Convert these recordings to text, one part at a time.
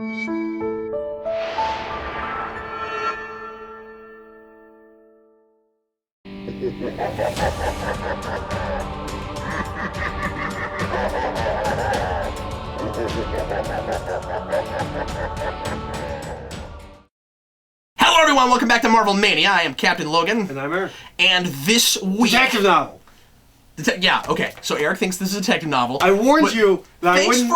Hello everyone, welcome back to Marvel Mania. I am Captain Logan. And I'm Eric. And this week... Detective novel. Yeah, okay. So Eric thinks this is a detective novel. I warned you that I wouldn't...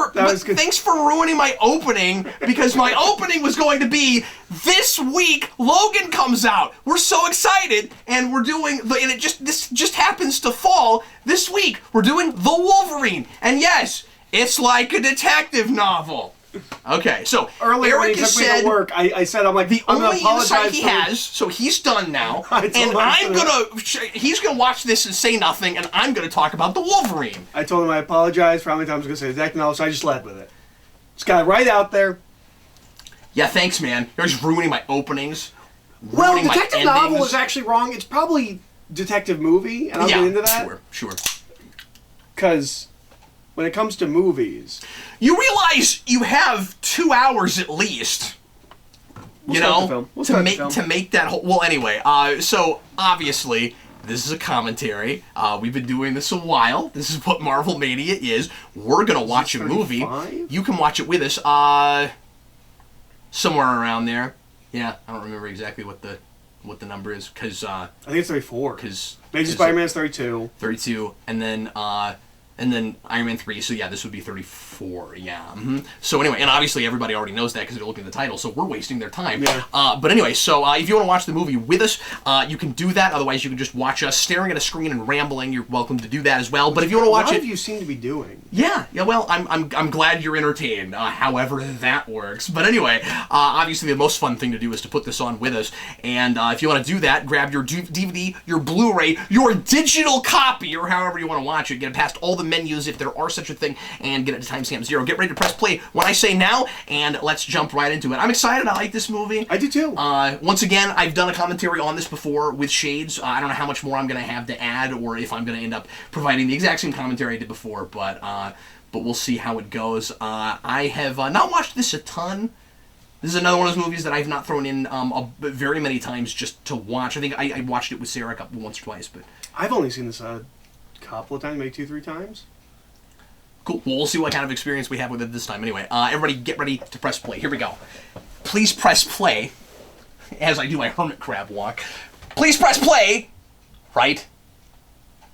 Thanks for ruining my opening, because my opening was going to be, this week, Logan comes out. We're so excited, and we're doing... this just happens to fall this week. We're doing The Wolverine. And yes, it's like a detective novel. Okay, so earlier Eric when he took me to work, I said, I'm the I'm only gonna insight he has, so he's done now, he's gonna watch this and say nothing, and I'm gonna talk about the Wolverine. I told him I apologize for how many times I was gonna say detective novel, so I just led with it. Just got it right out there. Yeah, thanks, man. You're just ruining my openings. Well, detective novel is actually wrong. It's probably detective movie, and I'll get into that. Sure. Because when it comes to movies, you realize you have 2 hours at least. To make that whole... Well, anyway, so obviously this is a commentary. We've been doing this a while. This is what Marvel Mania is. We're gonna watch a movie. You can watch it with us. Somewhere around there. Yeah, I don't remember exactly what the number is, because I think it's 34. Because Amazing Spider-Man's 32. 32, and then Iron Man 3, so yeah, this would be 34, yeah. Mm-hmm. So anyway, and obviously everybody already knows that because they're looking at the title, so we're wasting their time. Yeah. But anyway, so if you want to watch the movie with us, you can do that. Otherwise, you can just watch us staring at a screen and rambling. You're welcome to do that as well. But if you want to watch it... A lot of you seem to be doing. Yeah, well, I'm glad you're entertained, however that works. But anyway, obviously the most fun thing to do is to put this on with us. And if you want to do that, grab your DVD, your Blu-ray, your digital copy, or however you want to watch it. Get it past all the menus, if there are such a thing, and get it to timestamp 0. Get ready to press play when I say now, and let's jump right into it. I'm excited. I like this movie. I do too. Once again, I've done a commentary on this before with shades. I don't know how much more I'm going to have to add, or if I'm going to end up providing the exact same commentary I did before, but we'll see how it goes. I have not watched this a ton. This is another one of those movies that I've not thrown in very many times just to watch. I think I watched it with Sarah once or twice, but I've only seen this a couple of times, maybe 2-3 times. Cool. Well, we'll see what kind of experience we have with it this time. Anyway, everybody get ready to press play. Here we go. Please press play as I do my hermit crab walk. Please press play right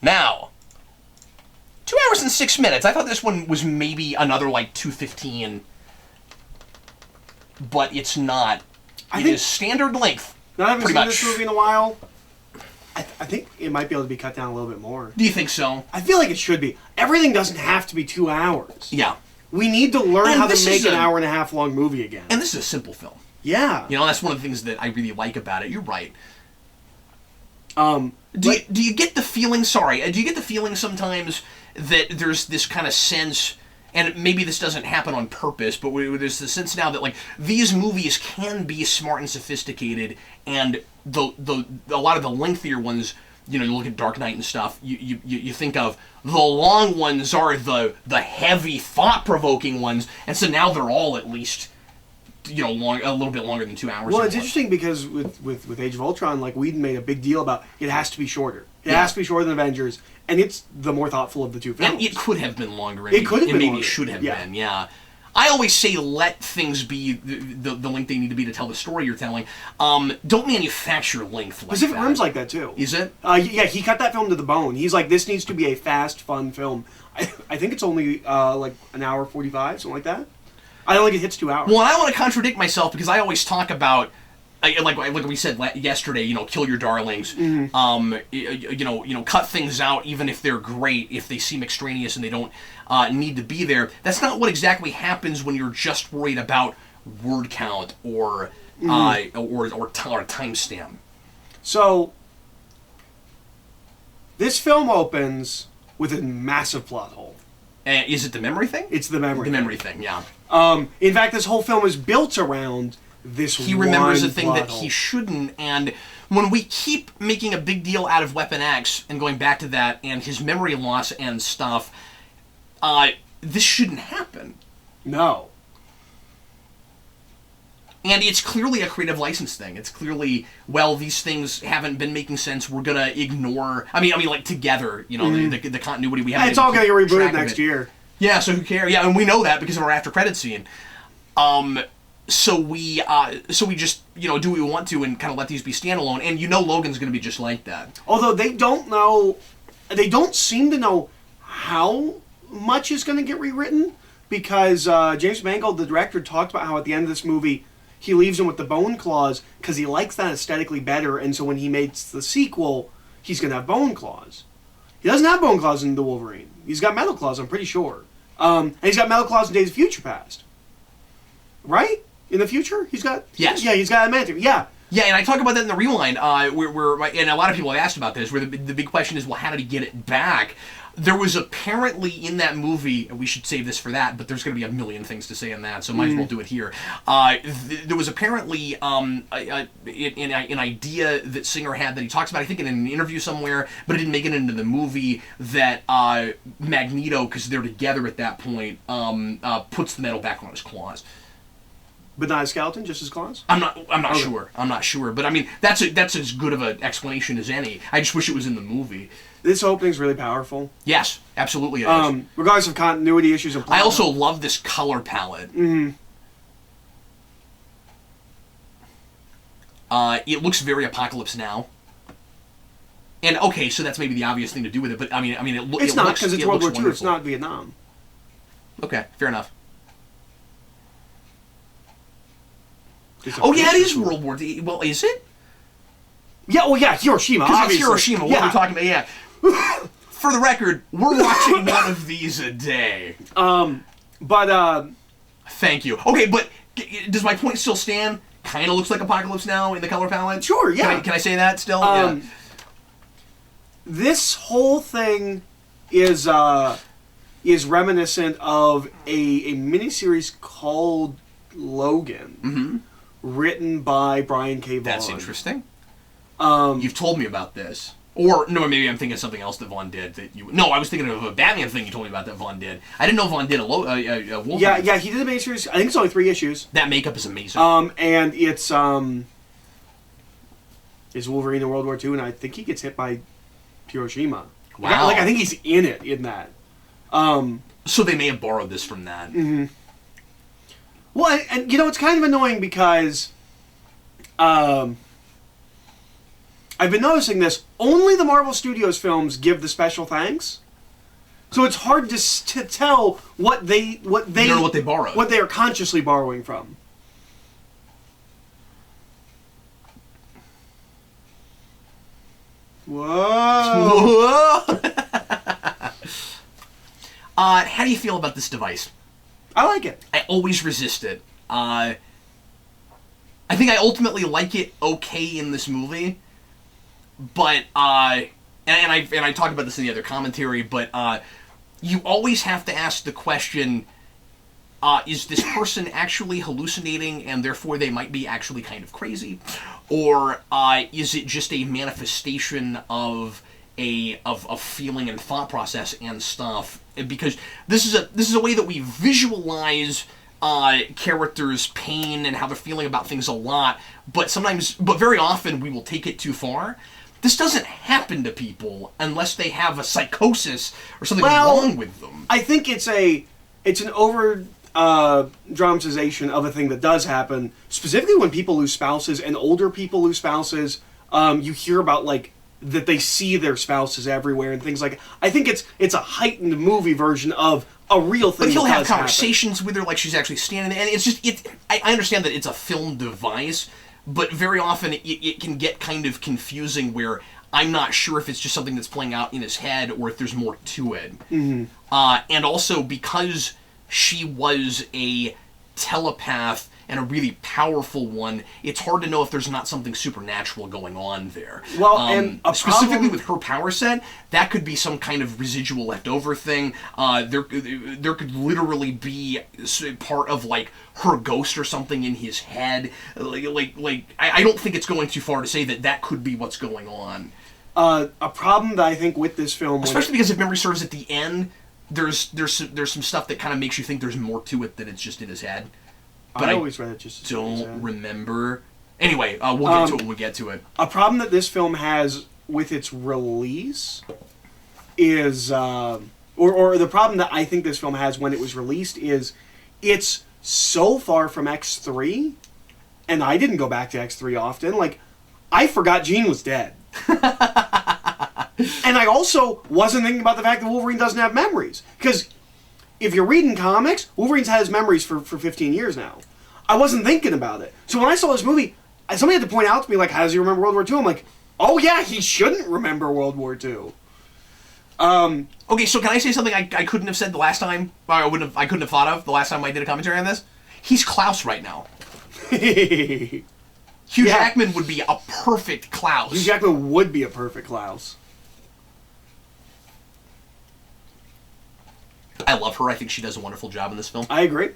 now. 2 hours and 6 minutes. I thought this one was maybe another like 2:15, but it's not. It is standard length. Not having seen this movie in a while, I think it might be able to be cut down a little bit more. Do you think so? I feel like it should be. Everything doesn't have to be 2 hours. Yeah. We need to learn how to make an hour-and-a-half long movie again. And this is a simple film. Yeah. That's one of the things that I really like about it. You're right. Do you get the feeling, do you get the feeling sometimes that there's this kind of sense, and maybe this doesn't happen on purpose, but there's the sense now that, like, these movies can be smart and sophisticated, and a lot of the lengthier ones, you look at Dark Knight and stuff, you think of the long ones are the heavy, thought-provoking ones, and so now they're all at least, a little bit longer than 2 hours. Well, it's interesting because with Age of Ultron, like, we made a big deal about it has to be shorter. It has to be shorter than Avengers, and it's the more thoughtful of the two films. And it could have been longer. It could have been maybe longer. It should have been, yeah. I always say let things be the length they need to be to tell the story you're telling. Don't manufacture length like Pacific that. Rim's like that, too. Is it? Yeah, he cut that film to the bone. He's like, this needs to be a fast, fun film. I think it's only, like, an hour 45, something like that. I don't think it hits 2 hours. Well, I want to contradict myself because I always talk about, like we said yesterday, kill your darlings. Mm-hmm. Cut things out even if they're great, if they seem extraneous and they don't need to be there. That's not what exactly happens when you're just worried about word count or timestamp. So this film opens with a massive plot hole. Is it the memory thing? It's the memory. The memory thing, yeah. In fact, this whole film is built around this he remembers a thing plot that hole. he shouldn't, and when we keep making a big deal out of Weapon X and going back to that and his memory loss and stuff, this shouldn't happen. No. And it's clearly a creative license thing. It's clearly, well, these things haven't been making sense. We're gonna ignore. I mean, like together, you know, the continuity we have. It's all gonna get rebooted next year. Yeah, so who cares? Yeah, and we know that because of our after credit scene. So we just, you know, do what we want to and kind of let these be standalone. And you know, Logan's gonna be just like that. Although they don't seem to know how much is gonna get rewritten, because James Mangold, the director, talked about how at the end of this movie, he leaves him with the bone claws because he likes that aesthetically better, and so when he makes the sequel, he's going to have bone claws. He doesn't have bone claws in the Wolverine. He's got metal claws, I'm pretty sure. And he's got metal claws in Days of Future Past. Right? In the future? He's got... Yes. Yeah, he's got adamantium. Yeah. Yeah, and I talk about that in the rewind, and a lot of people have asked about this, where the big question is, well, how did he get it back? There was apparently in that movie, and we should save this for that, but there's going to be a million things to say on that, so might as well do it here. There was apparently an idea that Singer had that he talks about, I think in an interview somewhere, but it didn't make it into the movie, that Magneto, because they're together at that point, puts the metal back on his claws. But not a skeleton, just his claws? I'm not sure. I'm not sure. But I mean, that's as good of an explanation as any. I just wish it was in the movie. This opening's really powerful. Yes, absolutely it is. Regardless of continuity issues and plot. I also love this color palette. Mm-hmm. It looks very Apocalypse Now. And okay, so that's maybe the obvious thing to do with it, but I mean, it's not, because it's World War II. It's not Vietnam. Okay, fair enough. Oh yeah, it is World War II. Well, is it? Yeah, well, yeah, Hiroshima. Because it's Hiroshima. What are we talking about? Yeah. For the record, we're watching one of these a day. Thank you. Okay, but does my point still stand? Kind of looks like Apocalypse Now in the color palette. Sure. Yeah. Can I say that still? Yeah. This whole thing is reminiscent of a miniseries called Logan, written by Brian K. Vaughan. That's interesting. You've told me about this. Or, no, maybe I'm thinking of something else that Vaughn did. No, I was thinking of a Batman thing you told me about that Vaughn did. I didn't know Vaughn did a Wolverine. Yeah, he did a miniseries. I think it's only 3 issues. That makeup is amazing. And it's Wolverine in World War II, and I think he gets hit by Hiroshima. Wow. I think he's in it, in that. So they may have borrowed this from that. Mm-hmm. Well, and it's kind of annoying because... I've been noticing this. Only the Marvel Studios films give the special thanks, so it's hard to tell what they borrowed, what they are consciously borrowing from. Whoa! How do you feel about this device? I like it. I always resist it. I think I ultimately like it okay in this movie. But, and I talked about this in the other commentary, but you always have to ask the question, is this person actually hallucinating and therefore they might be actually kind of crazy? Or is it just a manifestation of a feeling and thought process and stuff? Because this is a way that we visualize characters' pain and how they're feeling about things a lot, but very often we will take it too far. This doesn't happen to people unless they have a psychosis or something wrong with them. I think it's an over dramatization of a thing that does happen. Specifically, when people lose spouses and older people lose spouses, you hear about that they see their spouses everywhere and things like. I think it's a heightened movie version of a real thing. But he'll have conversations with her like she's actually standing there, and it's just I understand that it's a film device. But very often it can get kind of confusing where I'm not sure if it's just something that's playing out in his head or if there's more to it. Mm-hmm. And also, because she was a telepath and a really powerful one, it's hard to know if there's not something supernatural going on there. Well, and specifically with her power set, that could be some kind of residual leftover thing. There could literally be part of her ghost or something in his head. I don't think it's going too far to say that could be what's going on. A problem that I think with this film, especially because if memory serves, at the end, there's some stuff that kind of makes you think there's more to it than it's just in his head. but I always read it just as don't remember. Anyway, we'll get to it when we get to it. A problem that this film has with its release is, or the problem that I think this film has when it was released is, it's so far from X3, and I didn't go back to X3 often. Like, I forgot Jean was dead. And I also wasn't thinking about the fact that Wolverine doesn't have memories. Because if you're reading comics, Wolverine's had his memories for 15 years now. I wasn't thinking about it. So when I saw this movie, somebody had to point out to me, like, how does he remember World War II? I'm like, oh yeah, he shouldn't remember World War II. Okay, so can I say something I couldn't have said the last time? I couldn't have thought of the last time I did a commentary on this? He's Klaus right now. Hugh Jackman would be a perfect Klaus. Hugh Jackman would be a perfect Klaus. I love her. I think she does a wonderful job in this film. I agree.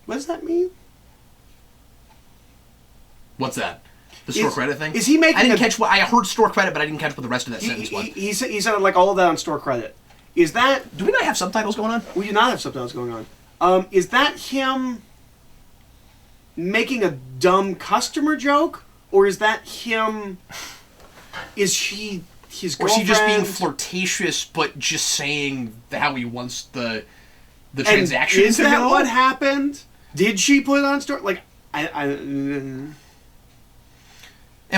What does that mean? What's that? The store credit thing? Is he making? I didn't catch what I heard store credit, but I didn't catch what the rest of that sentence was. He said like all of that on store credit. Is that? Do we not have subtitles going on? We do not have subtitles going on. Is that him making a dumb customer joke, or is that him? Is she his girlfriend? Or is he just being flirtatious, but just saying how he wants the transaction to go? Is that what happened? Did she put it on store? Like And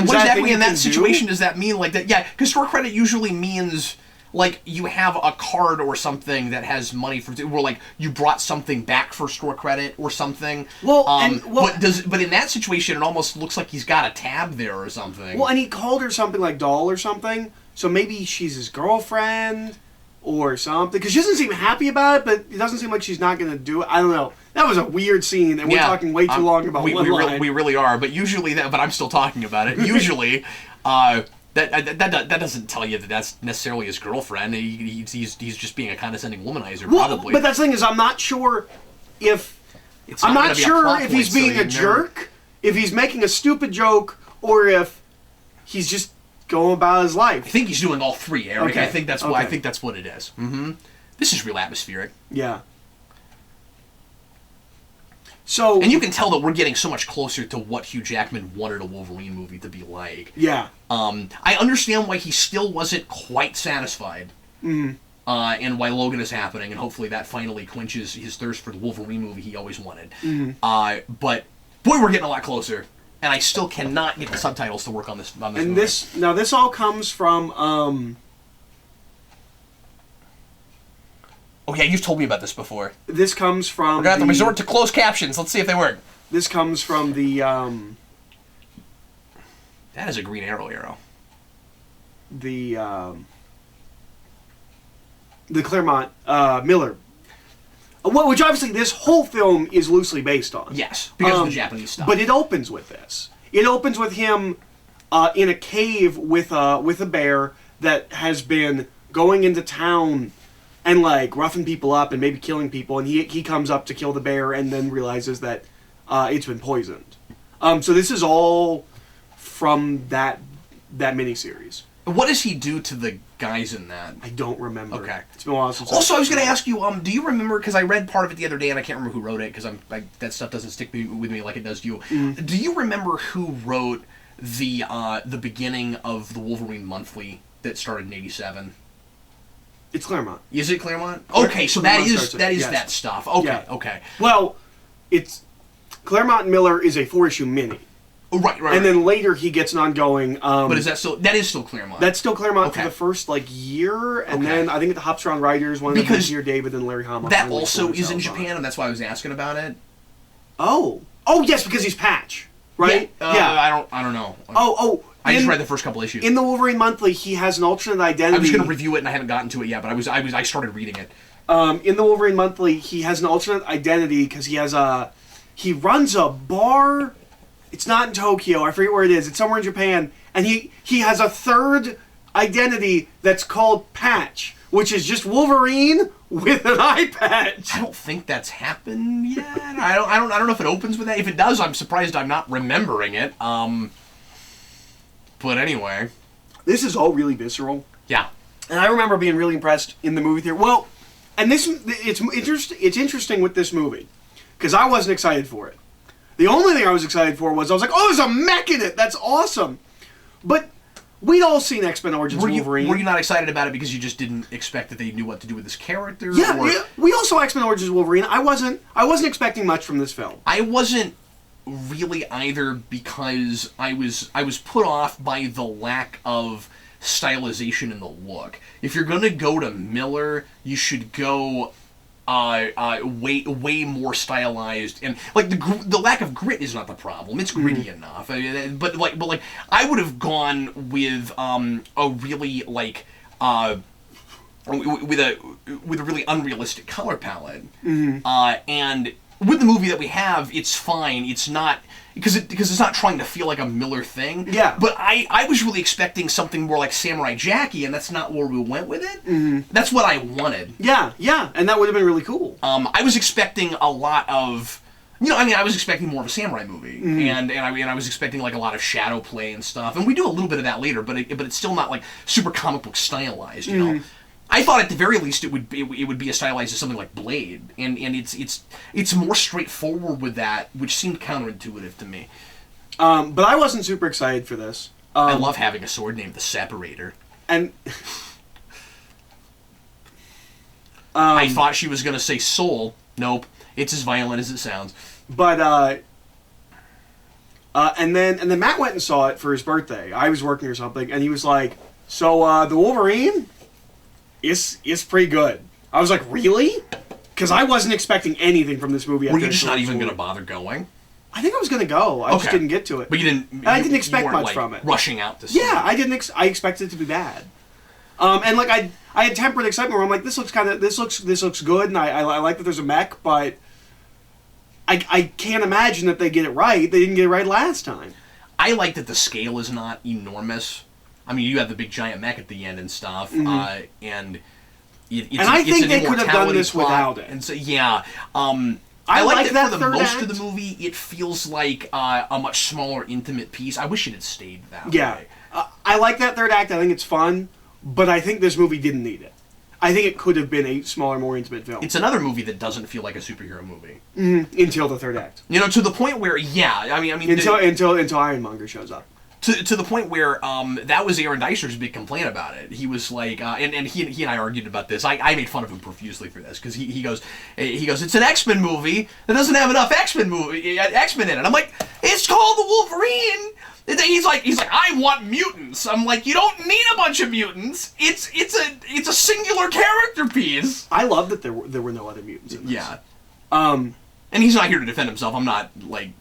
what exactly in that situation does that mean? Like that? Yeah, because store credit usually means like you have a card or something that has money for, or like you brought something back for store credit or something. But in that situation, it almost looks like he's got a tab there or something. Well, and he called her something like doll or something. So maybe she's his girlfriend or something. Because she doesn't seem happy about it, but it doesn't seem like she's not going to do it. I don't know. That was a weird scene, and we're talking way too long about one line. We really are, but usually but I'm still talking about it. Usually, that doesn't tell you that that's necessarily his girlfriend. He's just being a condescending womanizer, probably. But that's the thing is, I'm not sure if he's being a jerk, if he's making a stupid joke, or if he's just going about his life. I think he's doing all three, Eric. Okay. I think that's what it is. Mm-hmm. This is real atmospheric. Yeah. So, and you can tell that we're getting so much closer to what Hugh Jackman wanted a Wolverine movie to be like. Yeah. I understand why he still wasn't quite satisfied. Mm-hmm. And why Logan is happening, and hopefully that finally quenches his thirst for the Wolverine movie he always wanted. Mm-hmm. But boy, we're getting a lot closer, and I still cannot get the subtitles to work on this. And movie. this all comes from. Oh yeah, you've told me about this before. This comes from. We're gonna have to resort to closed captions. Let's see if they work. This comes from the. That is a Green Arrow. The Claremont Miller, which obviously this whole film is loosely based on. Yes, because of the Japanese stuff. But it opens with this. It opens with him in a cave with a bear that has been going into town and like roughing people up and maybe killing people, and he comes up to kill the bear and then realizes that it's been poisoned. So this is all from that miniseries. What does he do to the guys in that? I don't remember. Okay. It's been a while since. Also, I was going to ask you, do you remember, because I read part of it the other day and I can't remember who wrote it, because that stuff doesn't stick with me like it does to you. Mm. Do you remember who wrote the beginning of the Wolverine Monthly that started in 87? It's Claremont. Is it Claremont? Okay, so that is yes. that stuff. Okay, yeah. Okay. Well, it's Claremont and Miller is a 4-issue mini. Oh, right. And then later he gets an ongoing. But is that still Claremont? That's still Claremont for the first the and then I think the Hops Around Writers one of them is here, David and Larry Hama. That also is in Japan, and that's why I was asking about it. Oh yes, because he's Patch, right? Yeah. I don't know. I just read the first couple issues. In the Wolverine Monthly, he has an alternate identity. I was going to review it, and I haven't gotten to it yet, but I started reading it. In the Wolverine Monthly, he has an alternate identity because he runs a bar. It's not in Tokyo. I forget where it is. It's somewhere in Japan, and he has a third identity that's called Patch, which is just Wolverine with an eye patch. I don't think that's happened yet. I don't know if it opens with that. If it does, I'm surprised I'm not remembering it. But anyway, this is all really visceral. Yeah. And I remember being really impressed in the movie theater. Well, and it's interesting with this movie, because I wasn't excited for it. The only thing I was excited for was, I was like, oh, there's a mech in it! That's awesome! But we'd all seen X-Men Origins Wolverine. Were you not excited about it because you just didn't expect that they knew what to do with this character? Yeah, or? yeah. We all saw X-Men Origins Wolverine. I wasn't expecting much from this film. I wasn't really either, because I was put off by the lack of stylization in the look. If you're gonna go to Miller, you should go way more stylized, and like the lack of grit is not the problem. It's gritty enough. But I would have gone with a really with a really unrealistic color palette, and with the movie that we have, it's fine. It's not because it's not trying to feel like a Miller thing. Yeah. But I was really expecting something more like Samurai Jackie, and that's not where we went with it. That's what I wanted. Yeah, and that would have been really cool. I was expecting a lot of, I was expecting more of a samurai movie, and I was expecting like a lot of shadow play and stuff, and we do a little bit of that later, but it's still not like super comic book stylized, you know. I thought at the very least it would be as stylized as something like Blade, and it's more straightforward with that, which seemed counterintuitive to me. But I wasn't super excited for this. I love having a sword named the Separator. And I thought she was gonna say soul. Nope, it's as violent as it sounds. But and then Matt went and saw it for his birthday. I was working or something, and he was like, "So the Wolverine is pretty good." I was like, "Really?" Because I wasn't expecting anything from this movie. Were you just not even going to bother going? I think I was going to go. I just didn't get to it. But you didn't. I didn't expect you weren't, much from it. Rushing out to see. Yeah, I didn't. I expected it to be bad. And like I had tempered excitement where I'm like, this looks good, and I like that there's a mech, but I can't imagine that they get it right. They didn't get it right last time. I like that the scale is not enormous. I mean, you have the big giant mech at the end and stuff, and I think they could have done this without it. And so, yeah, I like that for the most act. of the movie, it feels like a much smaller, intimate piece. I wish it had stayed that way. I like that third act. I think it's fun, but I think this movie didn't need it. I think it could have been a smaller, more intimate film. It's another movie that doesn't feel like a superhero movie until the third act. To the point where, I mean, until Ironmonger shows up. To the point where that was Aaron Deister's big complaint about it. He was like, and he and I argued about this. I made fun of him profusely for this because he goes, it's an X-Men movie that doesn't have enough X-Men in it. I'm like, it's called the Wolverine. He's like, I want mutants. I'm like, you don't need a bunch of mutants. It's a singular character piece. I love that there were no other mutants in this. Yeah. And he's not here to defend himself. I'm not like,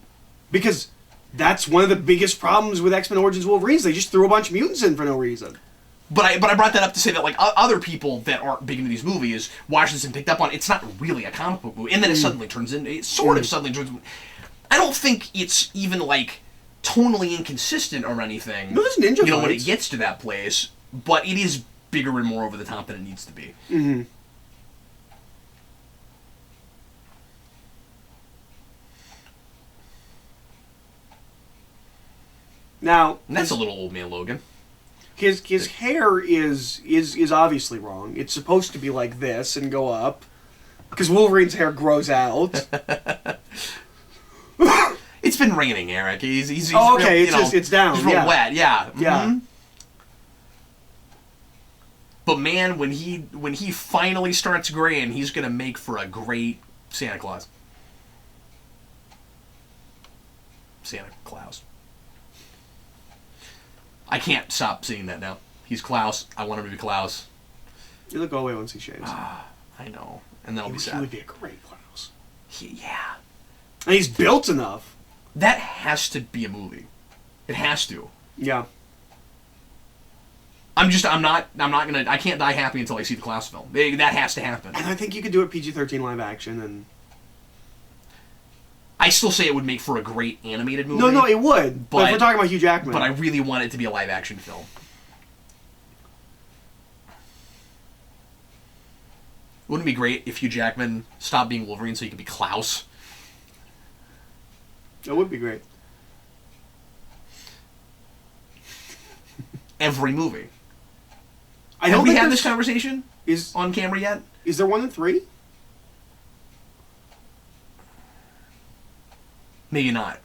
because that's one of the biggest problems with X-Men Origins Wolverine. They just threw a bunch of mutants in for no reason. But I brought that up to say that like other people that aren't big into these movies watch this and picked up on it's not really a comic book movie, and then it suddenly turns into suddenly turns. I don't think it's even like tonally inconsistent or anything. No, there's ninja fights. When it gets to that place, but it is bigger and more over the top than it needs to be. Mm-hmm. Now, and that's a little old man Logan. His hair is obviously wrong. It's supposed to be like this and go up, because Wolverine's hair grows out. It's been raining, Eric. He's oh, okay. Real, it's down. He's real wet. Yeah. Yeah. Mm-hmm. But man, when he finally starts graying, he's gonna make for a great Santa Claus. Santa Claus. I can't stop seeing that now. He's Klaus. I want him to be Klaus. He'll go away once he shaves. I know. And that'll be sad. He would be a great Klaus. Yeah. And he's built enough. That has to be a movie. It has to. Yeah. I'm not gonna, I can't die happy until I see the Klaus film. That has to happen. And I think you could do it PG-13 live action and... I still say it would make for a great animated movie. No, it would. But if we're talking about Hugh Jackman. But I really want it to be a live action film. Wouldn't it be great if Hugh Jackman stopped being Wolverine so he could be Klaus? That would be great. every movie. I Have don't we think had there's- this conversation on camera yet? Is there 1 and 3? Maybe not.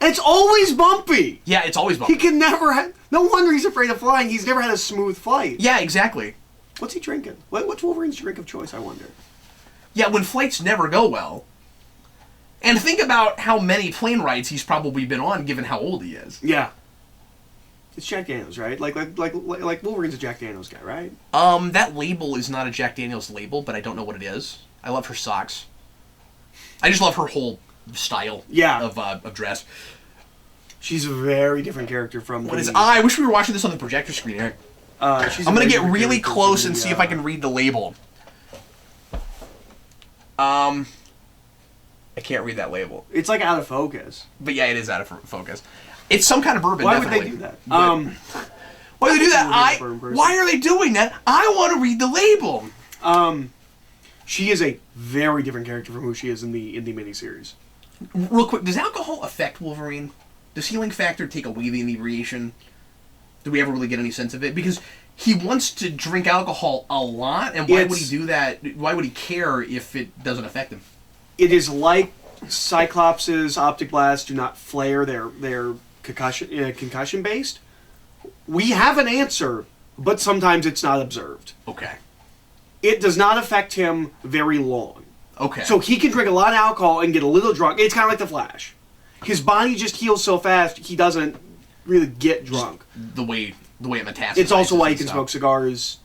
It's always bumpy. Yeah, it's always bumpy. He can never have... No wonder he's afraid of flying. He's never had a smooth flight. Yeah, exactly. What's he drinking? What's Wolverine's drink of choice, I wonder? Yeah, when flights never go well. And think about how many plane rides he's probably been on, given how old he is. Yeah. It's Jack Daniels, right? Like Wolverine's a Jack Daniels guy, right? That label is not a Jack Daniels label, but I don't know what it is. I love her socks. I just love her whole style of dress. She's a very different character from... What is... I wish we were watching this on the projector screen here. I'm going to get really close and see if I can read the label. I can't read that label. It's like out of focus. But yeah, it is out of focus. It's some kind of bourbon, Why definitely. would they do that? Why do they do that? Why are they doing that? I want to read the label. She is a very different character from who she is in the miniseries. Real quick, does alcohol affect Wolverine? Does healing factor take away the inebriation? Do we ever really get any sense of it? Because he wants to drink alcohol a lot, and why would he do that? Why would he care if it doesn't affect him? It is like Cyclops' optic blasts do not flare; they're concussion based. We have an answer, but sometimes it's not observed. Okay. It does not affect him very long. Okay. So he can drink a lot of alcohol and get a little drunk. It's kind of like the Flash. His body just heals so fast he doesn't really get drunk. The way it metastasizes. It's also why he can smoke cigars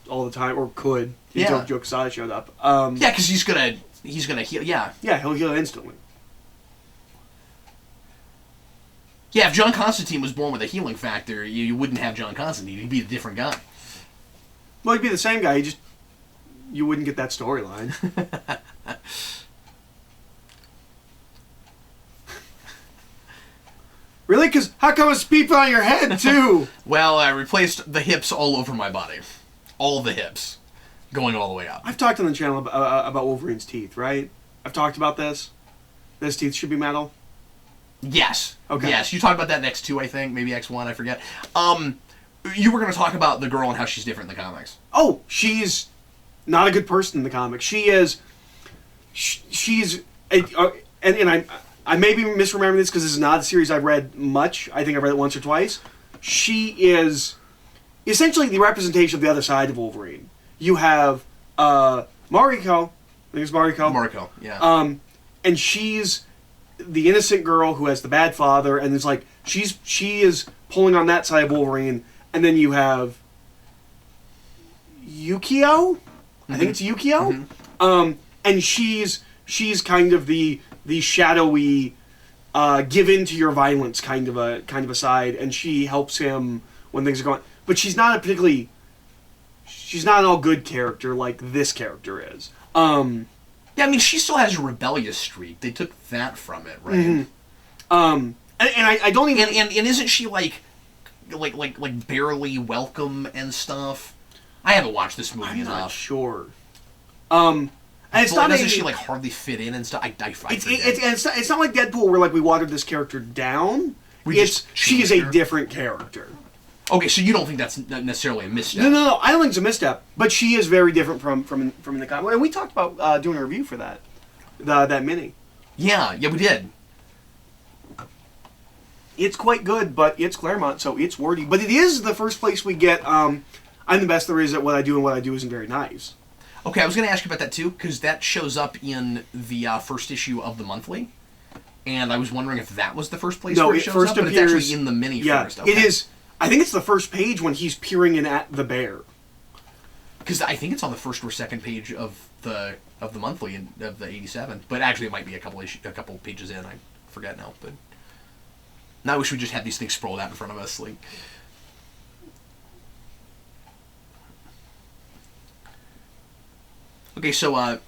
all the time, or could. Until Joe Quesada showed up. Yeah, because he's gonna heal. Yeah. Yeah, he'll heal instantly. Yeah, if John Constantine was born with a healing factor, you wouldn't have John Constantine. He'd be a different guy. Well, he'd be the same guy. You wouldn't get that storyline. Really? Because how come it's people on your head, too? Well, I replaced the hips all over my body. All the hips. Going all the way up. I've talked on the channel about Wolverine's teeth, right? I've talked about this. His teeth should be metal. Yes. Okay. Yes, you talked about that in X2, I think. Maybe X1, I forget. You were going to talk about the girl and how she's different in the comics. Oh, she's not a good person in the comics. She is... She's... And I may be misremembering this because this is not a series I've read much. I think I've read it once or twice. She is essentially the representation of the other side of Wolverine. You have Mariko. I think it's Mariko. Mariko, yeah. And she's the innocent girl who has the bad father, and it's like she is pulling on that side of Wolverine. And then you have Yukio. I think it's Yukio. And she's kind of the shadowy, give in to your violence kind of a side, and she helps him when things are going. But she's not she's not an all good character like this character is. Yeah, I mean, she still has a rebellious streak. They took that from it, right? And I don't even. And isn't she like barely welcome and stuff? I haven't watched this movie I'm enough. not sure. And it's not. Doesn't she like hardly fit in and stuff? It's not like Deadpool where like we watered this character down. She is a different character. Okay, so you don't think that's necessarily a misstep? No. I don't think it's a misstep, but she is very different from in the comic. And we talked about doing a review for that mini. Yeah, we did. It's quite good, but it's Claremont, so it's wordy. But it is the first place we get. I'm the best there is at what I do, and what I do isn't very nice. Okay, I was going to ask you about that too, because that shows up in the first issue of the monthly, and I was wondering if that was the first place where it shows up, but it's actually in the mini first. Okay. It is. I think it's the first page when he's peering in at the bear. Because I think it's on the first or second page of the monthly of the 87, but actually it might be a couple pages in. I forget now, but now I wish we just had these things sprawled out in front of us, like. Okay, so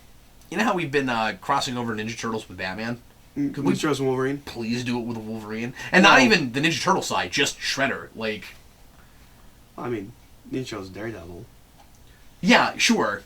you know how we've been crossing over Ninja Turtles with Batman? Could we Ninja Wolverine? Please do it with Wolverine, and not even the Ninja Turtle side, just Shredder. Like, I mean, Ninja Turtles Daredevil. Yeah, sure,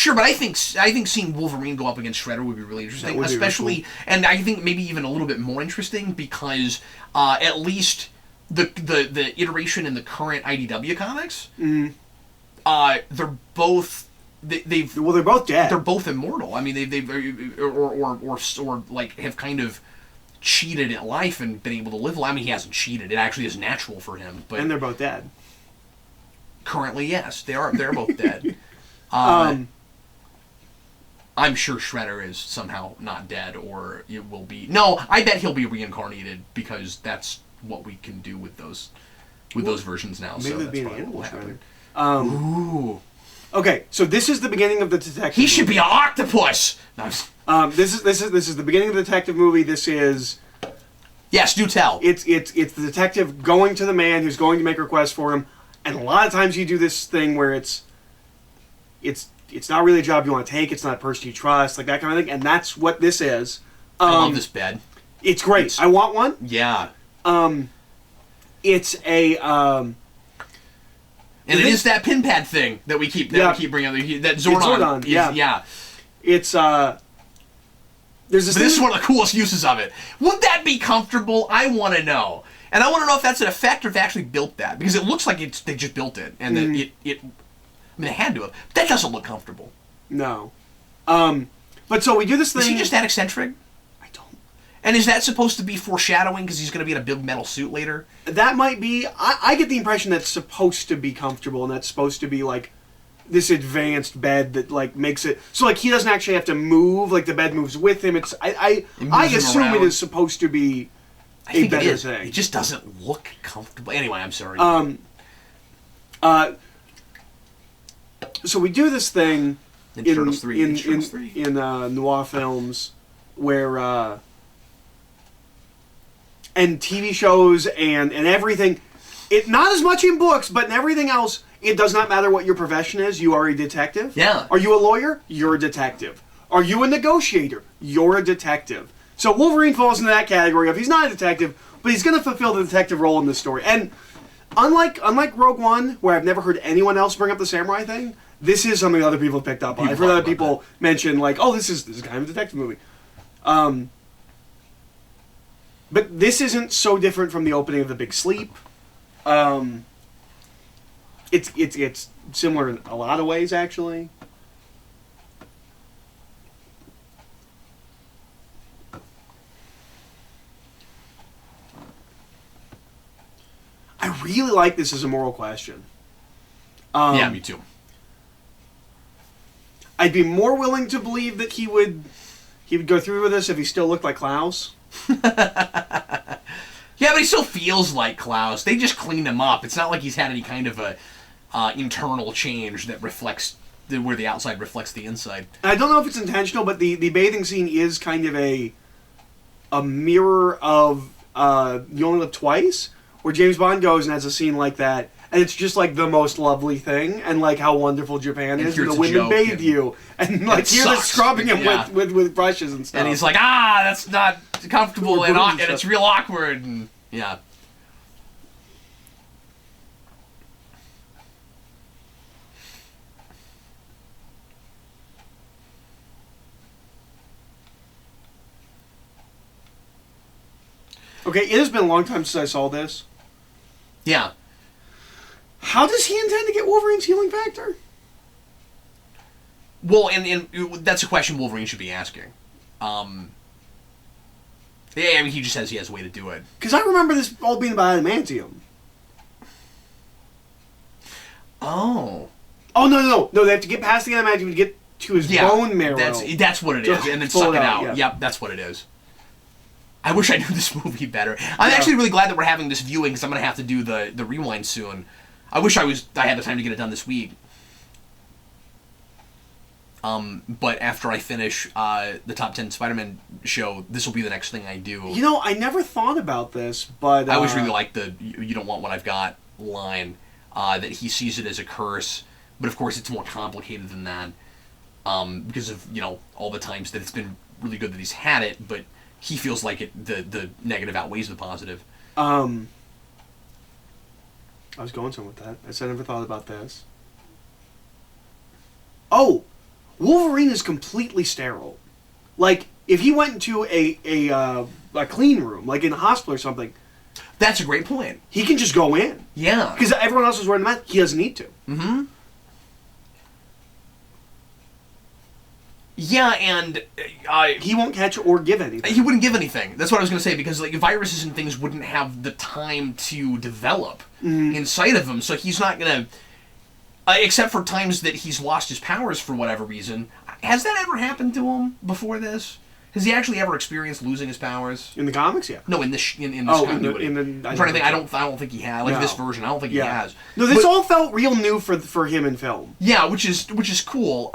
but I think seeing Wolverine go up against Shredder would be really interesting, especially, really cool. And I think maybe even a little bit more interesting because at least the iteration in the current IDW comics, they're both they're both dead. They're both immortal. I mean, they've or like have kind of cheated at life and been able to live. I mean, he hasn't cheated. It actually is natural for him. But and they're both dead. Currently, yes, they are. They're both dead. I'm sure Shredder is somehow not dead, or it will be. No, I bet he'll be reincarnated because that's what we can do with those versions now. Maybe so it'd that's be an probably animal what will happen. Shredder. Ooh. Okay, so this is the beginning of the detective. He should be an octopus. No, this is the beginning of the detective movie. This is. Yes, do tell. It's the detective going to the man who's going to make a request for him, and a lot of times you do this thing where it's not really a job you want to take. It's not a person you trust, like that kind of thing, and that's what this is. I love this bed. It's great. I want one. Yeah. It's a. And it is that pin pad thing that we keep bringing up. That Zordon. Yeah. It's There's this. This is one of the coolest uses of it. Would that be comfortable? I want to know, and I want to know if that's an effect or if they actually built that, because it looks like they just built it and that it. I mean, they had to have. That doesn't look comfortable. No. But so we do this thing. Is he just that eccentric? And is that supposed to be foreshadowing because he's going to be in a big metal suit later? That might be. I get the impression that's supposed to be comfortable, and that's supposed to be like this advanced bed that like makes it so like he doesn't actually have to move. Like the bed moves with him. I assume it is supposed to be a better thing. It just doesn't look comfortable. Anyway, I'm sorry. So we do this thing in Turtles 3 in noir films where. And TV shows and everything. It not as much in books, but in everything else, it does not matter what your profession is. You are a detective. Yeah. Are you a lawyer? You're a detective. Are you a negotiator? You're a detective. So Wolverine falls into that category of he's not a detective, but he's going to fulfill the detective role in this story. And unlike Rogue One, where I've never heard anyone else bring up the samurai thing, this is something other people have picked up on. I've heard other people mention like, oh, this is kind of a detective movie. But this isn't so different from the opening of The Big Sleep. It's similar in a lot of ways, actually. I really like this as a moral question. Yeah, me too. I'd be more willing to believe that he would go through with this if he still looked like Klaus. Yeah, but he still feels like Klaus. They just cleaned him up. It's not like he's had any kind of a internal change that reflects where the outside reflects the inside. I don't know if it's intentional, but the bathing scene is kind of a mirror of You Only Live Twice, where James Bond goes and has a scene like that, and it's just like the most lovely thing, and like how wonderful Japan is, and the women bathe you, and like here they're scrubbing him with brushes and stuff. And he's like, that's not comfortable and it's real awkward, and yeah. Okay, it has been a long time since I saw this. Yeah. How does he intend to get Wolverine's healing factor? Well, and that's a question Wolverine should be asking. Yeah, I mean, he just says he has a way to do it. Because I remember this all being about adamantium. Oh. Oh, no, they have to get past the adamantium to get to his bone marrow. That's what it is, and then suck it out. Yep, that's what it is. I wish I knew this movie better. I'm actually really glad that we're having this viewing, because I'm going to have to do the rewind soon. I wish I had the time to get it done this week. But after I finish the Top 10 Spider-Man show, this will be the next thing I do. You know, I never thought about this, but... I always really like the "you don't want what I've got" line, that he sees it as a curse, but of course it's more complicated than that, because of, all the times that it's been really good that he's had it, but he feels like the negative outweighs the positive. I was going somewhere with that. I said I never thought about this. Oh! Wolverine is completely sterile. Like, if he went into a clean room, like in a hospital or something, That's a great point. He can just go in. Yeah. Because everyone else is wearing the mask. He doesn't need to. Mm-hmm. Yeah, and he won't catch or give anything. He wouldn't give anything. That's what I was going to say, because like viruses and things wouldn't have the time to develop inside of him, so he's not going to... except for times that he's lost his powers for whatever reason. Has that ever happened to him before this? Has he actually ever experienced losing his powers? In the comics, yeah. No, in this continuity. I'm trying to think. I don't think he has. Like this version, I don't think he has. No, this all felt real new for him in film. Yeah, which is cool.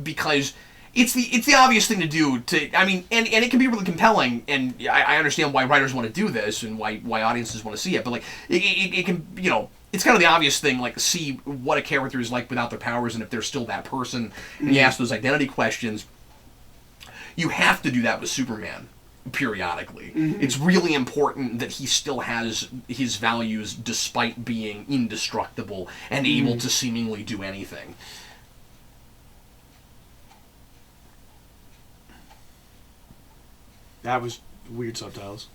Because it's the obvious thing to do. I mean, and it can be really compelling. And I understand why writers want to do this and why audiences want to see it. But like it can, you know. It's kind of the obvious thing, like, see what a character is like without their powers and if they're still that person. And you ask those identity questions. You have to do that with Superman, periodically. It's really important that he still has his values despite being indestructible and able to seemingly do anything. That was weird subtitles.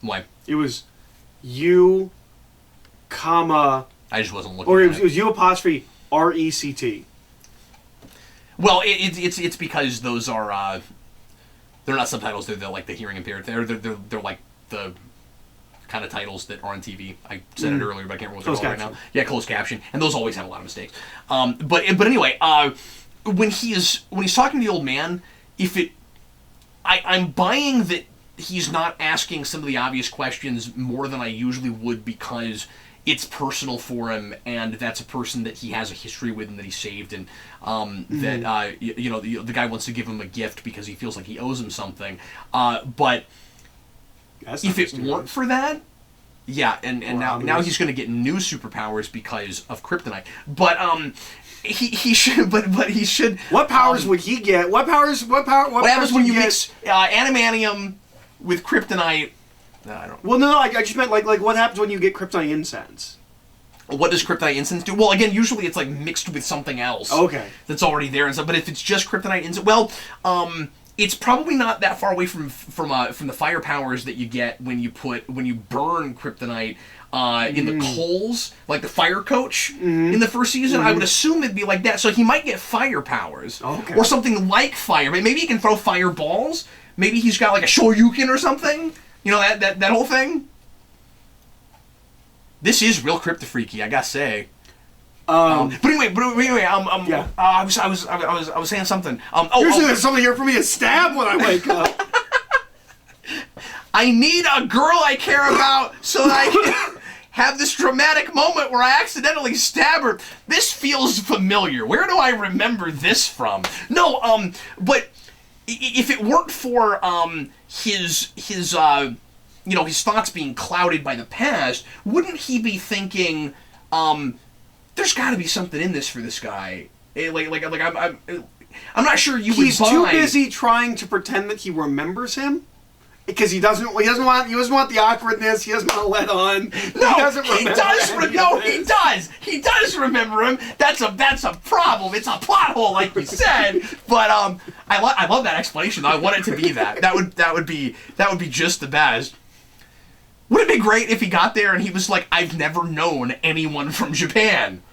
Why? It was you... comma, I just wasn't looking. Or it was U apostrophe RECT. Well, it's because those are they're not subtitles. They're like the hearing impaired. They're like the kind of titles that are on TV. I said it earlier, but I can't remember what they're called right now. Yeah, closed caption, and those always have a lot of mistakes. But anyway, when he's talking to the old man, I'm buying that he's not asking some of the obvious questions more than I usually would, because it's personal for him, and that's a person that he has a history with and that he saved, and that the guy wants to give him a gift because he feels like he owes him something. But if it weren't for that, yeah, and now he's going to get new superpowers because of kryptonite. But he should, but he should. What powers would he get? What happens when you mix animanium with kryptonite? I don't know. Well, no, I just meant like what happens when you get kryptonite incense? What does kryptonite incense do? Well, again, usually it's like mixed with something else. Okay. That's already there and stuff. But if it's just kryptonite incense, well, it's probably not that far away from the fire powers that you get when you burn kryptonite in the coals, like the fire coach in the first season. I would assume it'd be like that. So he might get fire powers, or something like fire. Maybe he can throw fireballs. Maybe he's got like a shoryuken or something. You know, that whole thing? This is real crypto-freaky, I gotta say. But anyway, yeah. I was saying something. Usually there's something here for me to stab when I wake up. I need a girl I care about so that I can have this dramatic moment where I accidentally stab her. This feels familiar. Where do I remember this from? No, but if it weren't for his thoughts being clouded by the past, wouldn't he be thinking, there's got to be something in this for this guy? I'm not sure you would buy. He's too busy trying to pretend that he remembers him. Because he doesn't want the awkwardness. He doesn't want to let on. No, he does remember him. That's a problem. It's a plot hole, like you said. But I love that explanation. I want it to be that. That would be just the best. Would it be great if he got there and he was like, I've never known anyone from Japan.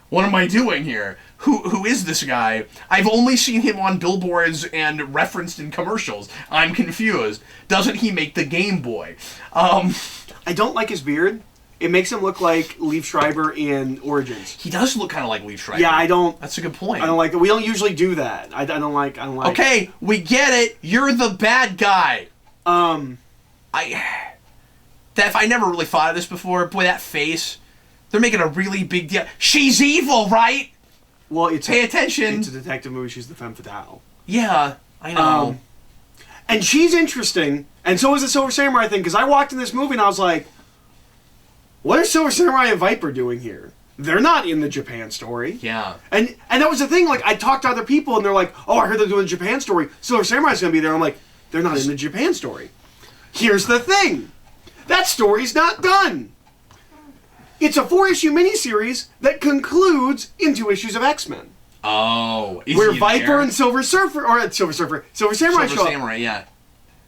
What am I doing here? Who is this guy? I've only seen him on billboards and referenced in commercials. I'm confused. Doesn't he make the Game Boy? I don't like his beard. It makes him look like Liev Schreiber in Origins. He does look kind of like Liev Schreiber. Yeah, I don't... That's a good point. I don't like it. We don't usually do that. I don't like... Okay, we get it. You're the bad guy. If I never really thought of this before, boy, that face... They're making a really big deal. She's evil, right? Well, pay attention. It's a detective movie. She's the femme fatale. Yeah, I know. And she's interesting, and so is the Silver Samurai thing, because I walked in this movie and I was like, what are Silver Samurai and Viper doing here? They're not in the Japan story. Yeah. And that was the thing, like, I talked to other people and they're like, oh, I heard they're doing the Japan story. Silver Samurai's going to be there. I'm like, they're not in the Japan story. Here's the thing. That story's not done. It's a 4-issue miniseries that concludes in 2 issues of X-Men. Oh, where Viper and Silver Samurai show up. Yeah.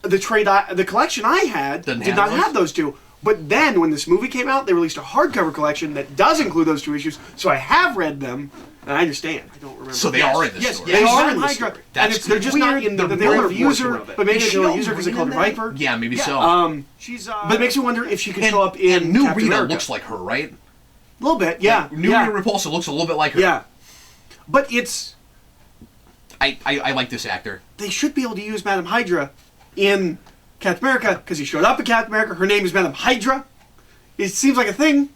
The collection I had did not have those two. But then, when this movie came out, they released a hardcover collection that does include those 2 issues, so I have read them, and I understand. I don't remember. So they are in the yes, story. Yes, they Yes. are in the story. And they're just not in the Miller user, portion of it. but maybe Is they're she doing a a user because they called her Wolverine in Viper. Yeah, maybe so. But it makes me wonder if she could and, show up in and New Captain Rita America. looks like her, right? A little bit, yeah. New yeah. Rita Repulsa looks a little bit like her. Yeah. But it's... I like this actor. They should be able to use Madam Hydra in Captain America, because he showed up in Captain America. Her name is Madam Hydra. It seems like a thing.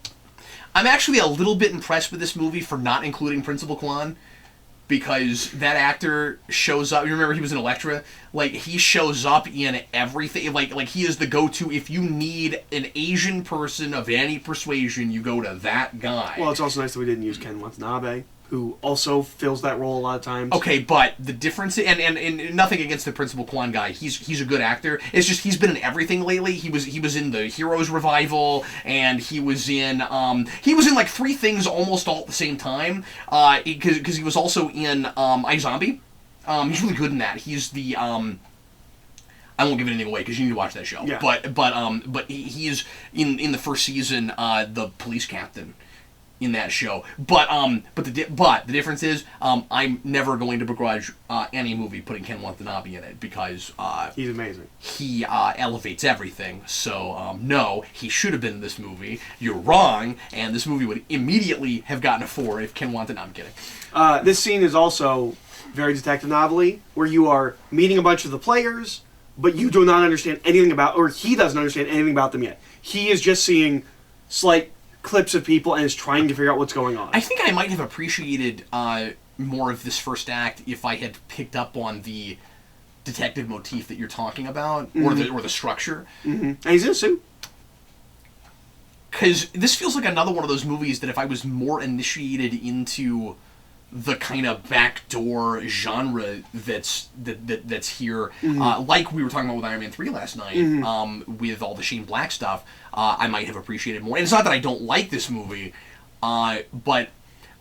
I'm actually a little bit impressed with this movie for not including Principal Kwan, because that actor shows up. You remember he was in Elektra? Like, he shows up in everything. Like he is the go-to. If you need an Asian person of any persuasion, you go to that guy. Well, it's also nice that we didn't use Ken Watanabe, who also fills that role a lot of times. Okay, but the difference, and nothing against the Principal Kwan guy, he's a good actor. It's just he's been in everything lately. He was in the Heroes revival, and he was in like 3 things almost all at the same time. Because he was also in iZombie. He's really good in that. He's the I won't give anything away because you need to watch that show. Yeah. But he's in the first season the police captain in that show. But the difference is I'm never going to begrudge any movie putting Ken Watanabe in it, because He's amazing. he elevates everything. So no, he should have been in this movie. You're wrong, and this movie would immediately have gotten a 4 if Ken Watanabe. I'm kidding. This scene is also very detective novel-y, where you are meeting a bunch of the players, but you do not understand anything about, or he doesn't understand anything about them yet. He is just seeing slight clips of people and is trying to figure out what's going on. I think I might have appreciated more of this first act if I had picked up on the detective motif that you're talking about, or the structure. Mm-hmm. And he's in a suit. Because this feels like another one of those movies that if I was more initiated into the kind of backdoor genre that's here, like we were talking about with Iron Man 3 last night, with all the Shane Black stuff, I might have appreciated more. And it's not that I don't like this movie, but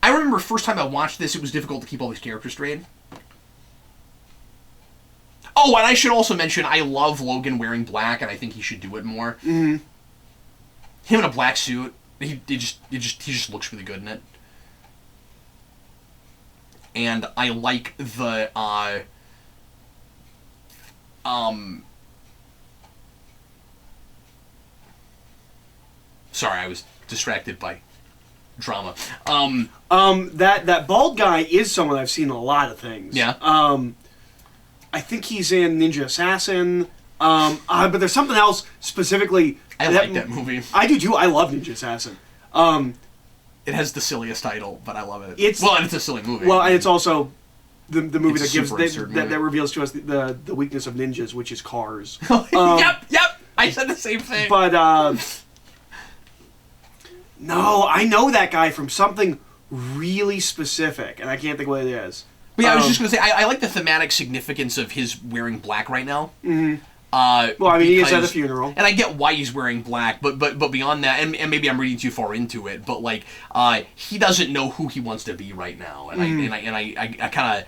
I remember first time I watched this, it was difficult to keep all these characters straight. Oh, and I should also mention, I love Logan wearing black, and I think he should do it more. Mm-hmm. Him in a black suit, he just looks really good in it. And I like the sorry, I was distracted by drama. That bald guy is someone I've seen in a lot of things. Yeah. I think he's in Ninja Assassin. But there's something else specifically. I like that movie. I do too. I love Ninja Assassin. It has the silliest title, but I love it. It's a silly movie. Well, and it's also the movie It's that gives super absurd movie. that reveals to us the weakness of ninjas, which is cars. Yep. I said the same thing. But no, I know that guy from something really specific, and I can't think what it is. But yeah, I was just going to say, I like the thematic significance of his wearing black right now. Mm-hmm. Well, I mean, he is at a funeral. And I get why he's wearing black, but beyond that, and maybe I'm reading too far into it, but like, he doesn't know who he wants to be right now, and I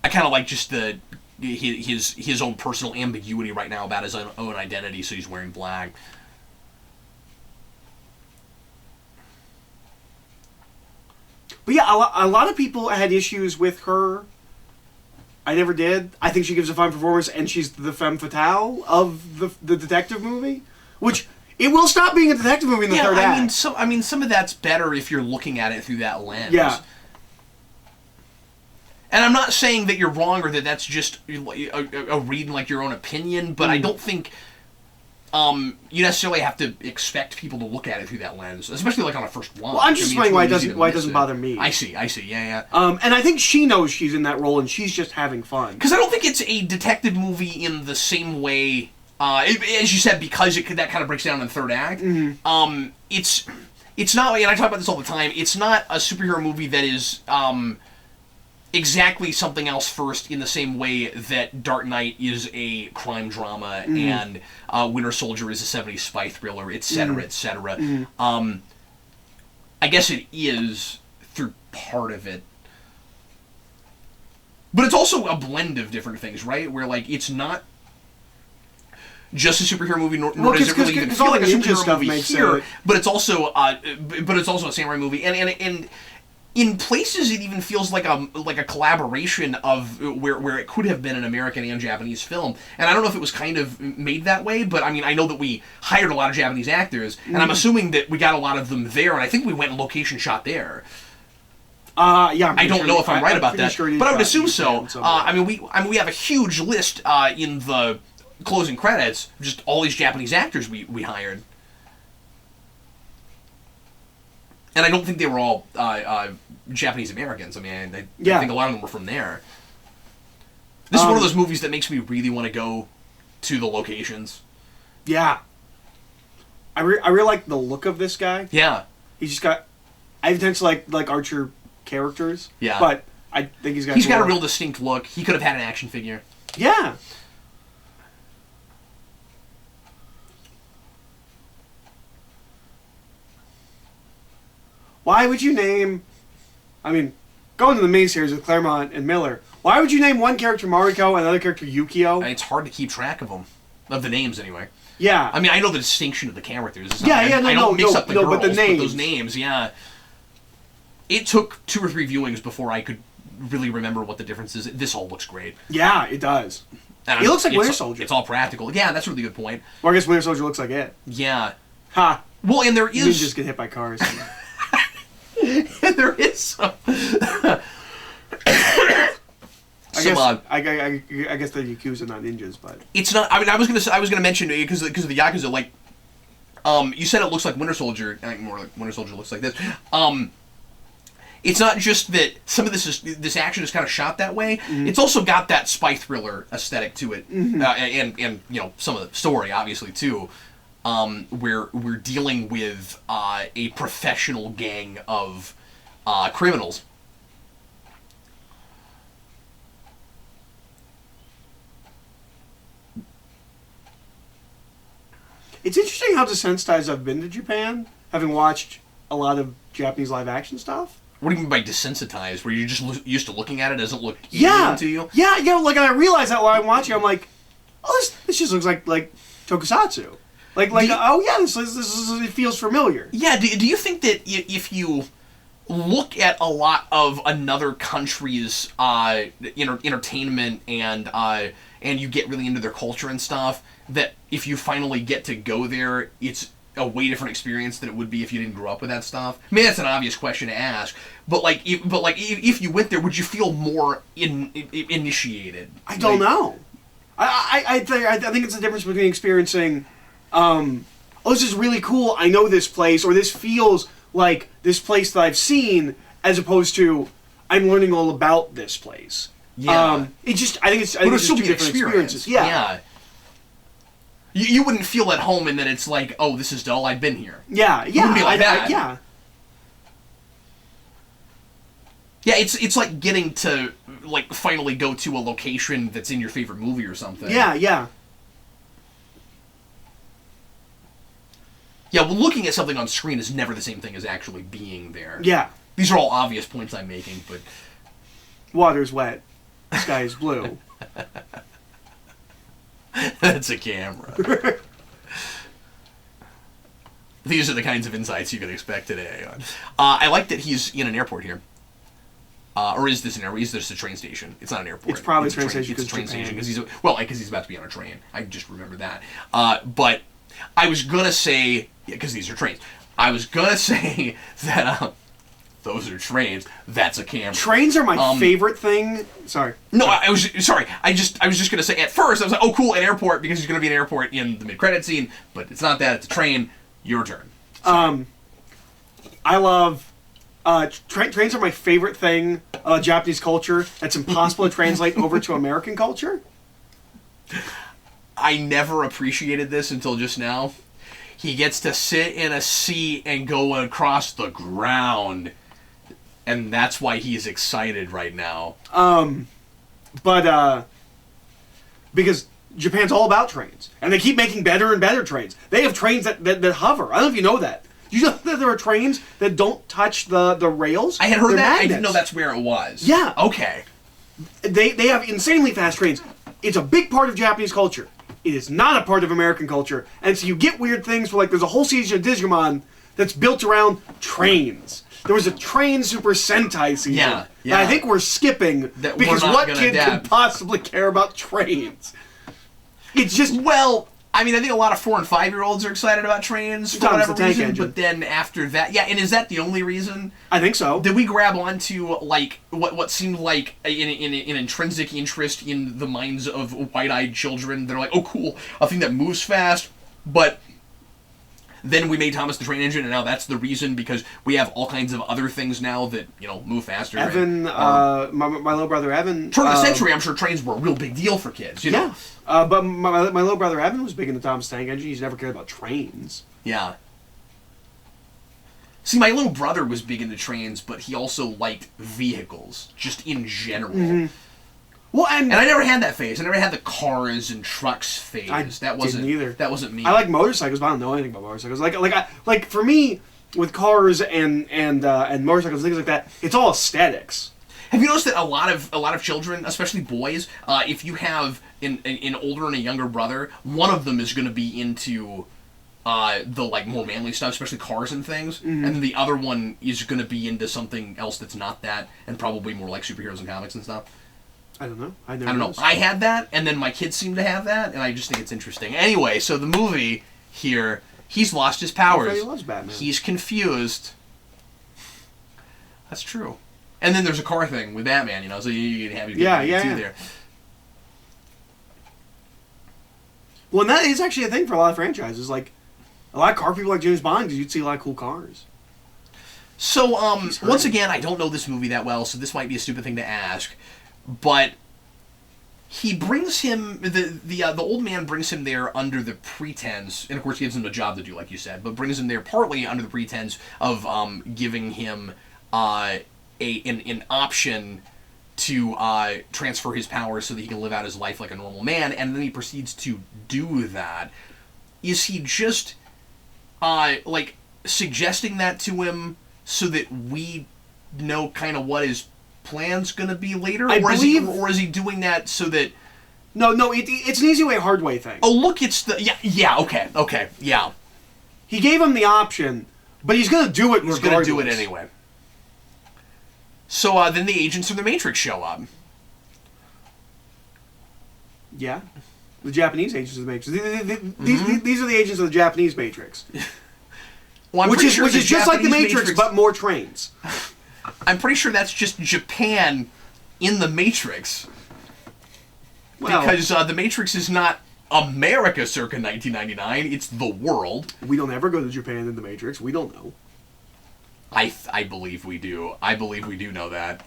kind of like just his own personal ambiguity right now about his own identity, so he's wearing black. But yeah, a lot of people had issues with her. I never did. I think she gives a fine performance, and she's the femme fatale of the detective movie, which it will stop being a detective movie in the third act. I mean, some of that's better if you're looking at it through that lens. Yeah. And I'm not saying that you're wrong or that that's just a reading like your own opinion, but I don't think you necessarily have to expect people to look at it through that lens, especially like on a first watch. Well, I'm just explaining why it doesn't bother me. I see, yeah. And I think she knows she's in that role, and she's just having fun. Because I don't think it's a detective movie in the same way, as you said, because that kind of breaks down in the third act. Mm-hmm. It's not, and I talk about this all the time, it's not a superhero movie that is exactly something else first in the same way that Dark Knight is a crime drama and Winter Soldier is a 70s spy thriller, etc., etc. I guess it is through part of it. But it's also a blend of different things, right? Where, like, it's not... just a superhero movie, nor Well, does it really even feel like a ninja superhero stuff movie makes here. it- But it's also a samurai movie, and in places it even feels like a collaboration of where it could have been an American and Japanese film. And I don't know if it was kind of made that way, but I mean, I know that we hired a lot of Japanese actors, and I'm assuming that we got a lot of them there, and I think we went and location shot there. Yeah, I don't know if I'm right about that, sure but I would assume so. so. I mean, we have a huge list in the closing credits, just all these Japanese actors we hired, and I don't think they were all Japanese Americans. I mean, I think a lot of them were from there. This is one of those movies that makes me really want to go to the locations. Yeah, I really like the look of this guy. Yeah, He's just got. I tend to like Archer characters. Yeah. But I think he's got. He's got a real distinct look. He could have had an action figure. Yeah. Why would you name? I mean, going to the miniseries with Claremont and Miller. Why would you name one character Mariko and another character Yukio? It's hard to keep track of them, of the names anyway. Yeah. I mean, I know the distinction of the characters. It's Yeah, not, yeah, no, I don't mix up the girls, but the names. those names, yeah. It took 2 or 3 viewings before I could really remember what the difference is. This all looks great. Yeah, it does. And It looks like it's- Winter Soldier. It's all practical. Yeah, that's a really good point. Or I guess Winter Soldier looks like it. Yeah. Ha! Well, and there You is... just get hit by cars. and there is some... I guess the Yakuza not ninjas, but It's not... I mean, I was gonna mention, because of the Yakuza, like... you said it looks like Winter Soldier. I think more like Winter Soldier looks like this. It's not just that some of this action is kind of shot that way. Mm-hmm. It's also got that spy thriller aesthetic to it, mm-hmm. and you know, some of the story obviously too. Where we're dealing with a professional gang of criminals. it's interesting how desensitized I've been to Japan, having watched a lot of Japanese live action stuff. What do you mean by desensitized? Where you're just used to looking at it, doesn't look Yeah, alien to you? yeah. Like I realize that while I'm watching, I'm like, oh, this just looks like tokusatsu. This it feels familiar. Yeah. Do you think that if you look at a lot of another country's entertainment and you get really into their culture and stuff, that if you finally get to go there, it's a way different experience than it would be if you didn't grow up with that stuff? I mean, that's an obvious question to ask, but if you went there, would you feel more initiated? I don't know. I think it's the difference between experiencing, oh, this is really cool, I know this place, or this feels like this place that I've seen, as opposed to I'm learning all about this place. Yeah. I think it's two different experiences. Yeah. You wouldn't feel at home and then it's like, oh, this is dull, I've been here. Yeah. It wouldn't be like that. Yeah. Yeah, it's like getting to like finally go to a location that's in your favorite movie or something. Yeah. Yeah, well, looking at something on screen is never the same thing as actually being there. Yeah. These are all obvious points I'm making, but... Water's wet. Sky is blue. That's a camera. These are the kinds of insights you can expect today. I like that he's in an airport here. Or is this an airport? Is this a train station? It's not an airport. It's probably a train station. It's a train station because he's about to be on a train. I just remember that. But I was gonna say, because these are trains. I was gonna say that those are trains. That's a camera. Trains are my favorite thing. Sorry. No, I was sorry. I was just gonna say at first I was like, oh cool, an airport because he's gonna be an airport in the mid-credit scene. But it's not that. It's a train. Your turn. Sorry. I love. Trains are my favorite thing. Japanese culture that's impossible to translate over to American culture. I never appreciated this until just now. He gets to sit in a seat and go across the ground. And that's why he's excited right now. Because Japan's all about trains. And they keep making better and better trains. They have trains that hover. I don't know if you know that. You know that there are trains that don't touch the rails? I had heard They're that. magnets. I didn't know that's where it was. Yeah. Okay. They have insanely fast trains. It's a big part of Japanese culture. It is not a part of American culture. And so you get weird things where, like, there's a whole season of Digimon that's built around trains. There was a Train Super Sentai season. Yeah. That I think we're skipping That because we're not what gonna kid adapt. could possibly care about trains? It's just... Well, I mean, I think a lot of 4 and 5-year-olds are excited about trains for Thomas whatever the Tank reason. Engine. But then after that, yeah, and is that the only reason? I think so. Did we grab onto like what seemed like an intrinsic interest in the minds of wide-eyed children? They're like, oh, cool, a thing that moves fast, but. Then we made Thomas the Train Engine, and now that's the reason because we have all kinds of other things now that move faster. Evan, my little brother Evan. Turn of the century, I'm sure trains were a real big deal for kids. You know? Yeah, but my little brother Evan was big into Thomas the Tank Engine. He's never cared about trains. Yeah. See, my little brother was big into trains, but he also liked vehicles, just in general. Mm-hmm. Well, and I never had that phase. I never had the cars and trucks phase. That wasn't didn't either. That wasn't me. I like motorcycles, but I don't know anything about motorcycles. Like for me, with cars and motorcycles, things like that, it's all aesthetics. Have you noticed that a lot of children, especially boys, if you have an older and a younger brother, one of them is going to be into the like more manly stuff, especially cars and things, and then the other one is going to be into something else that's not that, and probably more like superheroes and comics and stuff. I don't know. I don't know. I had that, and then my kids seem to have that, and I just think it's interesting. Anyway, so the movie here, he's lost his powers. He loves Batman. He's confused. That's true. And then there's a car thing with Batman, so you can have your two there. Well, and that is actually a thing for a lot of franchises. Like, a lot of car people like James Bond because you'd see a lot of cool cars. So, once again, I don't know this movie that well, so this might be a stupid thing to ask. But he brings him the old man brings him there under the pretense, and of course gives him a job to do, like you said, but brings him there partly under the pretense of giving him an option to transfer his powers so that he can live out his life like a normal man, and then he proceeds to do that. Is he just like suggesting that to him so that we know kind of what his plan's gonna be later, or is he doing that so that? No, it's an easy way, hard way thing. Oh, look, it's the okay, yeah. He gave him the option, but he's gonna do it. He's gonna do it anyway. So then the agents of the Matrix show up. Yeah, the Japanese agents of the Matrix. These are the agents of the Japanese Matrix. Well, which is just like the Matrix, but more trains. I'm pretty sure that's just Japan in the Matrix. Well, because the Matrix is not America circa 1999, it's the world. We don't ever go to Japan in the Matrix. We don't know. I believe we do. I believe we do know that.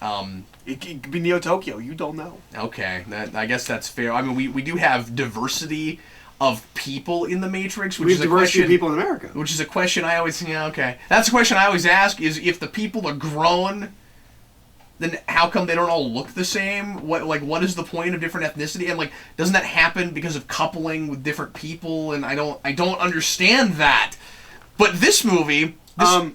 It could be Neo Tokyo. You don't know. Okay, I guess that's fair. I mean, we do have diversity of people in the Matrix, which we is have a diversity question, of people in America. Which is a question I always, okay. That's a question I always ask, is if the people are grown, then how come they don't all look the same? What is the point of different ethnicity? And doesn't that happen because of coupling with different people? And I don't understand that. But this movie,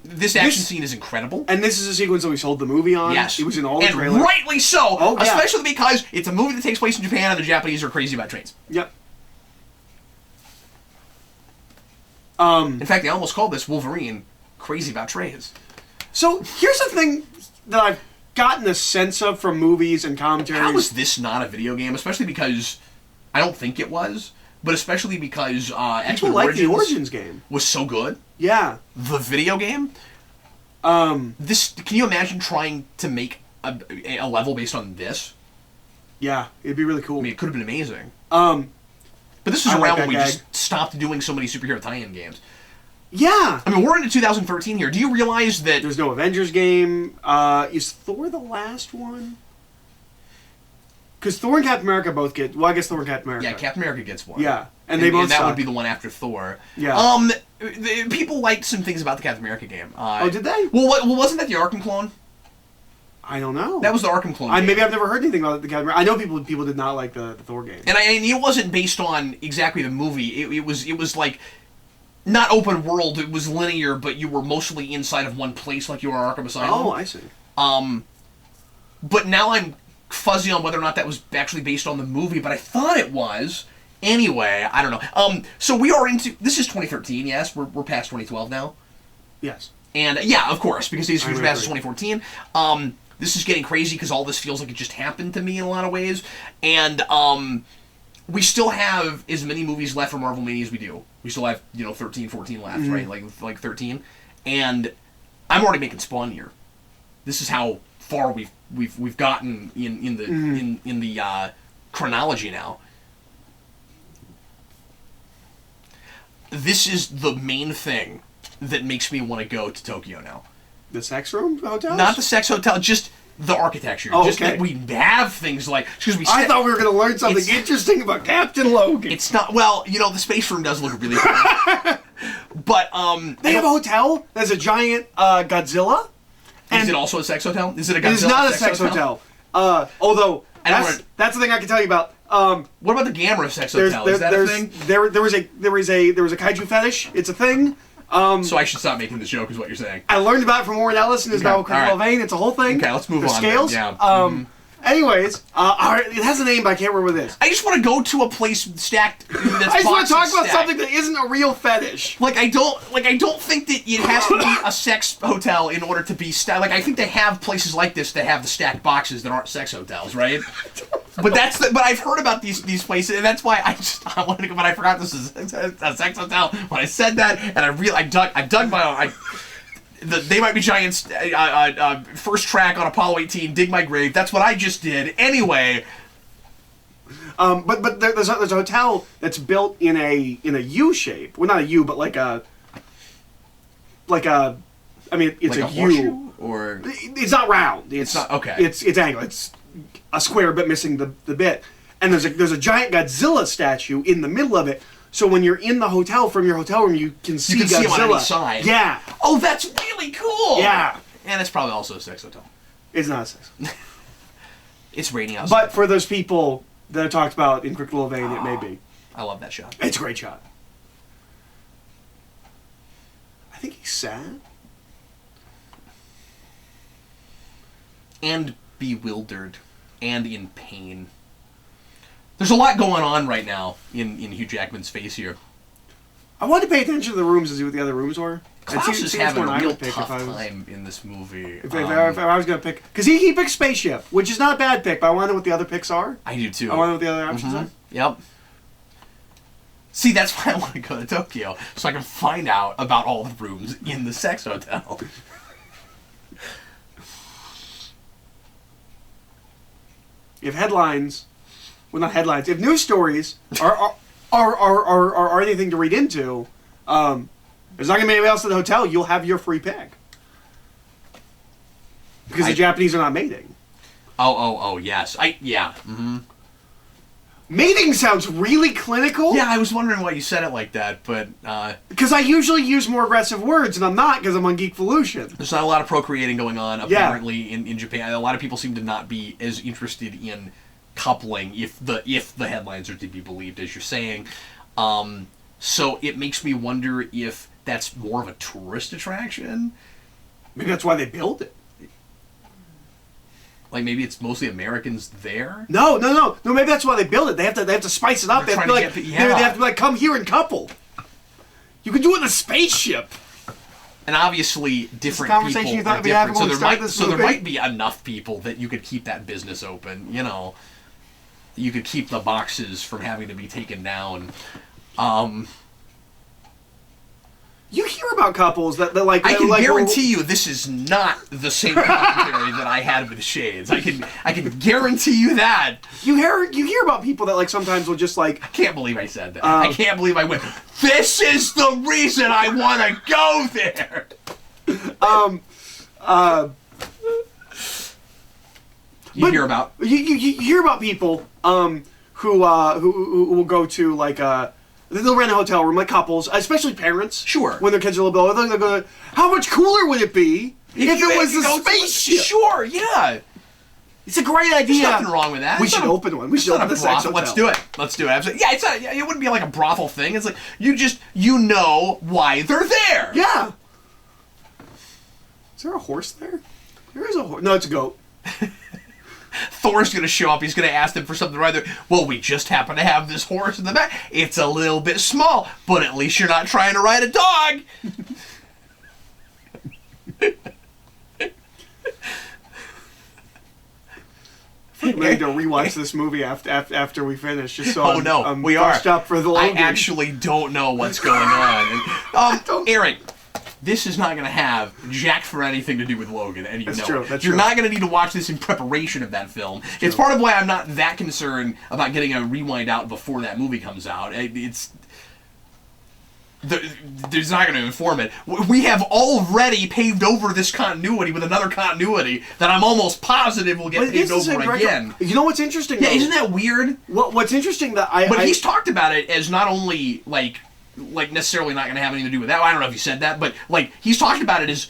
this action scene is incredible. And this is a sequence that we sold the movie on. Yes. It was in all the trailers. And rightly so! Oh, yeah. Especially because it's a movie that takes place in Japan and the Japanese are crazy about trains. Yep. In fact, they almost called this Wolverine crazy about trains. So here's the thing that I've gotten a sense of from movies and commentaries. How is this not a video game? Especially because I don't think it was, but especially because People like the Origins game was so good. Yeah. The video game. This. Can you imagine trying to make a level based on this? Yeah, it'd be really cool. I mean, it could have been amazing. But this was around when we just stopped doing so many superhero tie-in games. Yeah. I mean, we're into 2013 here. Do you realize that... There's no Avengers game. Is Thor the last one? Because Thor and Captain America both get... Well, I guess Thor and Captain America. Yeah, Captain America gets one. Yeah. And they both and that suck. would be the one after Thor. Yeah. People liked some things about the Captain America game. Oh, did they? Well, wasn't that the Arkham clone? I don't know. That was the Arkham clone game. Maybe I've never heard anything about the Captain America. I know people did not like the Thor game. And it wasn't based on exactly the movie. It was like... Not open world, it was linear, but you were mostly inside of one place like you were Arkham Asylum. Oh, I see. But now I'm fuzzy on whether or not that was actually based on the movie, but I thought it was. Anyway, I don't know. So we are into... This is 2013, yes? We're past 2012 now? Yes. And, yeah, of course, because Days of Future Past is agree. 2014. This is getting crazy because all this feels like it just happened to me in a lot of ways. And, we still have as many movies left for Marvel Mania as we do. We still have, 13, 14 left, right? Like 13. And I'm already making Spawn here. This is how far we've gotten in the chronology now. This is the main thing that makes me want to go to Tokyo now. The sex room hotels? Not the sex hotel, just the architecture. Oh, just okay. that we have things like... I thought we were going to learn something interesting about Captain Logan. It's not... Well, the space room does look really cool. But, They have a hotel that's a giant Godzilla. Is it also a sex hotel? Is it a Godzilla It is not a sex hotel. Although, that's the thing I can tell you about. What about the Gamera sex hotel? Is that a thing? There was a kaiju fetish. It's a thing. So I should stop making this joke, is what you're saying. I learned about it from Warren Ellis and his novel Critical Vein. It's a whole thing. Okay, let's move on. Scales. Then. Yeah. Anyways, it has a name, but I can't remember what it is. I just want to go to a place stacked. I just want to talk about something that isn't a real fetish. I don't think that it has to be a sex hotel in order to be stacked. I think they have places like this that have the stacked boxes that aren't sex hotels, right? But but I've heard about these places, and that's why I wanted to go. But I forgot this is a sex hotel when I said that, and I dug my own. They Might Be Giants, first track on Apollo 18, Dig My Grave. That's what I just did. Anyway. But there's a hotel that's built in a U shape. Well, not a U, but it's like a horseshoe? U. Or it's not round. It's not okay. It's angled. It's a square bit missing the bit. And there's a giant Godzilla statue in the middle of it. So when you're in the hotel, from your hotel room, you can see Godzilla. See him on any side. Yeah. Oh, that's really cool. Yeah. And it's probably also a sex hotel. It's not a sex. It's raining outside. But for those people that I talked about in Critical Vein, it may be. I love that shot. It's a great shot. I think he's sad. And bewildered. And in pain. There's a lot going on right now in Hugh Jackman's face here. I wanted to pay attention to the rooms and see what the other rooms were. Klaus is having a real tough time in this movie. If I was going to pick... Because he picked Spaceship, which is not a bad pick, but I want to know what the other picks are. I do too. I want to know what the other options are. Yep. See, that's why I want to go to Tokyo, so I can find out about all the rooms in the sex hotel. If headlines... Well, not headlines. If news stories are anything to read into, there's not going to be anybody else at the hotel. You'll have your free pick. Because the Japanese are not mating. Oh, yes. Yeah. Mm-hmm. Mating sounds really clinical. Yeah, I was wondering why you said it like that, but... Because I usually use more aggressive words, and I'm not, because I'm on Geekvolution. There's not a lot of procreating going on, apparently, in Japan. A lot of people seem to not be as interested in coupling, if the headlines are to be believed, as you're saying. So it makes me wonder if that's more of a tourist attraction. Maybe that's why they built it. Like maybe it's mostly Americans there. No. Maybe that's why they built it. They have to spice it up. They have to be like, come here and couple. You can do it in a spaceship. And obviously, different conversation people you thought are we'd have different. when we started this there movie? might be enough people that you could keep that business open. You could keep the boxes from having to be taken down. You hear about couples that like... I can guarantee you this is not the same commentary that I had with Shades. I can guarantee you that. You hear about people that like sometimes will just like... I can't believe I said that. I can't believe I went, this is the reason I want to go there! You hear about... You hear about people who will go to like... They'll rent a hotel room, like couples, especially parents. Sure. When their kids are a little bit older, they'll go, how much cooler would it be if it was a spaceship? Sure, yeah. It's a great idea. There's nothing wrong with that. We should open one. We should open the sex hotel. Let's do it. Absolutely. Yeah, it wouldn't be like a brothel thing. It's like, you know why they're there. Yeah. Is there a horse there? There is a horse. No, it's a goat. Thor's gonna show up. He's gonna ask them for something right there. Well, we just happen to have this horse in the back. It's a little bit small, but at least you're not trying to ride a dog. We need to rewatch this movie after we finish, just so I'm we are up for the Logan. I actually don't know what's going on. And, Aaron, this is not going to have jack for anything to do with Logan, and you That's know true. it. That's You're true. not going to need to watch this in preparation of that film. It's part of why I'm not that concerned about getting a rewind out before that movie comes out. There's not going to inform it. We have already paved over this continuity with another continuity that I'm almost positive will get paved over again. You know what's interesting? Yeah, though? isn't that weird? What's interesting that But he's talked about it as not only like necessarily not going to have anything to do with that. I don't know if he said that, but like he's talked about it as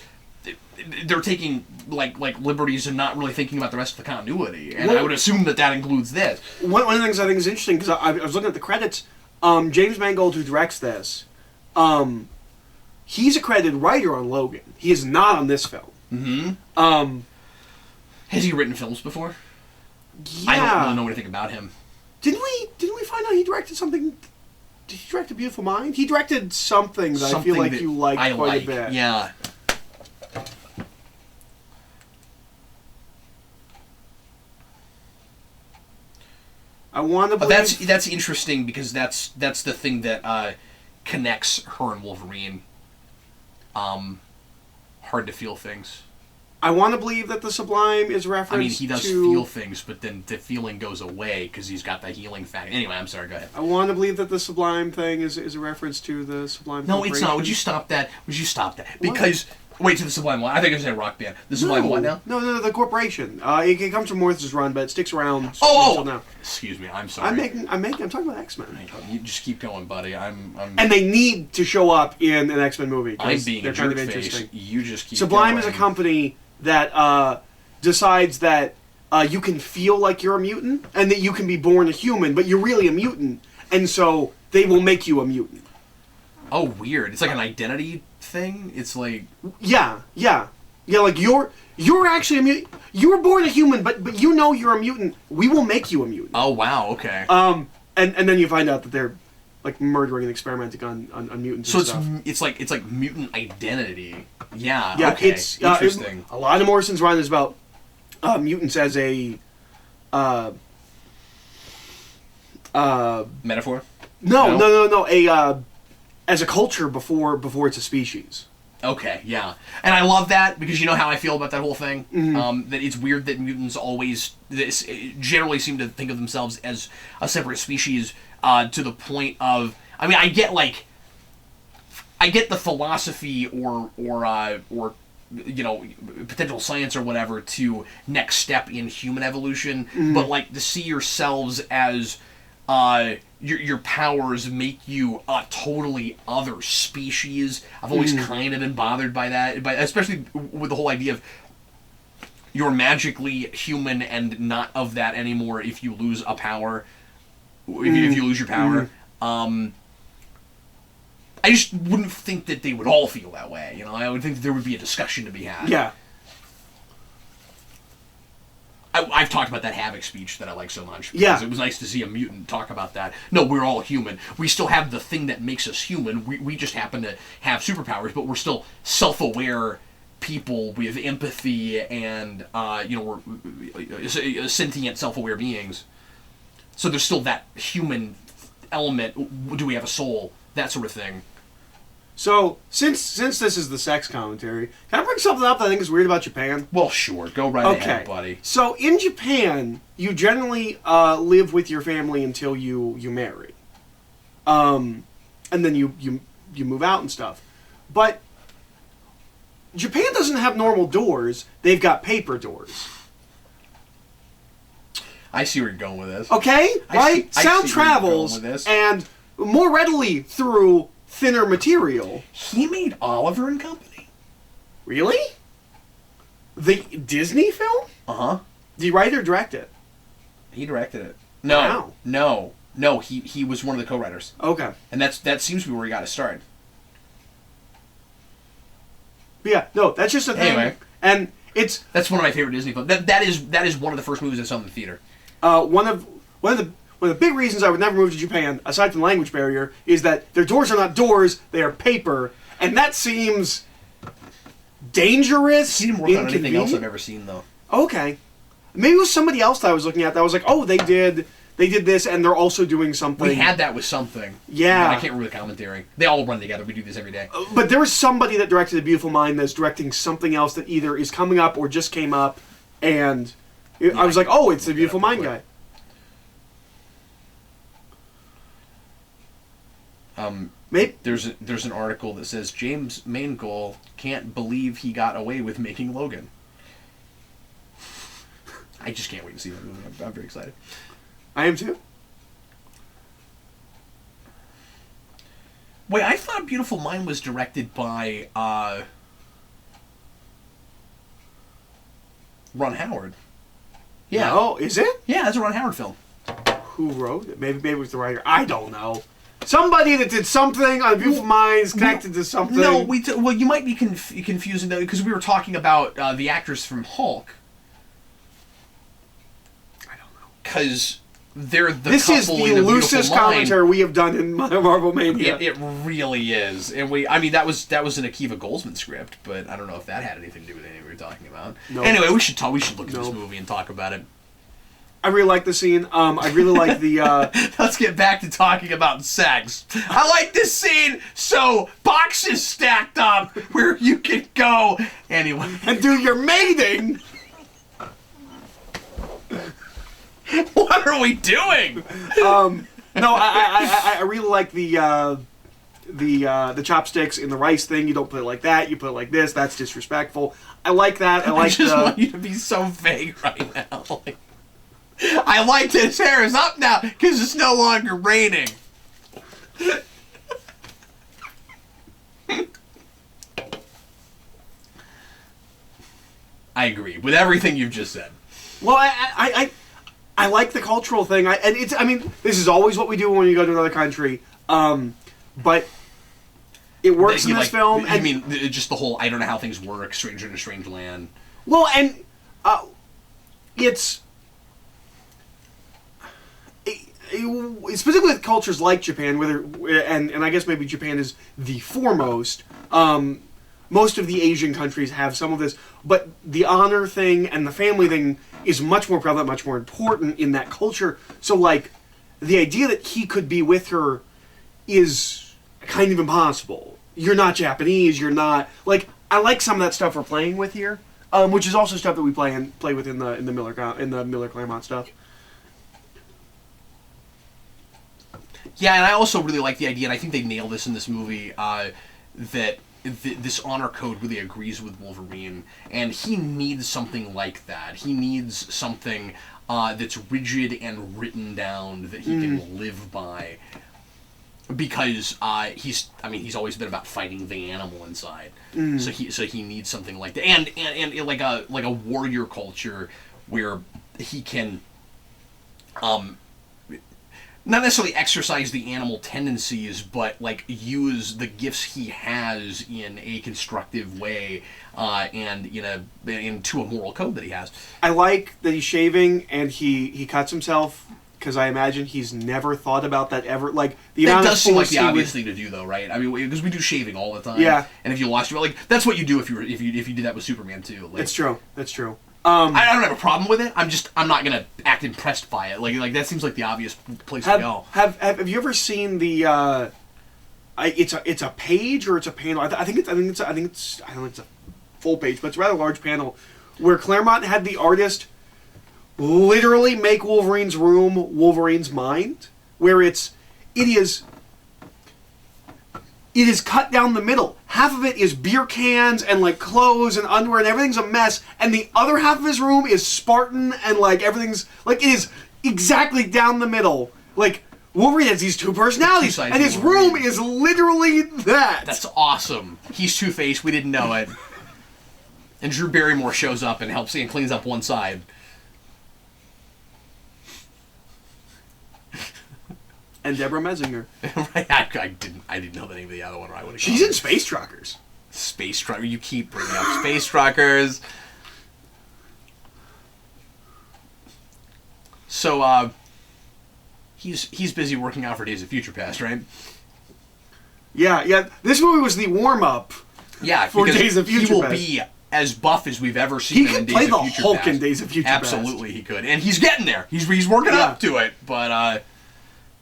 they're taking like liberties and not really thinking about the rest of the continuity. And I would assume that includes this. One of the things I think is interesting, because I was looking at the credits, James Mangold, who directs this, he's a credited writer on Logan. He is not on this film. Mm-hmm. Has he written films before? Yeah. I don't really know anything about him. Didn't we find out he directed something? Did he direct A Beautiful Mind? He directed something that I feel like you liked quite a bit. Yeah. I want to believe... That's interesting because that's the thing that connects her and Wolverine. Hard to feel things. I want to believe that the Sublime is referenced to... I mean, he does feel things, but then the feeling goes away because he's got the healing factor. Anyway, I'm sorry, go ahead. I want to believe that the Sublime thing is a reference to the Sublime No, it's not. Would you stop that? Because... Wait, to the Sublime what? I think I said rock band. The Sublime what now? No, the corporation. It comes from Morris's run, but it sticks around until now. Excuse me, I'm sorry. I'm talking about X-Men. You just keep going, buddy. And they need to show up in an X-Men movie. I'm being they're a kind jerk of face. interesting. You just keep Sublime going. is a company that decides that you can feel like you're a mutant and that you can be born a human, but you're really a mutant, and so they will make you a mutant. Oh, weird. It's like an identity thing? It's like... Yeah, like you're actually a mutant. You were born a human, but you know you're a mutant. We will make you a mutant. Oh, wow, okay. And then you find out that they're like murdering and experimenting on mutants. So and it's like mutant identity. Yeah, yeah, okay. it's interesting. A lot of Morrison's run is about mutants as a Metaphor? No. As a culture before it's a species. Okay, yeah. And I love that because you know how I feel about that whole thing? Mm-hmm. That it's weird that mutants generally seem to think of themselves as a separate species to the point of... I mean, I get the philosophy or you know, potential science or whatever to next step in human evolution, but like to see yourselves as... your powers make you a totally other species. I've always kind of been bothered by that, especially with the whole idea of you're magically human and not of that anymore if you lose a power. If you lose your power. I just wouldn't think that they would all feel that way. You know, I would think that there would be a discussion to be had. Yeah. I've talked about that Havoc speech that I like so much. Because it was nice to see a mutant talk about that. No, we're all human. We still have the thing that makes us human. We just happen to have superpowers, but we're still self-aware people with empathy and, we're sentient, self-aware beings. So there's still that human element. Do we have a soul? That sort of thing. So, since this is the sex commentary, can I bring something up that I think is weird about Japan? Well, sure. Go right ahead, buddy. So, in Japan, you generally live with your family until you marry. And then you move out and stuff. But Japan doesn't have normal doors. They've got paper doors. I see where you're going with this. Okay? Right? Sound travels and more readily through thinner material. He made Oliver and Company? Really? The Disney film? Uh-huh. Did he write or direct it? He directed it. No. Wow. No, he was one of the co-writers. Okay. And that seems to be where he got his start. But yeah, no, that's just a thing. Anyway. And That's one of my favorite Disney films. That is one of the first movies I saw in the theater. One of the big reasons I would never move to Japan, aside from the language barrier, is that their doors are not doors; they are paper, and that seems dangerous. He didn't work on anything else I've ever seen, though. Okay, maybe it was somebody else that I was looking at that was like, oh, they did this, and they're also doing something. We had that with something. Yeah, I can't remember the commentary. They all run together. We do this every day. But there was somebody that directed A Beautiful Mind that's directing something else that either is coming up or just came up, and I was like, oh, it's the Beautiful Mind guy. Maybe there's an article that says James Mangold can't believe he got away with making Logan. I just can't wait to see that movie. I'm very excited. I am too. Wait, I thought Beautiful Mind was directed by Ron Howard. Yeah. Oh, is it? Yeah, that's a Ron Howard film. Who wrote it? Maybe it was the writer. I don't know. Somebody that did something on Beautiful Minds connected to something. No, well, you might be confusing though, because we were talking about the actors from Hulk. I don't know. Because they're the This is couple the in A loosest Beautiful Mind. commentary we have done in Marvel Mania. It really is, and that was an Akiva Goldsman script, but I don't know if that had anything to do with anything we were talking about. Nope. Anyway, we should look at this movie and talk about it. I really like the scene. I really like the... Let's get back to talking about sex. I like this scene, so boxes stacked up where you can go anyway. And do your mating! What are we doing? No, I really like the chopsticks in the rice thing. You don't put it like that. You put it like this. That's disrespectful. I like that. I just want you to be so vague right now. I like that his hair is up now because it's no longer raining. I agree with everything you've just said. Well, I like the cultural thing. This is always what we do when you go to another country. But it works in this film. I mean, just the whole I don't know how things work, stranger in a strange land. Well, and it's specifically with cultures like Japan, and I guess maybe Japan is the foremost. Most of the Asian countries have some of this, but the honor thing and the family thing is much more prevalent, much more important in that culture. So, like, the idea that he could be with her is kind of impossible. You're not Japanese. You're not like I like some of that stuff we're playing with here, which is also stuff that we play with in the Miller Claremont stuff. Yeah, and I also really like the idea, and I think they nail this in this movie, that this honor code really agrees with Wolverine, and he needs something like that. He needs something that's rigid and written down that he can live by, because he's always been about fighting the animal inside. So he needs something like that, and like a warrior culture where he can not necessarily exercise the animal tendencies, but like use the gifts he has in a constructive way, and into a moral code that he has. I like that he's shaving and he cuts himself, because I imagine he's never thought about that ever. Like that does seem like the obvious thing to do, though, right? I mean, because we do shaving all the time. Yeah. And if you lost your that's what you do if you did that with Superman too. Like, That's true. I don't have a problem with it. I'm not gonna act impressed by it. Like that seems like the obvious place to go. Have you ever seen the? It's a page or it's a panel. I think it's I don't know, it's a full page, but it's a rather large panel where Claremont had the artist literally make Wolverine's room Wolverine's mind, where it is cut down the middle. Half of it is beer cans and like clothes and underwear and everything's a mess, and the other half of his room is Spartan and like everything's like it is exactly down the middle. Like Wolverine has these two personalities, and his room is literally that. That's awesome. He's Two-Face. We didn't know it. And Drew Barrymore shows up and helps and cleans up one side. And Deborah Messinger. Right, I didn't know the name of the other one. She's in Space Truckers. Space Truckers. You keep bringing up Space Truckers. So, he's busy working out for Days of Future Past, right? Yeah. This movie was the warm-up. Yeah, for Days of Future he will Past. be as buff as we've ever seen He him in could Days play of the Future Hulk Past. in Days of Future Past. Absolutely, he could, and he's getting there. He's working up to it. But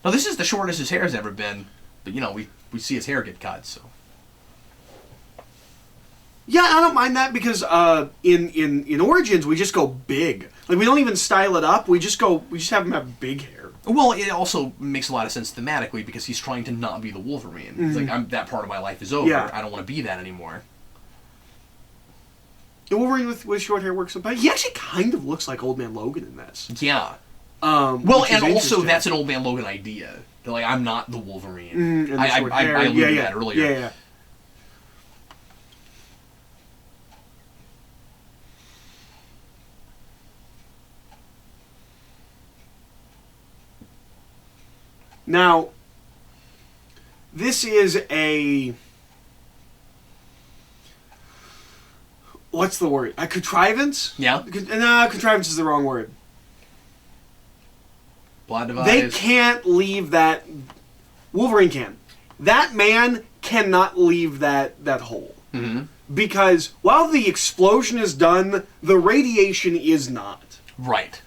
no, this is the shortest his hair's ever been. But we see his hair get cut, so. Yeah, I don't mind that because in Origins we just go big. Like we don't even style it up. We just have him have big hair. Well, it also makes a lot of sense thematically because he's trying to not be the Wolverine. Mm-hmm. It's like that part of my life is over. Yeah. I don't want to be that anymore. The Wolverine with short hair works, but he actually kind of looks like Old Man Logan in this. Yeah. Well, and also that's an Old Man Logan idea. They're like, I'm not the Wolverine. I alluded to that earlier. Yeah. Now, this is a... What's the word? A contrivance? Yeah. No, contrivance is the wrong word. Plot device. They can't leave that... Wolverine can. That man cannot leave that hole. Mm-hmm. Because while the explosion is done, the radiation is not. Right.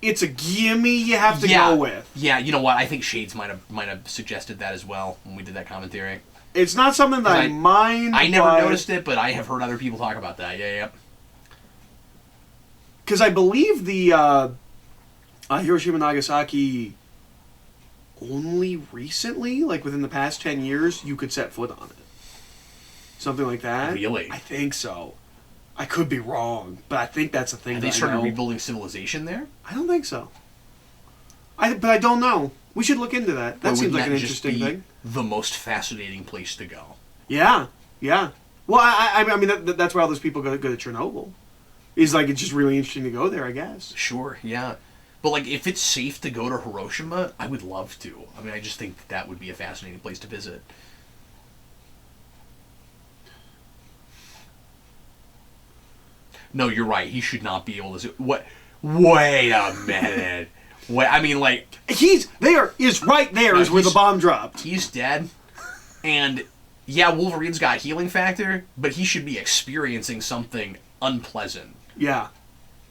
It's a gimme you have to go with. Yeah, you know what? I think Shades might have suggested that as well when we did that commentary. It's not something that I mind. I never noticed it, but I have heard other people talk about that. Yeah. Because I believe the Hiroshima Nagasaki only recently, like within the past 10 years, you could set foot on it. Something like that. Really? I think so. I could be wrong, but I think that's a thing. Have they started rebuilding civilization there? I don't think so. But I don't know. We should look into that. That seems like an interesting thing. The most fascinating place to go. Yeah. Well, I mean, that's where all those people go to Chernobyl. It's just really interesting to go there, I guess. Sure, yeah. But, like, if it's safe to go to Hiroshima, I would love to. I mean, I just think that would be a fascinating place to visit. No, you're right. He should not be able to... What? Wait a minute. I mean, like... Is right there is where the bomb dropped. He's dead. And, yeah, Wolverine's got healing factor, but he should be experiencing something unpleasant. Yeah.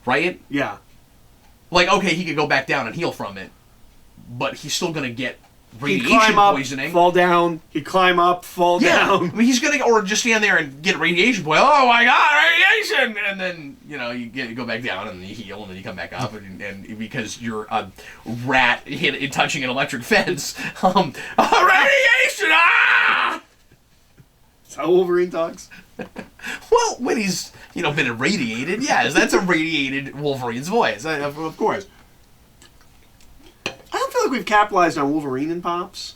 Right? Yeah. Like, okay, he could go back down and heal from it, but he's still going to get radiation He'd climb up, poisoning. Fall down. He'd climb up, fall down. I mean, he's going to... Or just stand there and get radiation poisoning. Oh, my God, radiation! And then, you go back down and you heal, and then you come back up, and because you're a rat touching an electric fence, radiation! Ah! That's how Wolverine talks. Well, when he's, been irradiated, yes, that's a radiated Wolverine's voice, of course. I don't feel like we've capitalized on Wolverine in Pops.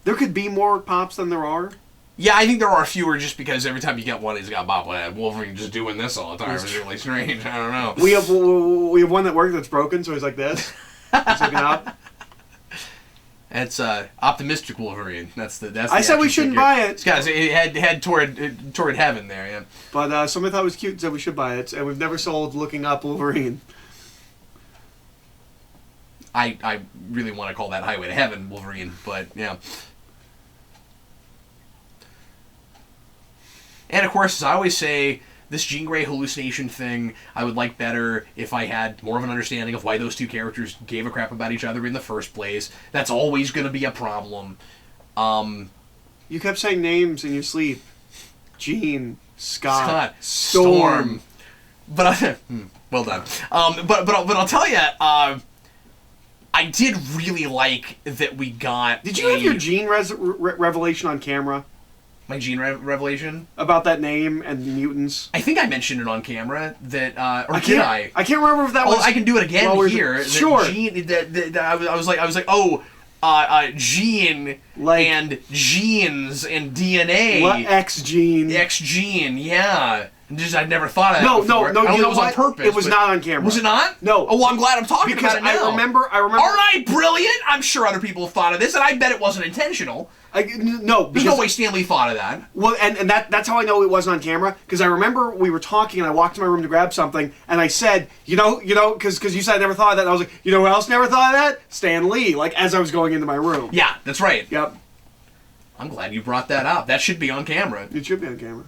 There could be more Pops than there are. Yeah, I think there are fewer just because every time you get one, he's got Bob. Wolverine just doing this all the time. It's really strange. I don't know. We have one that works that's broken, so he's like this. He's looking up. That's optimistic Wolverine. That's the. I said we shouldn't buy it. It's got head toward heaven there. Yeah. But somebody thought it was cute and said we should buy it, and we've never sold Looking Up Wolverine. I really want to call that Highway to Heaven Wolverine, but yeah. And of course, as I always say, this Jean Grey hallucination thing, I would like better if I had more of an understanding of why those two characters gave a crap about each other in the first place. That's always going to be a problem. You kept saying names in your sleep. Jean, Scott, Storm. But well done. But I'll tell you, I did really like that we got. Did you have your Jean revelation on camera? My Jean revelation? About that name and mutants? I think I mentioned it on camera. That or did I? I can't remember if that was... I can do it again here. Sure. Jean, I was like, oh, gene and genes and DNA. What X gene? X gene, yeah. Just I'd never thought of that. No, before. no, I don't you think know it was what? on purpose. It was not on camera. Was it not? No. Oh, well, I'm glad I'm talking Because about it now. I remember. Aren't I brilliant? I'm sure other people have thought of this, and I bet it wasn't intentional. No, There's no way Stanley thought of that. Well, and that's how I know it wasn't on camera, because I remember we were talking, and I walked to my room to grab something, and I said, because you said I never thought of that, and I was like, you know who else never thought of that? Stan Lee, like, as I was going into my room. Yeah, that's right. Yep. I'm glad you brought that up. That should be on camera. It should be on camera.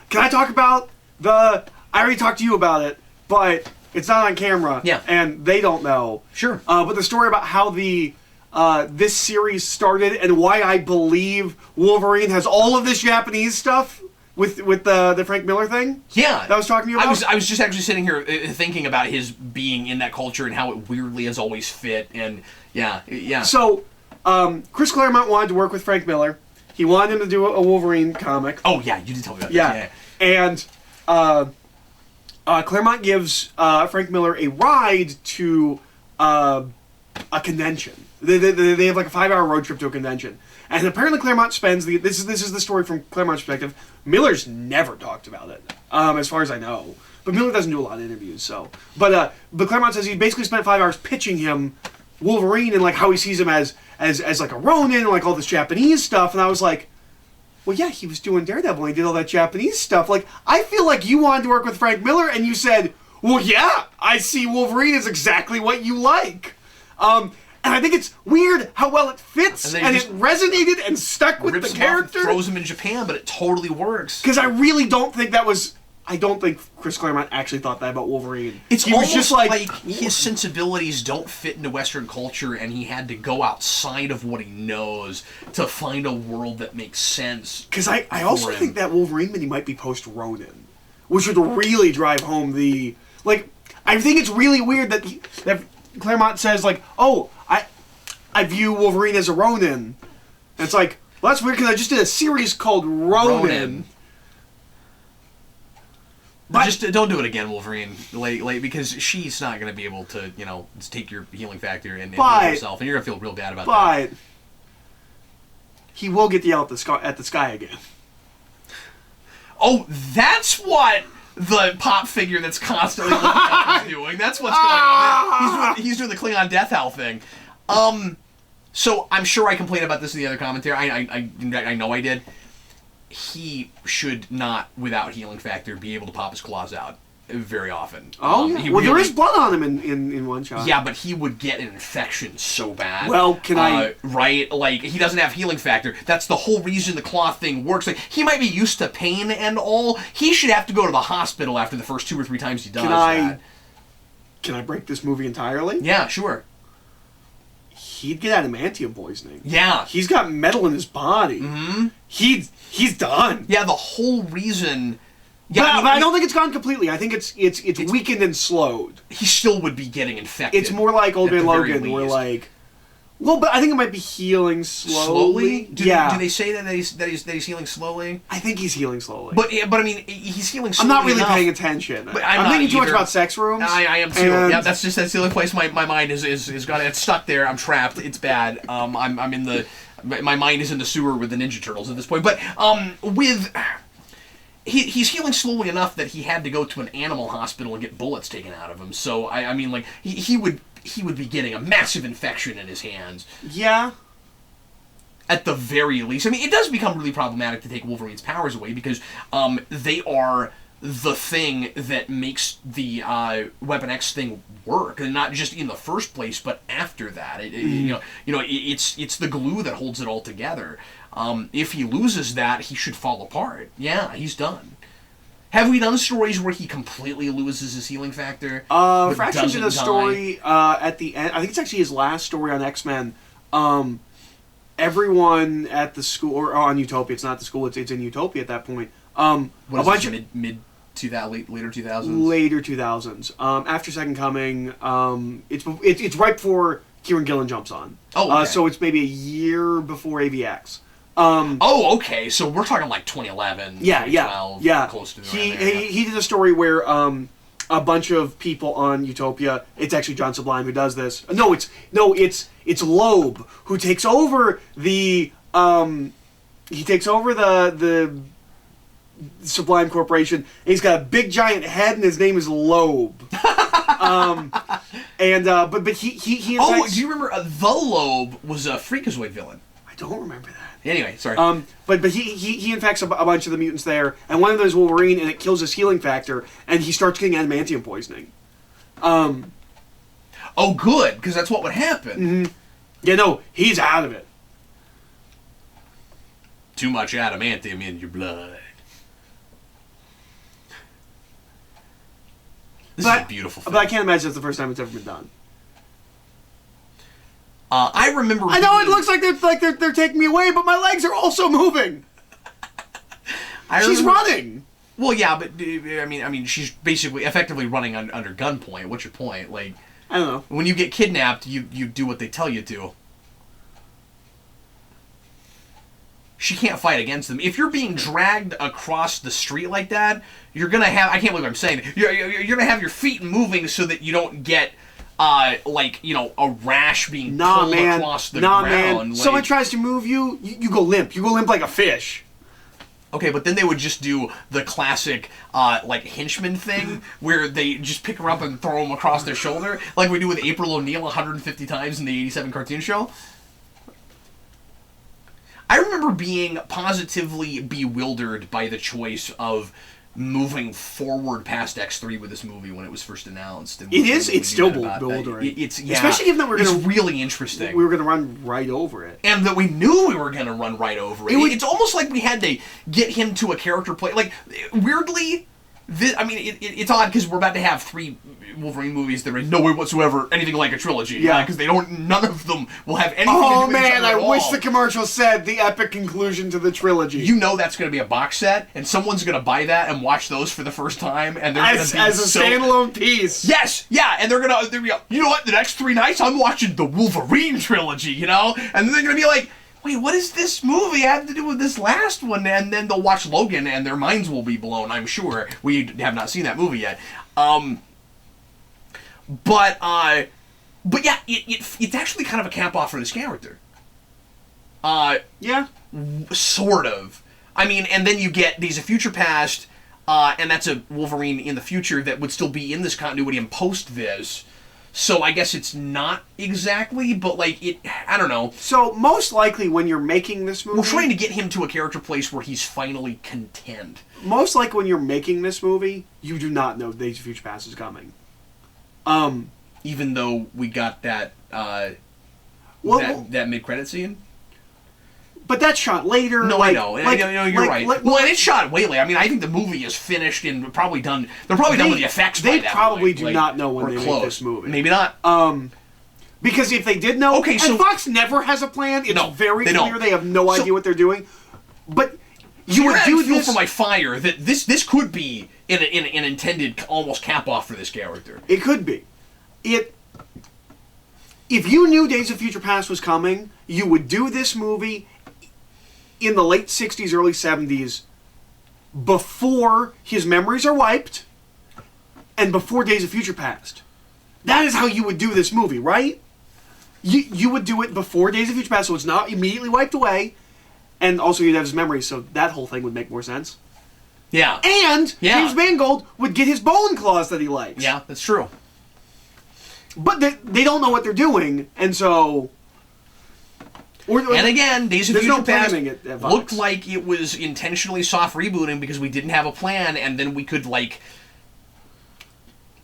Can I talk about I already talked to you about it, but it's not on camera. Yeah. And they don't know. Sure. But the story about how this series started and why I believe Wolverine has all of this Japanese stuff with the Frank Miller thing. Yeah. That I was talking to you about. I was just actually sitting here thinking about his being in that culture and how it weirdly has always fit, and yeah. So, Chris Claremont wanted to work with Frank Miller. He wanted him to do a Wolverine comic. Oh yeah, you did tell me about Yeah. that. And Claremont gives Frank Miller a ride to a convention. They have like a 5-hour road trip to a convention. And apparently Claremont spends this is the story from Claremont's perspective. Miller's never talked about it, as far as I know. But Miller doesn't do a lot of interviews, so. But Claremont says he basically spent 5 hours pitching him Wolverine and like how he sees him as like a Ronin and like all this Japanese stuff. And I was like, well, yeah, he was doing Daredevil and he did all that Japanese stuff. Like, I feel like you wanted to work with Frank Miller and you said, well, yeah, I see Wolverine as exactly what you like. And I think it's weird how well it fits, and it resonated and stuck with the character. Throws him in Japan, but it totally works. Because I really don't think that was... I don't think Chris Claremont actually thought that about Wolverine. He was just like his sensibilities don't fit into Western culture, and he had to go outside of what he knows to find a world that makes sense. Because I also think that Wolverine mini might be post-Ronin, which would really drive home the... Like, I think it's really weird that Claremont says, like, oh, I view Wolverine as a Ronin. And it's like, well, that's weird because I just did a series called Ronin. But just don't do it again, Wolverine, because she's not going to be able to, take your healing factor and heal herself, and you're going to feel real bad about that. But he will get to yell at the sky again. Oh, that's what the pop figure that's constantly looking at is doing. That's what's going on. He's doing the Klingon Death Howl thing. So I'm sure I complained about this in the other commentary. I know I did. He should not, without healing factor, be able to pop his claws out very often. Oh, yeah. Well, there is blood on him in one shot. Yeah, but he would get an infection so bad. Well, can I... Right? Like, he doesn't have healing factor. That's the whole reason the claw thing works. Like, he might be used to pain and all. He should have to go to the hospital after the first 2 or 3 times he does that. Can I break this movie entirely? Yeah, sure. He'd get adamantium poisoning. Yeah. He's got metal in his body. Mm-hmm. He's done. Yeah, the whole reason... Yeah, but I don't think it's gone completely. I think it's weakened and slowed. He still would be getting infected. It's more like Old Man Logan, where like... Well, but I think it might be healing slowly. Do they say that he's healing slowly? I think he's healing slowly. But I mean, he's healing slowly. I'm not really enough. paying attention. But I'm thinking too much about sex rooms. I am too. Yeah, that's the only place my mind is gone. It's stuck there. I'm trapped. It's bad. I'm in the... My mind is in the sewer with the Ninja Turtles at this point. But he's healing slowly enough that he had to go to an animal hospital and get bullets taken out of him. So I mean, like he would be getting a massive infection in his hands. Yeah. At the very least. I mean, it does become really problematic to take Wolverine's powers away because they are the thing that makes the Weapon X thing work, and not just in the first place, but after that. It's the glue that holds it all together. If he loses that, he should fall apart. Yeah, he's done. Have we done stories where he completely loses his healing factor? Fraction did a story at the end. I think it's actually his last story on X-Men. Everyone at the school, or on Utopia, it's not the school, it's in Utopia at that point. What is bunch of later 2000s? Later 2000s. After Second Coming, it's right before Kieran Gillen jumps on. Oh, okay. So it's maybe a year before AVX. Oh, okay. So we're talking like 2011, Yeah, 2012, yeah. close to He did a story where a bunch of people on Utopia. It's actually John Sublime who does this. No, it's Loeb who takes over the the Sublime Corporation. And he's got a big giant head, and his name is Loeb. But he Oh, do you remember the Loeb was a Freakazoid villain? I don't remember that. Anyway, sorry. But he infects a bunch of the mutants there, and one of them is Wolverine, and it kills his healing factor, and he starts getting adamantium poisoning. Oh, good, because that's what would happen. Mm-hmm. Yeah, no, he's out of it. Too much adamantium in your blood. This is a beautiful film. But I can't imagine that's the first time it's ever been done. I remember. I know it looks like they're taking me away, but my legs are also moving. She's running. Well, yeah, but I mean, she's basically effectively running under gunpoint. What's your point? Like, I don't know. When you get kidnapped, you do what they tell you to. She can't fight against them. If you're being dragged across the street like that, you're gonna have. I can't believe I'm saying it. You're gonna have your feet moving so that you don't get. A rash being pulled across the ground. Man. Like, someone tries to move you, you go limp. You go limp like a fish. Okay, but then they would just do the classic, henchman thing, where they just pick her up and throw them across their shoulder, like we do with April O'Neil 150 times in the 87 cartoon show. I remember being positively bewildered by the choice of moving forward past X3 with this movie when it was first announced. And it's still bewildering. Especially given that it's really interesting. We were going to run right over it. And that we knew we were going to run right over it. It's almost like we had to get him to a character play. Like, weirdly, it's odd because we're about to have 3 Wolverine movies that are in no way whatsoever anything like a trilogy. Yeah. Because none of them will have anything to do with each other I at wish all. the commercial said the epic conclusion to the trilogy. You know that's going to be a box set, and someone's going to buy that and watch those for the first time, and they're going to be as a standalone piece. Yes, yeah, and they're going to, you know what, the next 3 nights I'm watching the Wolverine trilogy, you know? And then they're going to be like, wait, what does this movie have to do with this last one? And then they'll watch Logan, and their minds will be blown, I'm sure. We have not seen that movie yet. But yeah, it's actually kind of a cap-off for this character. Yeah. Sort of. I mean, and then you get Days of Future Past, and that's a Wolverine in the future that would still be in this continuity and post this. So I guess it's not exactly, but I don't know. So most likely when you're making this movie... We're trying to get him to a character place where he's finally content. Most likely when you're making this movie, you do not know Days of Future Past is coming. Even though we got that that mid-credit scene? But that's shot later. No, I know. You're right. Well, and it's shot way later. I mean, I think the movie is finished and probably done. They're probably done with the effects by that point. They probably do not know when they make this movie. Maybe not. Because if they did know... Okay, so... And Fox never has a plan. It's very clear they have no idea what they're doing. But you would do this... for my fire that this could be an intended almost cap-off for this character. It could be. If you knew Days of Future Past was coming, you would do this movie in the late 60s, early 70s, before his memories are wiped, and before Days of Future Past. That is how you would do this movie, right? You would do it before Days of Future Past, so it's not immediately wiped away, and also you'd have his memories, so that whole thing would make more sense. Yeah. And James Mangold would get his bone claws that he likes. Yeah, that's true. But they don't know what they're doing, and so... And again, Days of Future Past at looked like it was intentionally soft rebooting because we didn't have a plan, and then we could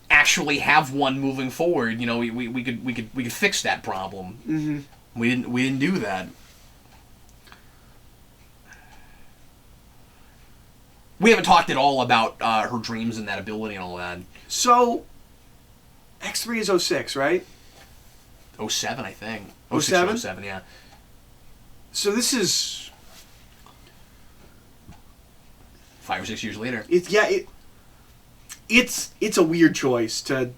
actually have one moving forward. You know, we could fix that problem. Mm-hmm. We didn't do that. We haven't talked at all about her dreams and that ability and all that. So, X3 is 06, right? 07, I think. 07? 07, yeah. So this is 5 or 6 years later. It's a weird choice to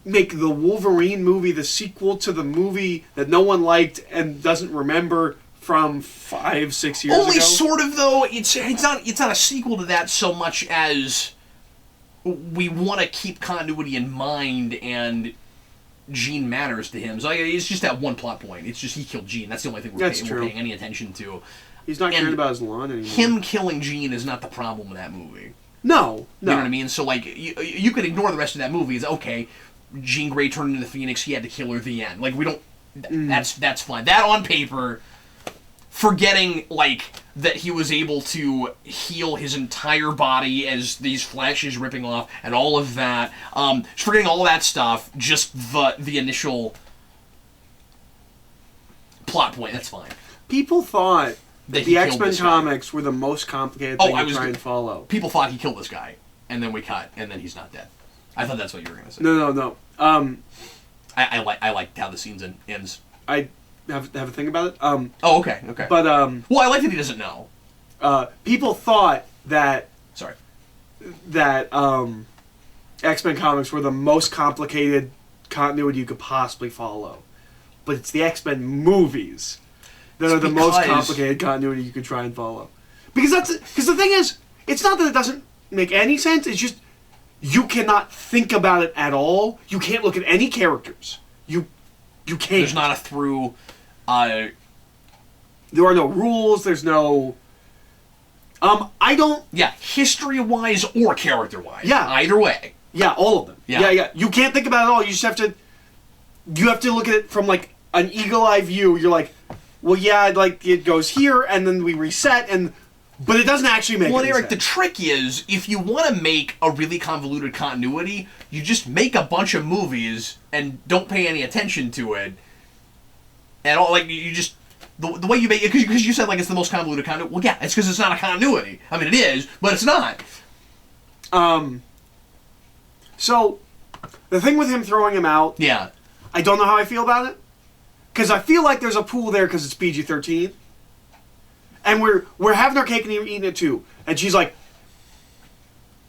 make the Wolverine movie the sequel to the movie that no one liked and doesn't remember from 5-6 years Only ago. sort of, though. It's not a sequel to that so much as we want to keep continuity in mind, and Jean matters to him. So it's just that one plot point. It's just he killed Jean. That's the only thing we're paying any attention to. He's not caring about his lawn anymore. Him killing Jean is not the problem with that movie. No. You know what I mean? So, like, you could ignore the rest of that movie. It's okay. Jean Grey turned into the Phoenix. He had to kill her. The end. Like, we don't. That's fine. That on paper, forgetting like that he was able to heal his entire body as these flashes ripping off and all of that. Just forgetting all of that stuff. Just the initial plot point. That's fine. People thought that the X-Men comics were the most complicated thing to try and follow. People thought he killed this guy, and then we cut, and then he's not dead. I thought that's what you were going to say. No. I liked how the scene ends. I have a thing about it. Oh, okay. But well, I like that he doesn't know. People thought that X-Men comics were the most complicated continuity you could possibly follow, but it's the X-Men movies that are the most complicated continuity you could try and follow. Because the thing is, it's not that it doesn't make any sense. It's just you cannot think about it at all. You can't look at any characters. You can't. There's not a through. There are no rules. There's no. I don't. Yeah, history-wise or character-wise. Yeah. Either way. Yeah, all of them. Yeah. You can't think about it all. You just have to. You have to look at it from like an eagle-eye view. You're like, well, yeah, like it goes here, and then we reset, but it doesn't actually make. Well, any Eric, sense. the trick is if you want to make a really convoluted continuity, you just make a bunch of movies and don't pay any attention to it at all. Like you just the way you make it because you said like it's the most convoluted continuity. Well, yeah, it's because it's not a continuity. I mean, it is, but it's not. So, the thing with him throwing him out, Yeah. I don't know how I feel about it. Because I feel like there's a pool there because it's PG-13. And we're having our cake and eating it too. And she's like,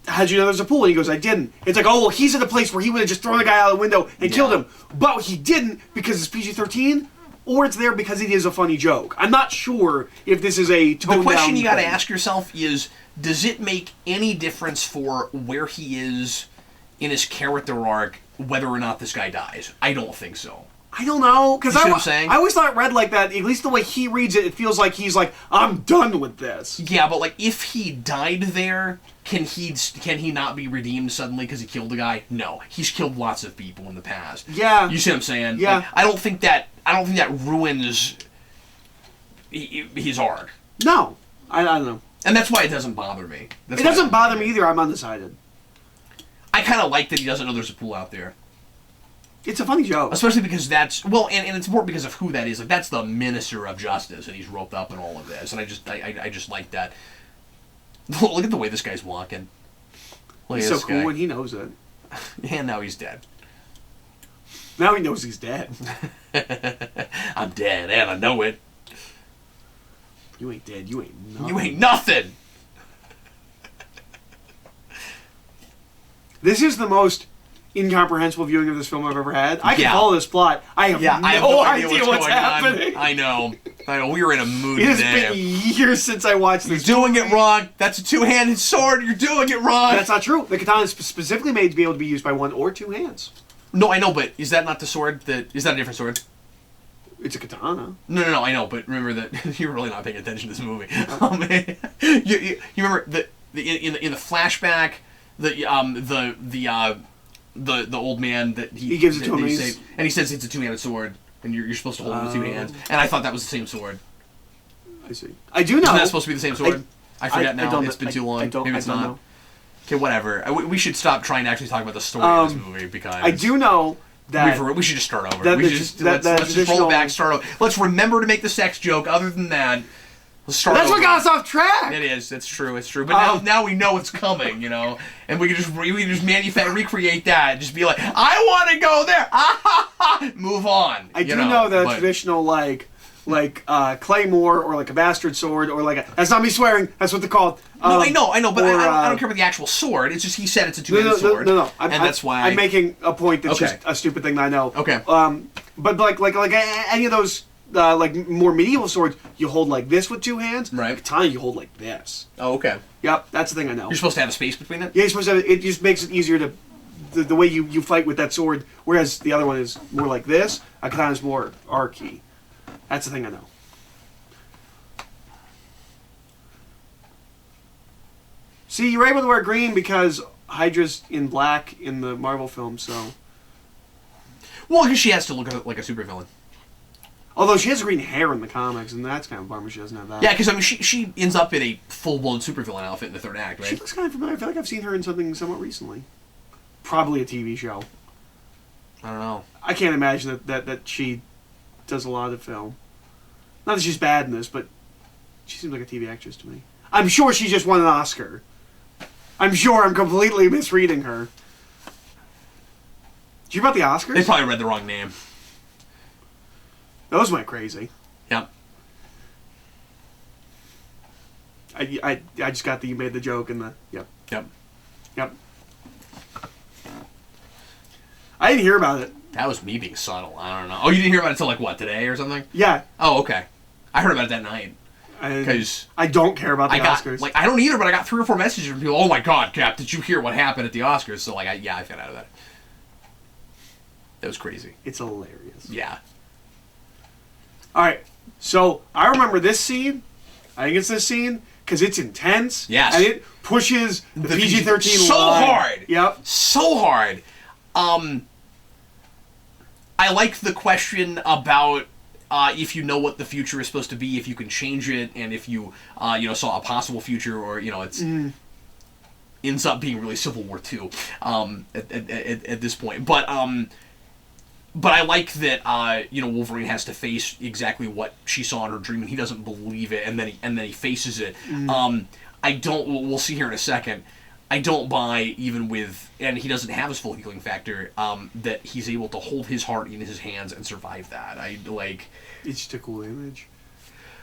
how'd you know there's a pool? And he goes, I didn't. It's like, oh, well, he's at a place where he would have just thrown the guy out the window and killed him. But he didn't because it's PG-13, or it's there because it is a funny joke. I'm not sure if this is a toned-down The question you got to thing. ask yourself is, does it make any difference for where he is in his character arc, whether or not this guy dies? I don't think so. I don't know, because You see what I'm saying? I always thought it read like that. At least the way he reads it, it feels like he's like, I'm done with this. Yeah, but like if he died there, can he not be redeemed suddenly because he killed a guy? No, he's killed lots of people in the past. Yeah, You see what I'm saying? Yeah. Like, I don't think that ruins his arc, no, I don't know. and that's why it doesn't bother me. It doesn't bother me either. I'm undecided. I kind of like that he doesn't know there's a pool out there. It's a funny joke. Especially because that's, well, and it's important because of who that is. Like, that's the Minister of Justice, and he's roped up in all of this. And I just like that. Look at the way this guy's walking. Look He's at so this cool guy. when he knows it. And now he's dead. Now he knows he's dead. I'm dead, and I know it. You ain't dead. You ain't nothing. You ain't nothing! This is the most incomprehensible viewing of this film I've ever had. I can Yeah. follow this plot. I have no idea what's happening. I know. We were in a mood It has today. been years since I watched You're this. doing it wrong. That's a two-handed sword. You're doing it wrong. That's not true. The katana is specifically made to be able to be used by one or two hands. No, I know, but is that not the sword is that a different sword? It's a katana. No, I know, but remember that you're really not paying attention to this movie. You remember in the flashback, the old man that He gives it to him, and he says it's a two-handed sword, and you're supposed to hold it with two hands. And I thought that was the same sword. I see. I do know. Isn't that supposed to be the same sword? I forget now. don't It's been too long. I don't, Maybe it's I don't not. know. Okay, whatever. We should stop trying to actually talk about the story of this movie because I do know that we should just start over. that We the- should just, that- let's that just roll traditional- it back, start over. Let's remember to make the sex joke. Other than that, let's start that's over. what got us off track. It is. It's true. It's true. But now we know it's coming, and we can just recreate that. And just be like, I want to go there. Ah, ha, ha. Move on. I do know that traditional like claymore or like a bastard sword or like a, that's not me swearing. That's what they're called. No, I know, but or, I don't care about the actual sword. It's just he said it's a two-handed sword. No. That's why I'm making a point that's Okay. just a stupid thing that I know. Okay. But like any of those like more medieval swords, you hold like this with two hands. Right. Katana, you hold like this. Oh, okay. Yep, that's the thing I know. You're supposed to have a space between it? Yeah, you're supposed to have, it just makes it easier to, the way you fight with that sword, whereas the other one is more like this, a katana is more archy. That's the thing I know. See, you were able to wear green because Hydra's in black in the Marvel film, so... Well, because she has to look like a supervillain. Although she has green hair in the comics, and that's kind of a bummer she doesn't have that. Yeah, because I mean, she ends up in a full-blown supervillain outfit in the third act, right? She looks kind of familiar. I feel like I've seen her in something somewhat recently. Probably a TV show. I don't know. I can't imagine that she does a lot of film. Not that she's bad in this, but she seems like a TV actress to me. I'm sure she just won an Oscar. I'm sure I'm completely misreading her. Did you hear about the Oscars? They probably read the wrong name. Those went crazy. Yep. I just got that you made the joke and the... Yep. Yep. Yep. I didn't hear about it. That was me being subtle. I don't know. Oh, you didn't hear about it until, like, what, today or something? Yeah. Oh, okay. I heard about it that night. Because I don't care about the Oscars. Like, I don't either, but I got 3 or 4 messages from people. Oh my God, Cap! Did you hear what happened at the Oscars? So like, I found out of that. That was crazy. It's hilarious. Yeah. All right. So I remember this scene. I think it's this scene because it's intense. Yes. And it pushes the PG-13 so line. hard. Yep. So hard. I like the question about. If you know what the future is supposed to be, if you can change it, and if you, saw a possible future, or, it's ends up being really Civil War II at this point. But I like that, Wolverine has to face exactly what she saw in her dream, and he doesn't believe it, and then he faces it. We'll see here in a second, I don't buy, even with, and he doesn't have his full healing factor, that he's able to hold his heart in his hands and survive that. It's just a cool image.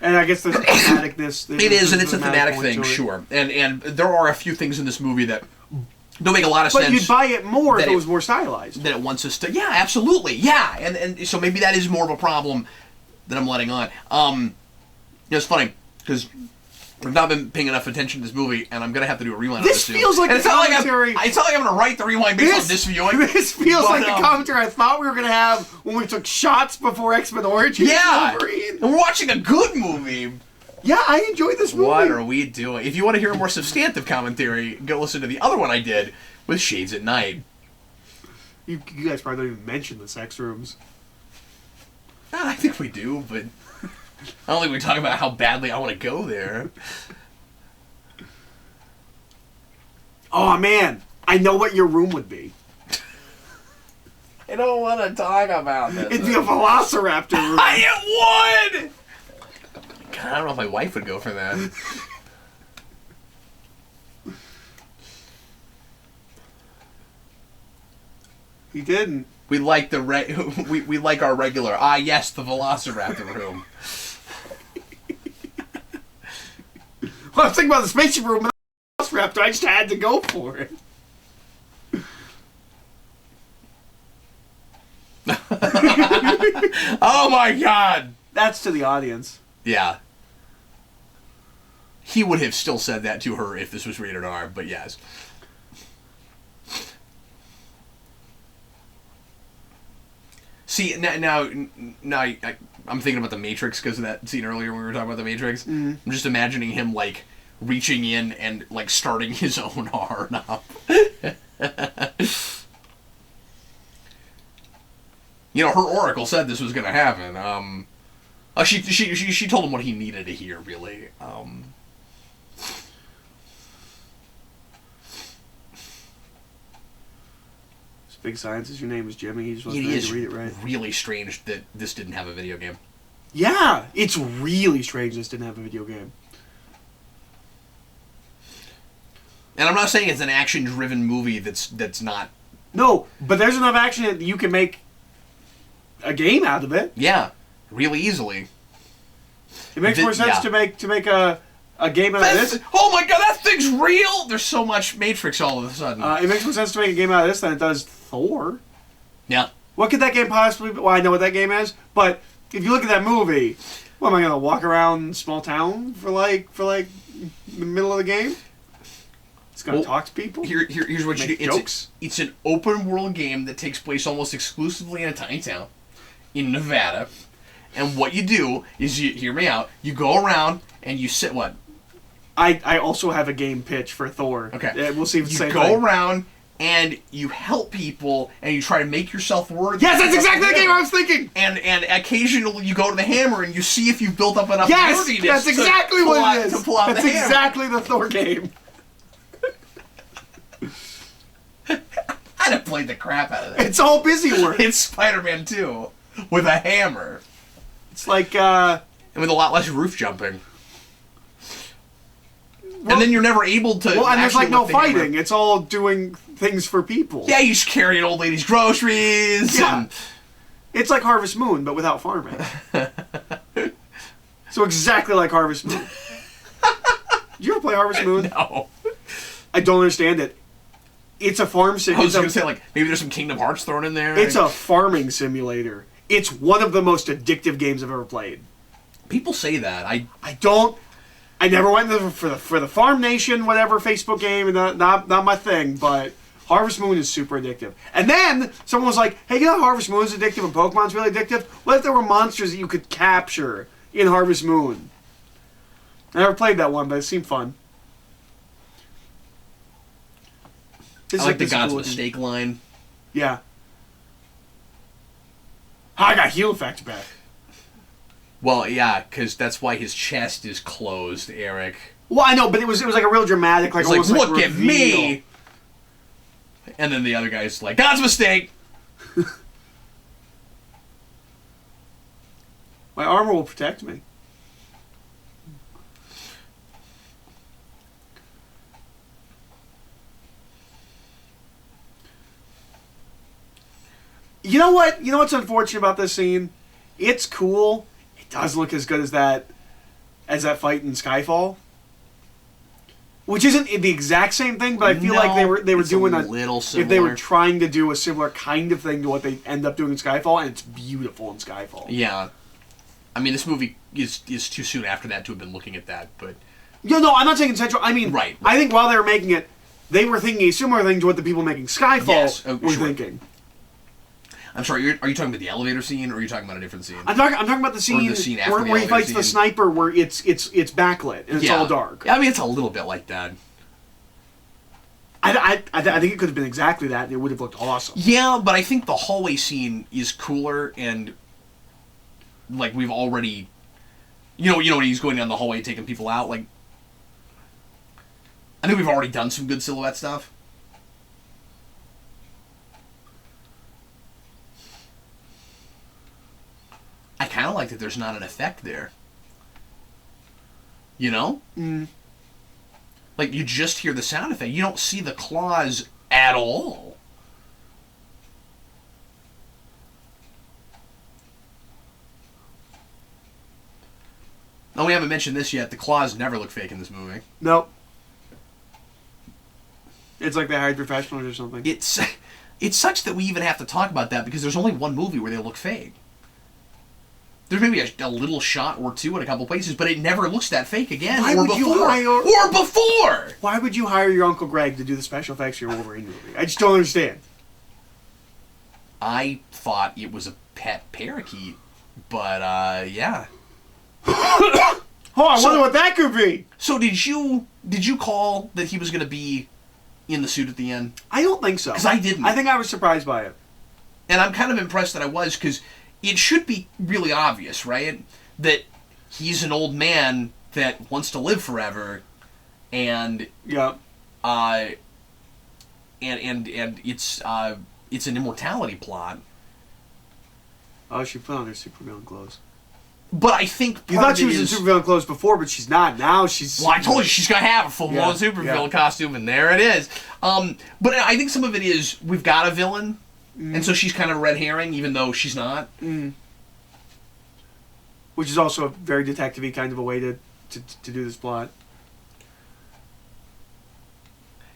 And I guess there's a thematicness. It is, and it's a thematic thing, sure. And there are a few things in this movie that don't make a lot of sense. But you'd buy it more if it was more stylized. That it wants us to, yeah, absolutely, yeah. And so maybe that is more of a problem that I'm letting on. It's funny, because I've not been paying enough attention to this movie, and I'm going to have to do a rewind on this soon. Feels like and the commentary. It's not like I'm going to write the rewind based on this viewing. This feels like the commentary I thought we were going to have when we took shots before X-Men Origins. Yeah, Wolverine. And we're watching a good movie. Yeah, I enjoyed this movie. What are we doing? If you want to hear a more substantive commentary, go listen to the other one I did with Shades at Night. You guys probably don't even mention the sex rooms. I think we do, but I don't think we talk about how badly I want to go there. Oh, man. I know what your room would be. I don't want to talk about this. It'd be a velociraptor room. It would! God, I don't know if my wife would go for that. He didn't. We like we like our regular. Ah, yes, the velociraptor room. Well, I was thinking about the spaceship room, but the velociraptor, I just had to go for it. Oh my God! That's to the audience. Yeah. He would have still said that to her if this was rated R, but yes. See, now I'm thinking about The Matrix because of that scene earlier when we were talking about The Matrix. I'm just imagining him, like, reaching in and, like, starting his own heart up. Her oracle said this was going to happen. She told him what he needed to hear, really. Big Science is your name is Jimmy. He just wasn't ready to read it right. Really strange that this didn't have a video game. Yeah, it's really strange this didn't have a video game. And I'm not saying it's an action-driven movie that's not... No, but there's enough action that you can make a game out of it. Yeah, really easily. It makes more sense to make a game out of this. Oh my God, that thing's real! There's so much Matrix all of a sudden. It makes more sense to make a game out of this than it does Thor. Yeah. What could that game possibly be? Well, I know what that game is, but if you look at that movie, what am I gonna walk around small town for like the middle of the game? It's gonna talk to people. Here's what you do. Jokes. It's an open world game that takes place almost exclusively in a tiny town in Nevada. And what you do is you hear me out. You go around and you sit what? I also have a game pitch for Thor. Okay. We'll see if it's the same You go thing. around and you help people and you try to make yourself worthy. Yes, that's exactly the game I was thinking. And occasionally you go to the hammer and you see if you've built up enough Yes, worthiness. that's exactly what it is. To pull out That's the hammer. exactly the Thor game. I'd have played the crap out of that. It's all busy work. It's Spider-Man 2 with a hammer. It's like And with a lot less roof jumping. And then you're never able to. well, and there's like no lift the hammer. fighting. It's all doing things for people. Yeah, you just carry an old lady's groceries. Yeah. And It's like Harvest Moon, but without farming. So exactly like Harvest Moon. Did you ever play Harvest Moon? no. I don't understand it. It's a farm I simulator. was going to say, like, maybe there's some Kingdom Hearts thrown in there. It's a farming simulator. It's one of the most addictive games I've ever played. People say that. I never went for the Farm Nation whatever Facebook game, and not my thing. But Harvest Moon is super addictive. And then someone was like, "Hey, you know Harvest Moon is addictive and Pokemon's really addictive? What if there were monsters that you could capture in Harvest Moon?" I never played that one, but it seemed fun. I like the God's Mistake line. Yeah. I got heal effects back. Well, yeah, because that's why his chest is closed, Eric. Well, I know, but it was like a real dramatic, like It's like, almost like look at reveal. me! And then the other guy's like, God's Mistake! My armor will protect me. You know what? You know what's unfortunate about this scene? It's cool. It doesn't look as good as that fight in Skyfall. Which isn't the exact same thing, but I feel like they were doing a little similar. if they were trying to do a similar kind of thing to what they end up doing in Skyfall, and it's beautiful in Skyfall. Yeah. I mean, this movie is too soon after that to have been looking at that, but... No, I'm not saying it's central. I mean, right. I think while they were making it, they were thinking a similar thing to what the people making Skyfall were thinking. I'm sorry, are you talking about the elevator scene, or are you talking about a different scene? I'm talking about the scene, where he fights the sniper, where it's backlit and it's all dark. Yeah, I mean, it's a little bit like that. I think it could have been exactly that, and it would have looked awesome. Yeah, but I think the hallway scene is cooler, and like we've already, you know when he's going down the hallway taking people out. Like, I think we've already done some good silhouette stuff. I kind of like that there's not an effect there. You know? Mm. Like, you just hear the sound effect. You don't see the claws at all. Oh, we haven't mentioned this yet. The claws never look fake in this movie. Nope. It's like they hired professionals or something. It sucks that we even have to talk about that because there's only one movie where they look fake. There's maybe a little shot or two in a couple places, but it never looks that fake again. Why would you hire... Or before! Why would you hire your Uncle Greg to do the special effects for your Wolverine movie? I just don't understand. I thought it was a pet parakeet, but, yeah. Oh, I wonder what that could be! So did you call that he was going to be in the suit at the end? I don't think so. Because I didn't. I think I was surprised by it. And I'm kind of impressed that I was, because it should be really obvious, right? That he's an old man that wants to live forever, and yeah, and it's an immortality plot. Oh, she put on her supervillain clothes. But I think you thought she was in supervillain clothes before, but she's not now. She's well, I told you she's gonna have a full-blown supervillain costume, and there it is. But I think some of it is we've got a villain. And so she's kind of a red herring, even though she's not. Mm. Which is also a very detective-y kind of a way to do this plot.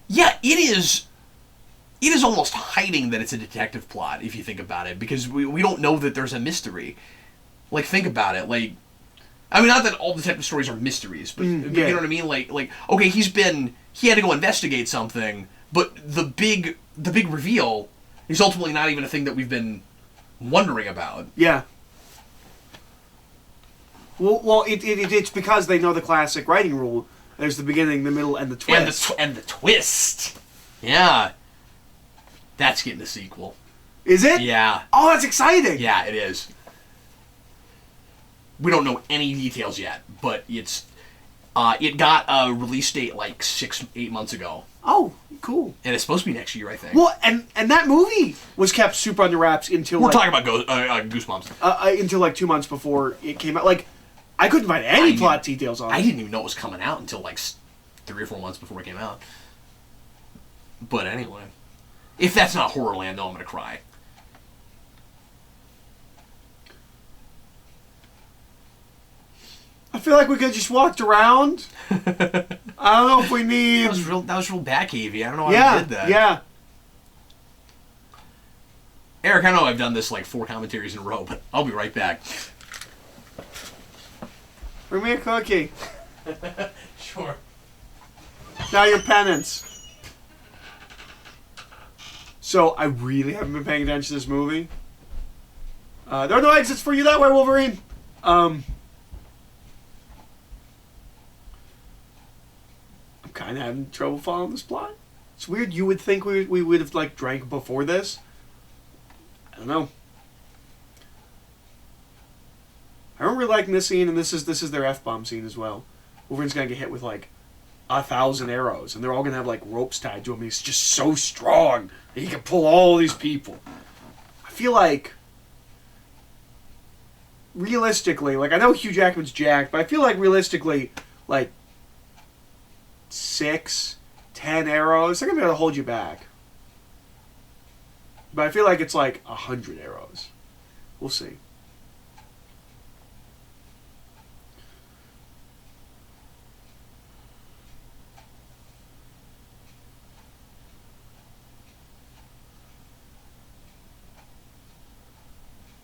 Yeah, it is. It is almost hiding that it's a detective plot, if you think about it, because we don't know that there's a mystery. Like, think about it. Like, I mean, not that all detective stories are mysteries, but you know what I mean. Like, okay, he had to go investigate something, but the big reveal is ultimately not even a thing that we've been wondering about. Yeah. Well, it's because they know the classic writing rule. There's the beginning, the middle, and the twist. And the twist. Yeah. That's getting a sequel. Is it? Yeah. Oh, that's exciting. Yeah, it is. We don't know any details yet, but it got a release date like 6-8 months ago. Oh, cool. And it's supposed to be next year, I think. Well, and that movie was kept super under wraps until we're talking about Goosebumps. Until like 2 months before it came out. Like, I couldn't find any plot details on it. I didn't even know it was coming out until like 3 or 4 months before it came out. But anyway, if that's not Horrorland, though, I'm gonna cry. I feel like we could have just walked around. I don't know if we need. That was real backhavey. I don't know why we did that. Yeah. Eric, I know I've done this like 4 commentaries in a row, but I'll be right back. Bring me a cookie. Sure. Now your penance. So, I really haven't been paying attention to this movie. There are no exits for you that way, Wolverine. I'm kind of having trouble following this plot. It's weird. You would think we would have like drank before this. I don't know. I remember liking this scene, and this is their F-bomb scene as well. Wolverine's gonna get hit with like 1,000 arrows, and they're all gonna have like ropes tied to him. He's just so strong that he can pull all these people. I feel like, realistically, like I know Hugh Jackman's jacked, but I feel like realistically, like 6, 10 arrows, they're gonna be able to hold you back. But I feel like it's like 100 arrows. We'll see.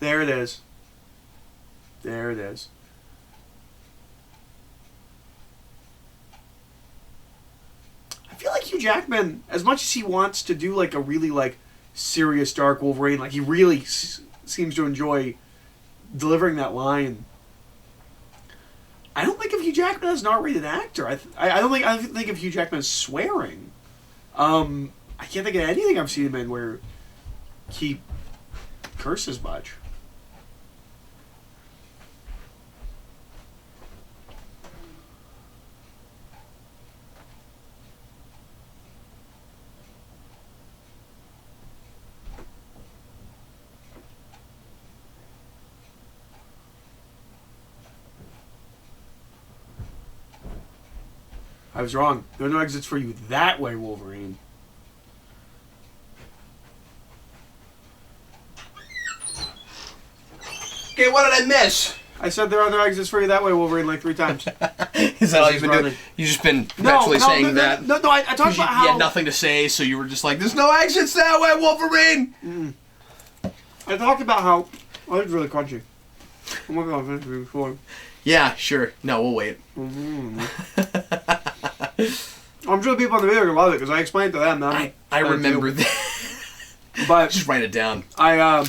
There it is. There it is. I feel like Hugh Jackman, as much as he wants to do like a really like serious dark Wolverine, like he really seems to enjoy delivering that line. I don't think of Hugh Jackman as an R-rated actor. I don't think of Hugh Jackman as swearing. I can't think of anything I've seen him in where he curses much. I was wrong. There are no exits for you that way, Wolverine. Okay, what did I miss? I said there are no exits for you that way, Wolverine, like 3 times. Is that all you've been doing? You've just been perpetually saying that? No, I talked about how... You had nothing to say, so you were just like, there's no exits that way, Wolverine! I talked about how... Oh, it's really crunchy. I'm working on it before. Yeah, sure. No, we'll wait. I'm sure the people on the video are going to love it, because I explained to them. I remember that. But just write it down. I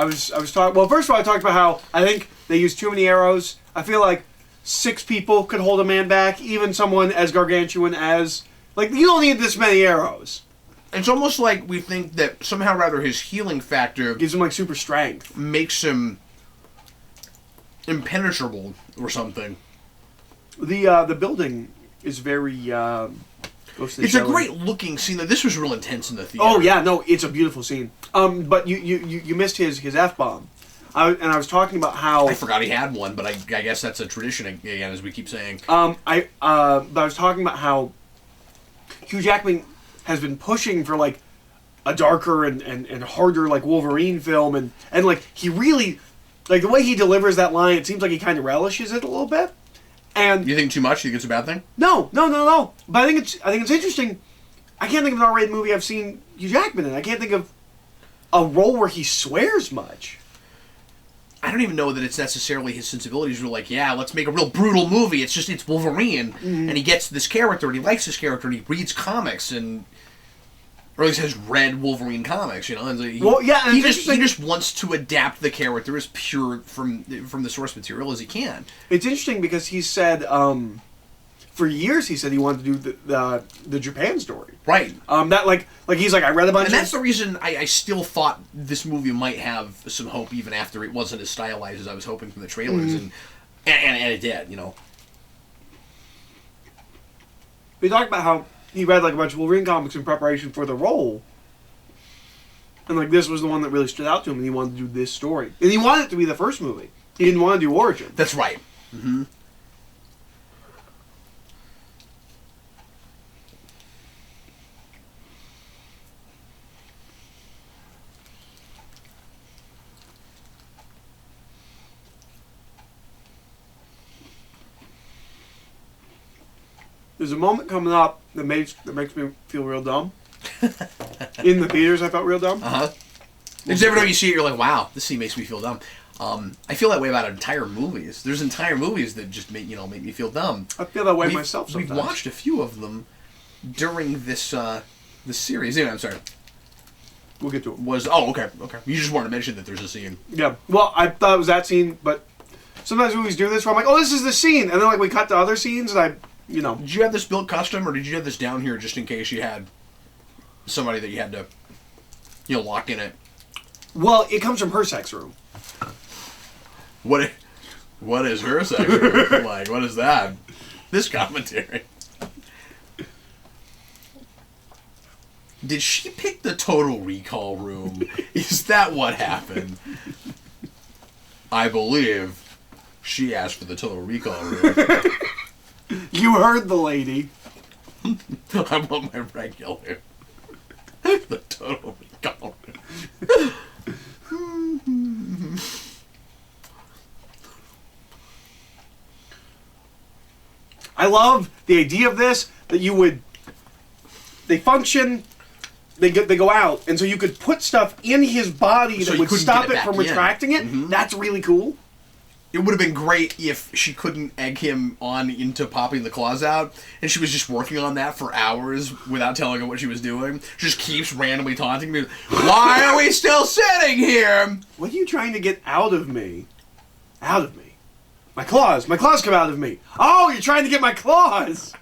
was talking... Well, first of all, I talked about how I think they use too many arrows. I feel like 6 people could hold a man back, even someone as gargantuan as... Like, you don't need this many arrows. It's almost like we think that somehow or other his healing factor... Gives him, like, super strength. Makes him impenetrable or something. The building is very... It's a great looking scene. This was real intense in the theater. Oh yeah, no, it's a beautiful scene. But you missed his F-bomb. And I was talking about how... I forgot he had one, but I guess that's a tradition again, as we keep saying. But I was talking about how Hugh Jackman has been pushing for like a darker and harder like Wolverine film, and like he really, like the way he delivers that line, it seems like he kind of relishes it a little bit. And you think too much? You think it's a bad thing? No. But I think it's interesting. I can't think of an R-rated movie I've seen Hugh Jackman in. I can't think of a role where he swears much. I don't even know that it's necessarily his sensibilities were like, yeah, let's make a real brutal movie. It's Wolverine, and he gets this character, and he likes this character, and he reads comics, and or at least has read Wolverine comics, you know. And he just wants to adapt the character as pure from the source material as he can. It's interesting because he said for years he said he wanted to do the Japan story. Right. That like he's like, I read a bunch. And that's the reason I still thought this movie might have some hope even after it wasn't as stylized as I was hoping from the trailers, and it did, you know. We talked about how he read like a bunch of Wolverine comics in preparation for the role, and like this was the one that really stood out to him, and he wanted to do this story, and he wanted it to be the first movie. He didn't want to do Origin. That's right. Mm-hmm. There's a moment coming up that makes me feel real dumb. In the theaters, I felt real dumb. Because every time you see it, you're like, wow, this scene makes me feel dumb. I feel that way about entire movies. There's entire movies that just make me feel dumb. I feel that way myself sometimes. We've watched a few of them during this series. Anyway, I'm sorry. We'll get to it. Okay. You just wanted to mention that there's a scene. Yeah. Well, I thought it was that scene, but sometimes movies do this where I'm like, oh, this is the scene, and then like we cut to other scenes, and Did you have this built custom, or did you have this down here just in case you had somebody that you had to, lock in it? Well, it comes from her sex room. What is her sex room like? What is that? This commentary. Did she pick the Total Recall room? Is that what happened? I believe she asked for the Total Recall room. You heard the lady. I want my regular. The Total Recall room. I love the idea of this, that they function, they go out, and so you could put stuff in his body So that you would couldn't stop get it it from back in. retracting it. Mhm. That's really cool. It would have been great if she couldn't egg him on into popping the claws out, and she was just working on that for hours without telling him what she was doing. She just keeps randomly taunting me. Why are we still sitting here? What are you trying to get out of me? Out of me. My claws come out of me. Oh, you're trying to get my claws.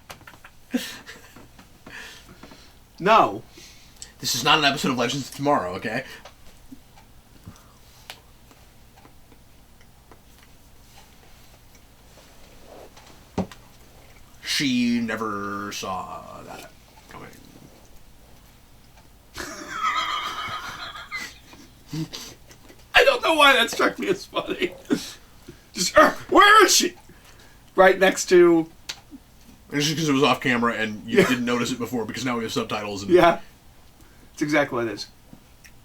No. This is not an episode of Legends of Tomorrow, okay? She never saw that coming. I don't know why that struck me as funny. Just, where is she? Right next to... It's just because it was off camera and you didn't notice it before because now we have subtitles. And Yeah. It's exactly what it is.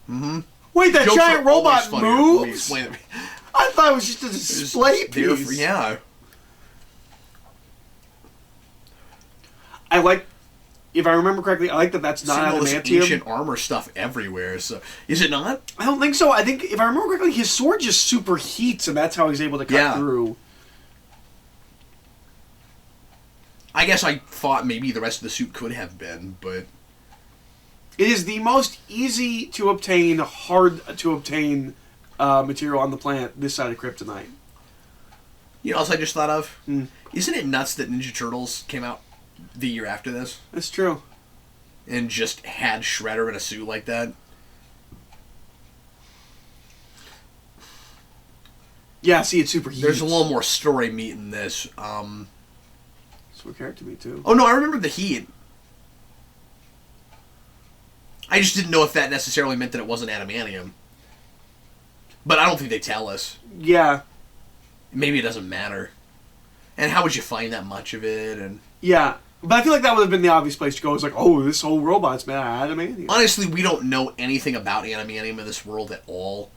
Mm-hmm. Wait, that Jokes giant are always robot funnier. Let me moves? explain it. I thought it was just a display There piece. yeah. I like, if I remember correctly, I like that that's not Seeing all this adamantium. ancient armor stuff everywhere. So is it not? I don't think so. I think, if I remember correctly, his sword just superheats, and that's how he's able to cut through. I guess I thought maybe the rest of the suit could have been, but It is the most easy to obtain, hard to obtain material on the planet this side of Kryptonite. you know what else I just thought of? Hmm. Isn't it nuts that Ninja Turtles came out the year after this That's true. and just had Shredder in a suit like that? Yeah, see, it superheats. There's a little more story meat in this. That's what character me too. Oh no, I remember the heat. I just didn't know if that necessarily meant that it wasn't adamantium. But I don't think they tell us. Yeah. Maybe it doesn't matter. And how would you find that much of it? And Yeah. But I feel like that would have been the obvious place to go. It's like, oh, this whole robot's made out of adamantium. honestly, we don't know anything about adamantium in this world at all.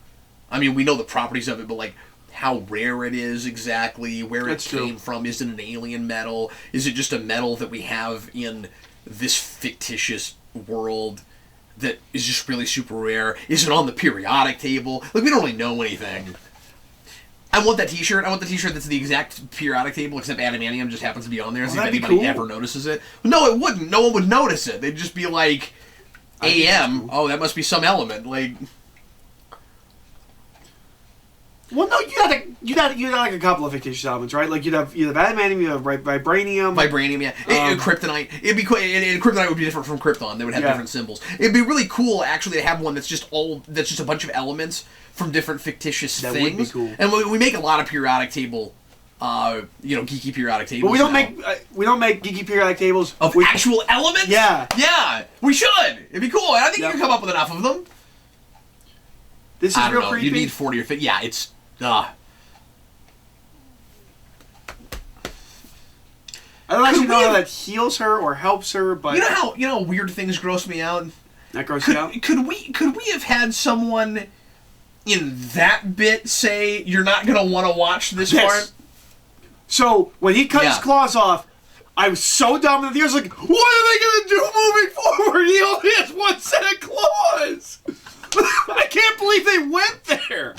I mean, we know the properties of it, but like how rare it is exactly, where That's it came true. from. Is it an alien metal? Is it just a metal that we have in this fictitious world that is just really super rare? Is it on the periodic table? Like, we don't really know anything. I want that T-shirt. I want the T-shirt that's the exact periodic table, except adamantium just happens to be on there. See if anybody ever notices it. No, it wouldn't. No one would notice it. They'd just be like, AM. Cool. Oh, that must be some element. Like, well, no, you had like a couple of fictitious elements, right? Like you'd have adamantium, you'd have vibranium. Vibranium, yeah. Kryptonite. It'd be cool. And kryptonite would be different from krypton. They would have different symbols. It'd be really cool actually to have one that's just a bunch of elements from different fictitious things. That would be cool. And we make a lot of periodic table, geeky periodic tables. But we don't make geeky periodic tables of actual elements. Yeah, yeah, we should. It'd be cool. And I think you can come up with enough of them. This is real creepy. You need 40 or 50. Yeah, it's. I don't actually know how that heals her or helps her, but you know how weird things gross me out. That gross you out. Could we have had someone in that bit say you're not gonna want to watch this part? So when he cut his claws off, I was so dumb that I was like, "What are they gonna do moving forward? He only has one set of claws." I can't believe they went there.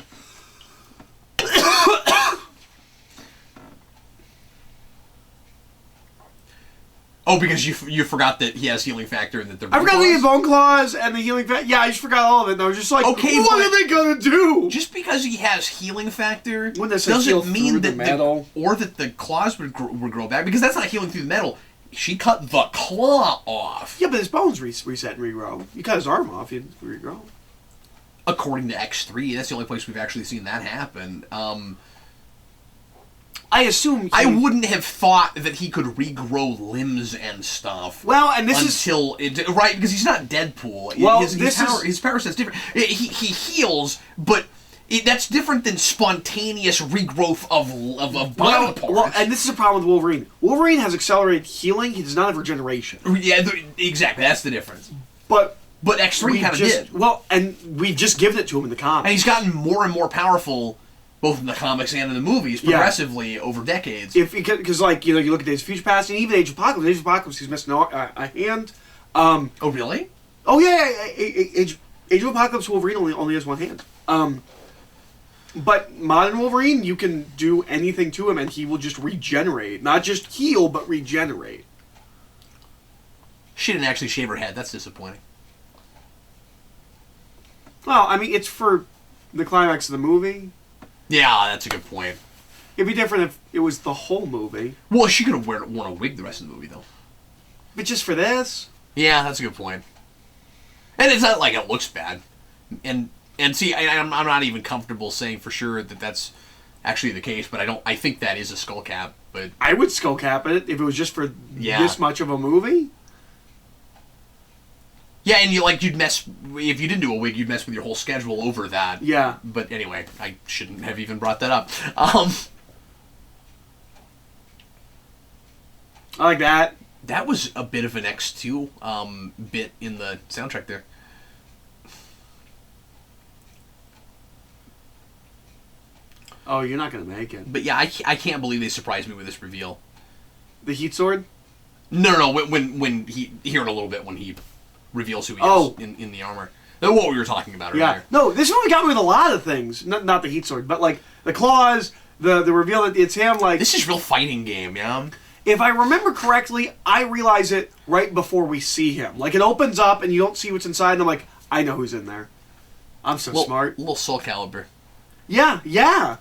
Oh, because you forgot that he has healing factor and that they're. I forgot the bone claws and the healing factor. Yeah, I just forgot all of it. And I was just like, okay, what are they gonna do? Just because he has healing factor doesn't mean that the claws would grow back, because that's not healing through the metal. She cut the claw off. Yeah, but his bones reset and regrow. You cut his arm off, he'd regrow. According to X3, that's the only place we've actually seen that happen. I assume I wouldn't have thought that he could regrow limbs and stuff. Well, and this right, because he's not Deadpool. Well, his power set's different. He heals, but that's different than spontaneous regrowth of body parts. Well, and this is a problem with Wolverine. Wolverine has accelerated healing. He does not have regeneration. Yeah, exactly. That's the difference. But X3 kind of did. Well, and we've just given it to him in the comics. And he's gotten more and more powerful, both in the comics and in the movies, progressively over decades. Because you look at Days of Future Past and even Age of Apocalypse. Age of Apocalypse, he's missing a hand. Oh, really? Oh, yeah. Age of Apocalypse Wolverine only has one hand. But modern Wolverine, you can do anything to him and he will just regenerate. Not just heal, but regenerate. She didn't actually shave her head. That's disappointing. Well, I mean, it's for the climax of the movie. Yeah, that's a good point. It'd be different if it was the whole movie. Well, she could have worn a wig the rest of the movie, though. But just for this? Yeah, that's a good point. And it's not like it looks bad. And see, I'm not even comfortable saying for sure that that's actually the case, but I think that is a skull cap. But I would skull cap it if it was just for this much of a movie. Yeah, and you'd mess, if you didn't do a wig, you'd mess with your whole schedule over that. Yeah. But anyway, I shouldn't have even brought that up. I like that. That was a bit of an X2 bit in the soundtrack there. Oh, you're not going to make it. But yeah, I can't believe they surprised me with this reveal. The heat sword? No, when he, here in a little bit, when he reveals who he is in the armor. That's what we were talking about earlier. Yeah. No, this movie got me with a lot of things. Not the heat sword, but like the claws, the reveal that it's him. Like, this is real fighting game, yeah. If I remember correctly, I realize it right before we see him. Like, it opens up and you don't see what's inside, and I'm like, I know who's in there. I'm so smart. Little Soul Calibur. Yeah. I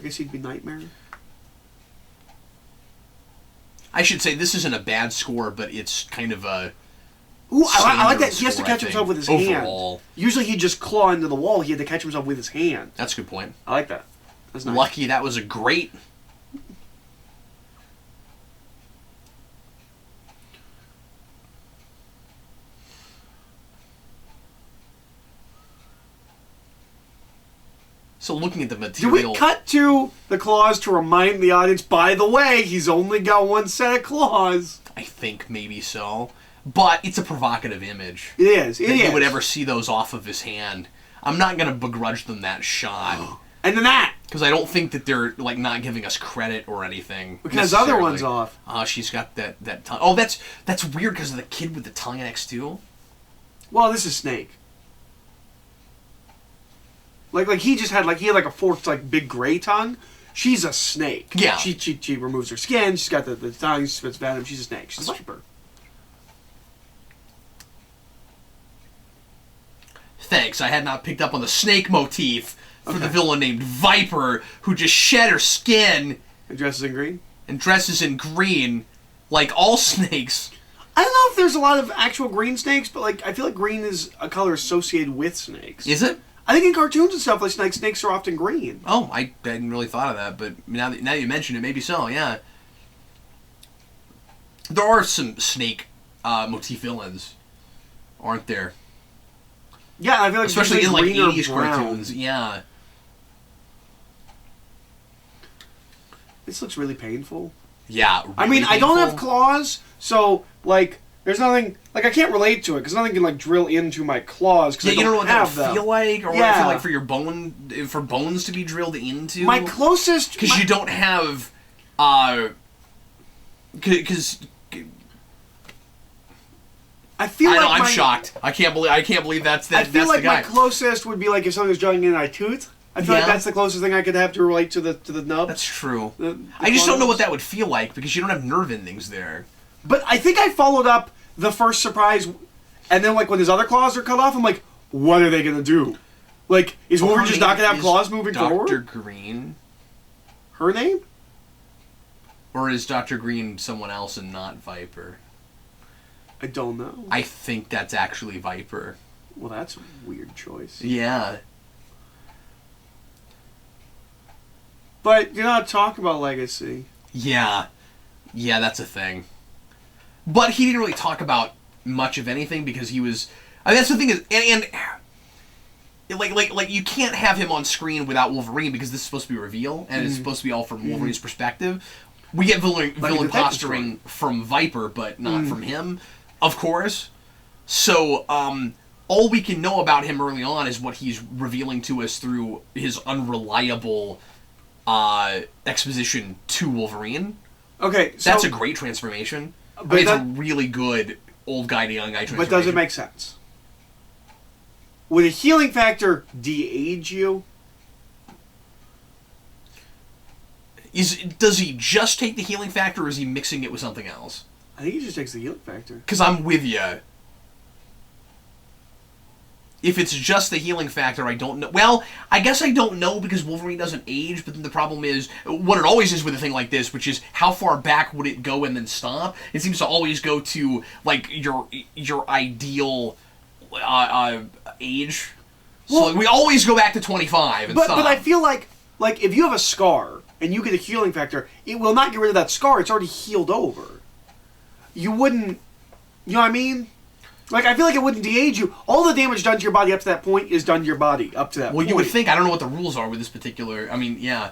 guess he'd be Nightmare. I should say this isn't a bad score, but it's kind of a. Ooh, I like that. He has to catch himself with his overall hand. Usually he'd just claw into the wall. He had to catch himself with his hand. That's a good point. I like that. That's nice. Lucky that was a great. So looking at the material... Do we cut to the claws to remind the audience, by the way, he's only got one set of claws? I think maybe so. But it's a provocative image. It is. It is. You would ever see those off of his hand. I'm not going to begrudge them that shot. And then that! Because I don't think that they're like not giving us credit or anything. Because other one's off. She's got that tongue. Oh, that's weird because of the kid with the tongue in X2. Well, this is Snake. Like he just had a forked big gray tongue. She's a snake. Yeah. She removes her skin. She's got the tongue. She spits venom. She's a snake. She's a Viper. Thanks, I had not picked up on the snake motif for the villain named Viper, who just shed her skin And dresses in green. and dresses in green, like all snakes. I don't know if there's a lot of actual green snakes, but I feel like green is a color associated with snakes. Is it? I think in cartoons and stuff, snakes are often green. Oh, I hadn't really thought of that, but now that you mention it, maybe so, yeah. There are some snake motif villains, aren't there? Yeah, I feel like especially in green or 80s brown. cartoons, yeah. This looks really painful. Yeah, really I mean, painful. I don't have claws, so there's nothing I can't relate to it because nothing can drill into my claws because you don't know what that would them. feel like, or what it feel like for bones to be drilled into. My closest, because you don't have, because. I feel I'm shocked. I can't believe that's the guy. I feel like my closest would be if something was drawing in my tooth. I feel like that's the closest thing I could have to relate to the nub. That's true. The I just don't know what that would feel like because you don't have nerve endings there. But I think I followed up the first surprise, and then when his other claws are cut off, I'm like, what are they gonna do? Is Wolverine just not gonna have claws moving forward? Dr. Green. Her name? Or is Dr. Green someone else and not Viper? I don't know. I think that's actually Viper. Well, that's a weird choice. Yeah. But you're not talking about legacy. Yeah. Yeah, that's a thing. But he didn't really talk about much of anything because he was... I mean, that's the thing is... And you can't have him on screen without Wolverine because this is supposed to be a reveal, and it's supposed to be all from Wolverine's perspective. We get villain posturing from Viper, but not from him, of course. So, all we can know about him early on is what he's revealing to us through his unreliable exposition to Wolverine. Okay, so... That's a great transformation. But it's a really good old guy to young guy transformation. But does it make sense? Would a healing factor de-age you? Does he just take the healing factor, or is he mixing it with something else? I think he just takes the healing factor. Because I'm with you. If it's just the healing factor, I don't know. Well, I guess I don't know because Wolverine doesn't age, but then the problem is, what it always is with a thing like this, which is how far back would it go and then stop? It seems to always go to, your ideal age. So we always go back to 25 and stop. But I feel like if you have a scar and you get a healing factor, it will not get rid of that scar. It's already healed over. You wouldn't... You know what I mean? I feel like it wouldn't de-age you. All the damage done to your body up to that point is done to your body up to that point. Well, you would think. I don't know what the rules are with this particular... I mean, yeah.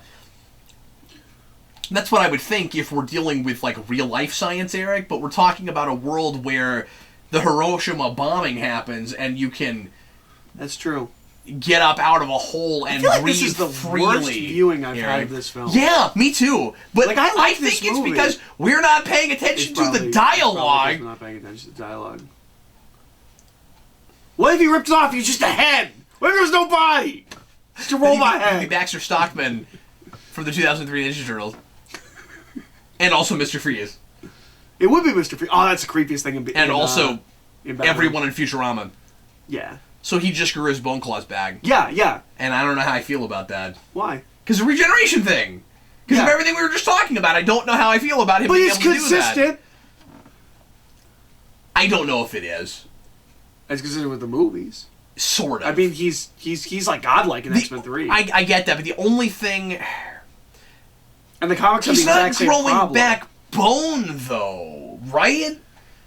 That's what I would think if we're dealing with, real-life science, Eric, but we're talking about a world where the Hiroshima bombing happens and you can... That's true. Get up out of a hole and breathe freely. This is the worst viewing I've had of this film. Yeah, me too. But I think it's movie. because we're not paying attention to the dialogue. We're not paying attention to the dialogue. What if he ripped it off? He's just a head. What if there was no body? Just a robot head. He'd be Baxter Stockman from the 2003 Ninja Turtles, and also Mr. Freeze. It would be Mr. Freeze. Oh, that's the creepiest thing in and also everyone in Futurama. Yeah. So he just grew his bone claws back. Yeah, yeah. And I don't know how I feel about that. Why? Because the regeneration thing. Because of everything we were just talking about. I don't know how I feel about him being able to do that. But it's consistent. I don't know if it is. It's consistent with the movies. Sort of. I mean, he's godlike in X-Men 3. I get that, but the only thing... And the comics have the exact same problem. He's not growing back bone, though, right?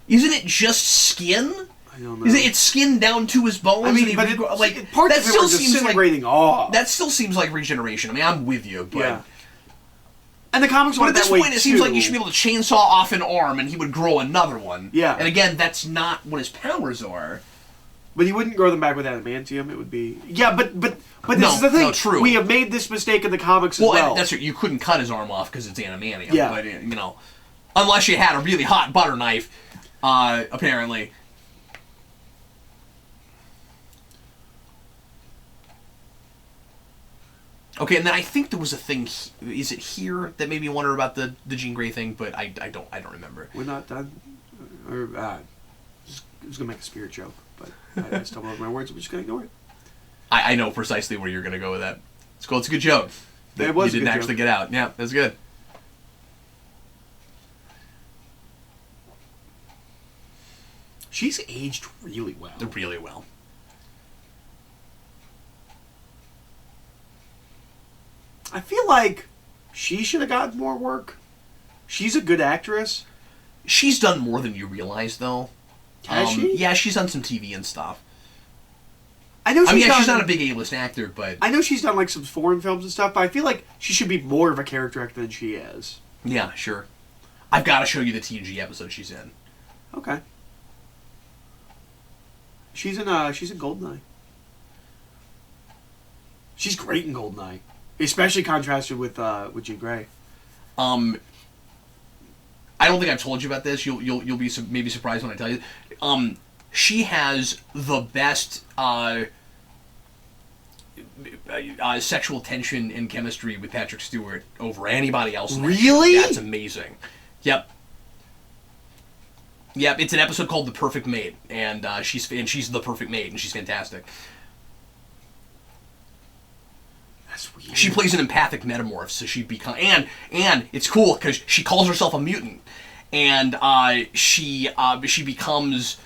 Isn't it just skin? I don't know. It's skin down to his bones? I mean, but parts of it were disintegrating off. That still seems like regeneration. I mean, I'm with you, but... Yeah. And the comics went that way, But at this point, it seems like you should be able to chainsaw off an arm and he would grow another one. Yeah. And again, that's not what his powers are. But he wouldn't grow them back with adamantium. It would be... Yeah, but this is the thing. No, true. We have made this mistake in the comics as well. That's right. You couldn't cut his arm off because it's adamantium. Yeah. But, unless you had a really hot butter knife, apparently. Okay, and then I think there was a thing. Is it here that made me wonder about the Jean Grey thing? But I don't remember. We're not done. Or I was gonna make a spirit joke, but I stumbled over my words. I'm just gonna ignore it. I know precisely where you're gonna go with that. It's cool. It's a good joke. It was. You didn't actually get out. Yeah, that's good. She's aged really well. Really well. I feel like she should have gotten more work. She's a good actress. She's done more than you realize, though. Has she? Yeah, she's done some TV and stuff. I know. She's not a big A-list actor, but I know she's done like some foreign films and stuff. But I feel like she should be more of a character actor than she is. yeah, sure. I've got to show you the TNG episode she's in. Okay. She's in Goldeneye. She's great in Goldeneye, especially contrasted with Jean Grey. I don't think I've told you about this. You'll be maybe surprised when I tell you. She has the best sexual tension and chemistry with Patrick Stewart over anybody else. Really? That's amazing. Yep. Yep. It's an episode called "The Perfect Mate," and she's the perfect mate, and she's fantastic. That's weird. She plays an empathic metamorph, so she becomes and it's cool because she calls herself a mutant, and she becomes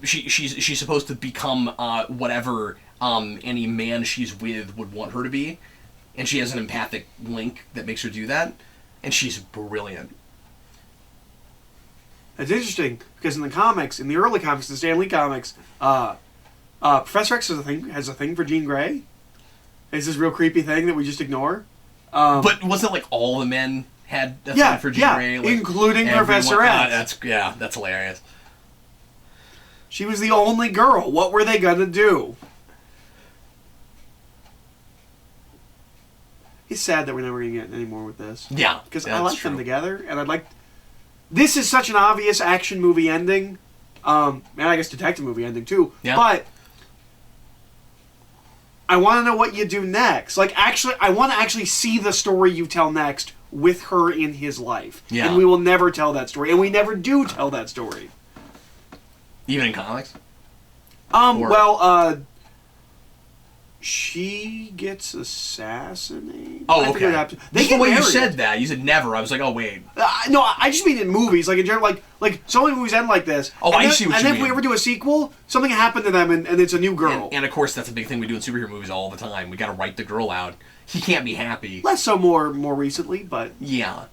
she's supposed to become whatever any man she's with would want her to be, and she has an empathic link that makes her do that, and she's brilliant. It's interesting because in the early comics, the Stan Lee comics, Professor X has a thing for Jean Grey. It's this real creepy thing that we just ignore. But wasn't it like all the men had a thing for Jean Grey? Like, including Professor X. That's hilarious. She was the only girl. What were they gonna do? It's sad that we're never gonna get any more with this. Yeah, because I like them together, and I'd like. This is such an obvious action movie ending, and I guess detective movie ending too. Yeah. But I want to know what you do next. Like, actually, I want to actually see the story you tell next with her in his life. Yeah. And we will never tell that story, and we never do tell that story. Even in comics. She gets assassinated. Oh, okay. They the way married. you said that, you said never. I was like, oh wait. No, I just mean in movies, like in general, like so many movies end like this. Oh, I see what you mean. And then if we ever do a sequel, something happened to them, and it's a new girl. And of course, that's a big thing we do in superhero movies all the time. We got to write the girl out. He can't be happy. Less so more recently, but yeah.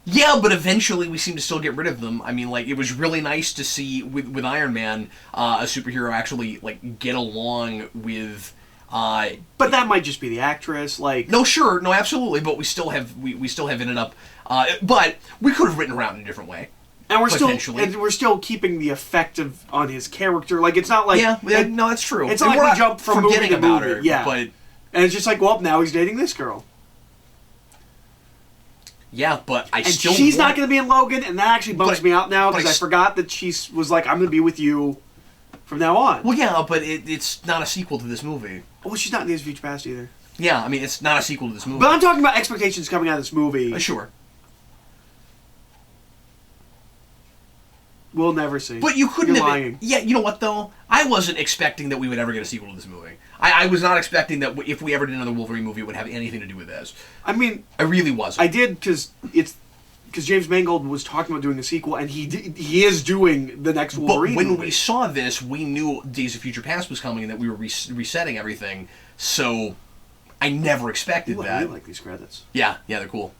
Yeah, but eventually we seem to still get rid of them. I mean, like, it was really nice to see with Iron Man, a superhero actually like get along with. But that might just be the actress, like. No, sure, no, absolutely. But we still have ended up. But we could have written around in a different way. And we're still keeping the effect on his character. Like, it's not like no, that's true. It's not like we jump from movie to about movie. Her, yeah, but and it's just like, well, now he's dating this girl. Yeah, but she's not going to be in Logan, and that actually bums me out now because I forgot that she was like, I'm going to be with you from now on. Well, yeah, but it's not a sequel to this movie. Well, she's not in Days of Future Past either. Yeah, I mean, it's not a sequel to this movie. But I'm talking about expectations coming out of this movie. Sure. We'll never see. But you couldn't You're have... lying. Yeah, you know what, though? I wasn't expecting that we would ever get a sequel to this movie. I was not expecting that if we ever did another Wolverine movie, it would have anything to do with this. I mean... I really wasn't. I did, because James Mangold was talking about doing a sequel, and he is doing the next Wolverine But when movie. we saw this, we knew Days of Future Past was coming and that we were resetting everything, so I never expected that. I like these credits. Yeah, they're cool.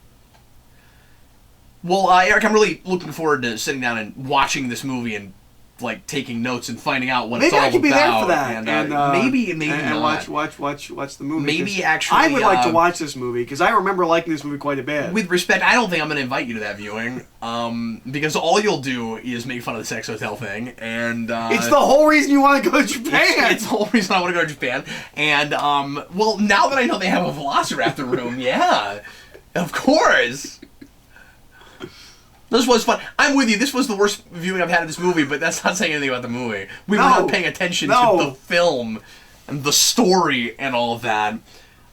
Well, Eric, I'm really looking forward to sitting down and watching this movie and like taking notes and finding out what it's all about. Maybe I could be there for that, and maybe not. Watch the movie. Maybe actually, I would like to watch this movie because I remember liking this movie quite a bit. With respect, I don't think I'm going to invite you to that viewing, because all you'll do is make fun of the sex hotel thing, and it's the whole reason you want to go to Japan. It's the whole reason I want to go to Japan, and well, now that I know they have a Velociraptor room, yeah, of course. This was fun. I'm with you. This was the worst viewing I've had of this movie, but that's not saying anything about the movie. We were not paying attention to the film and the story and all of that.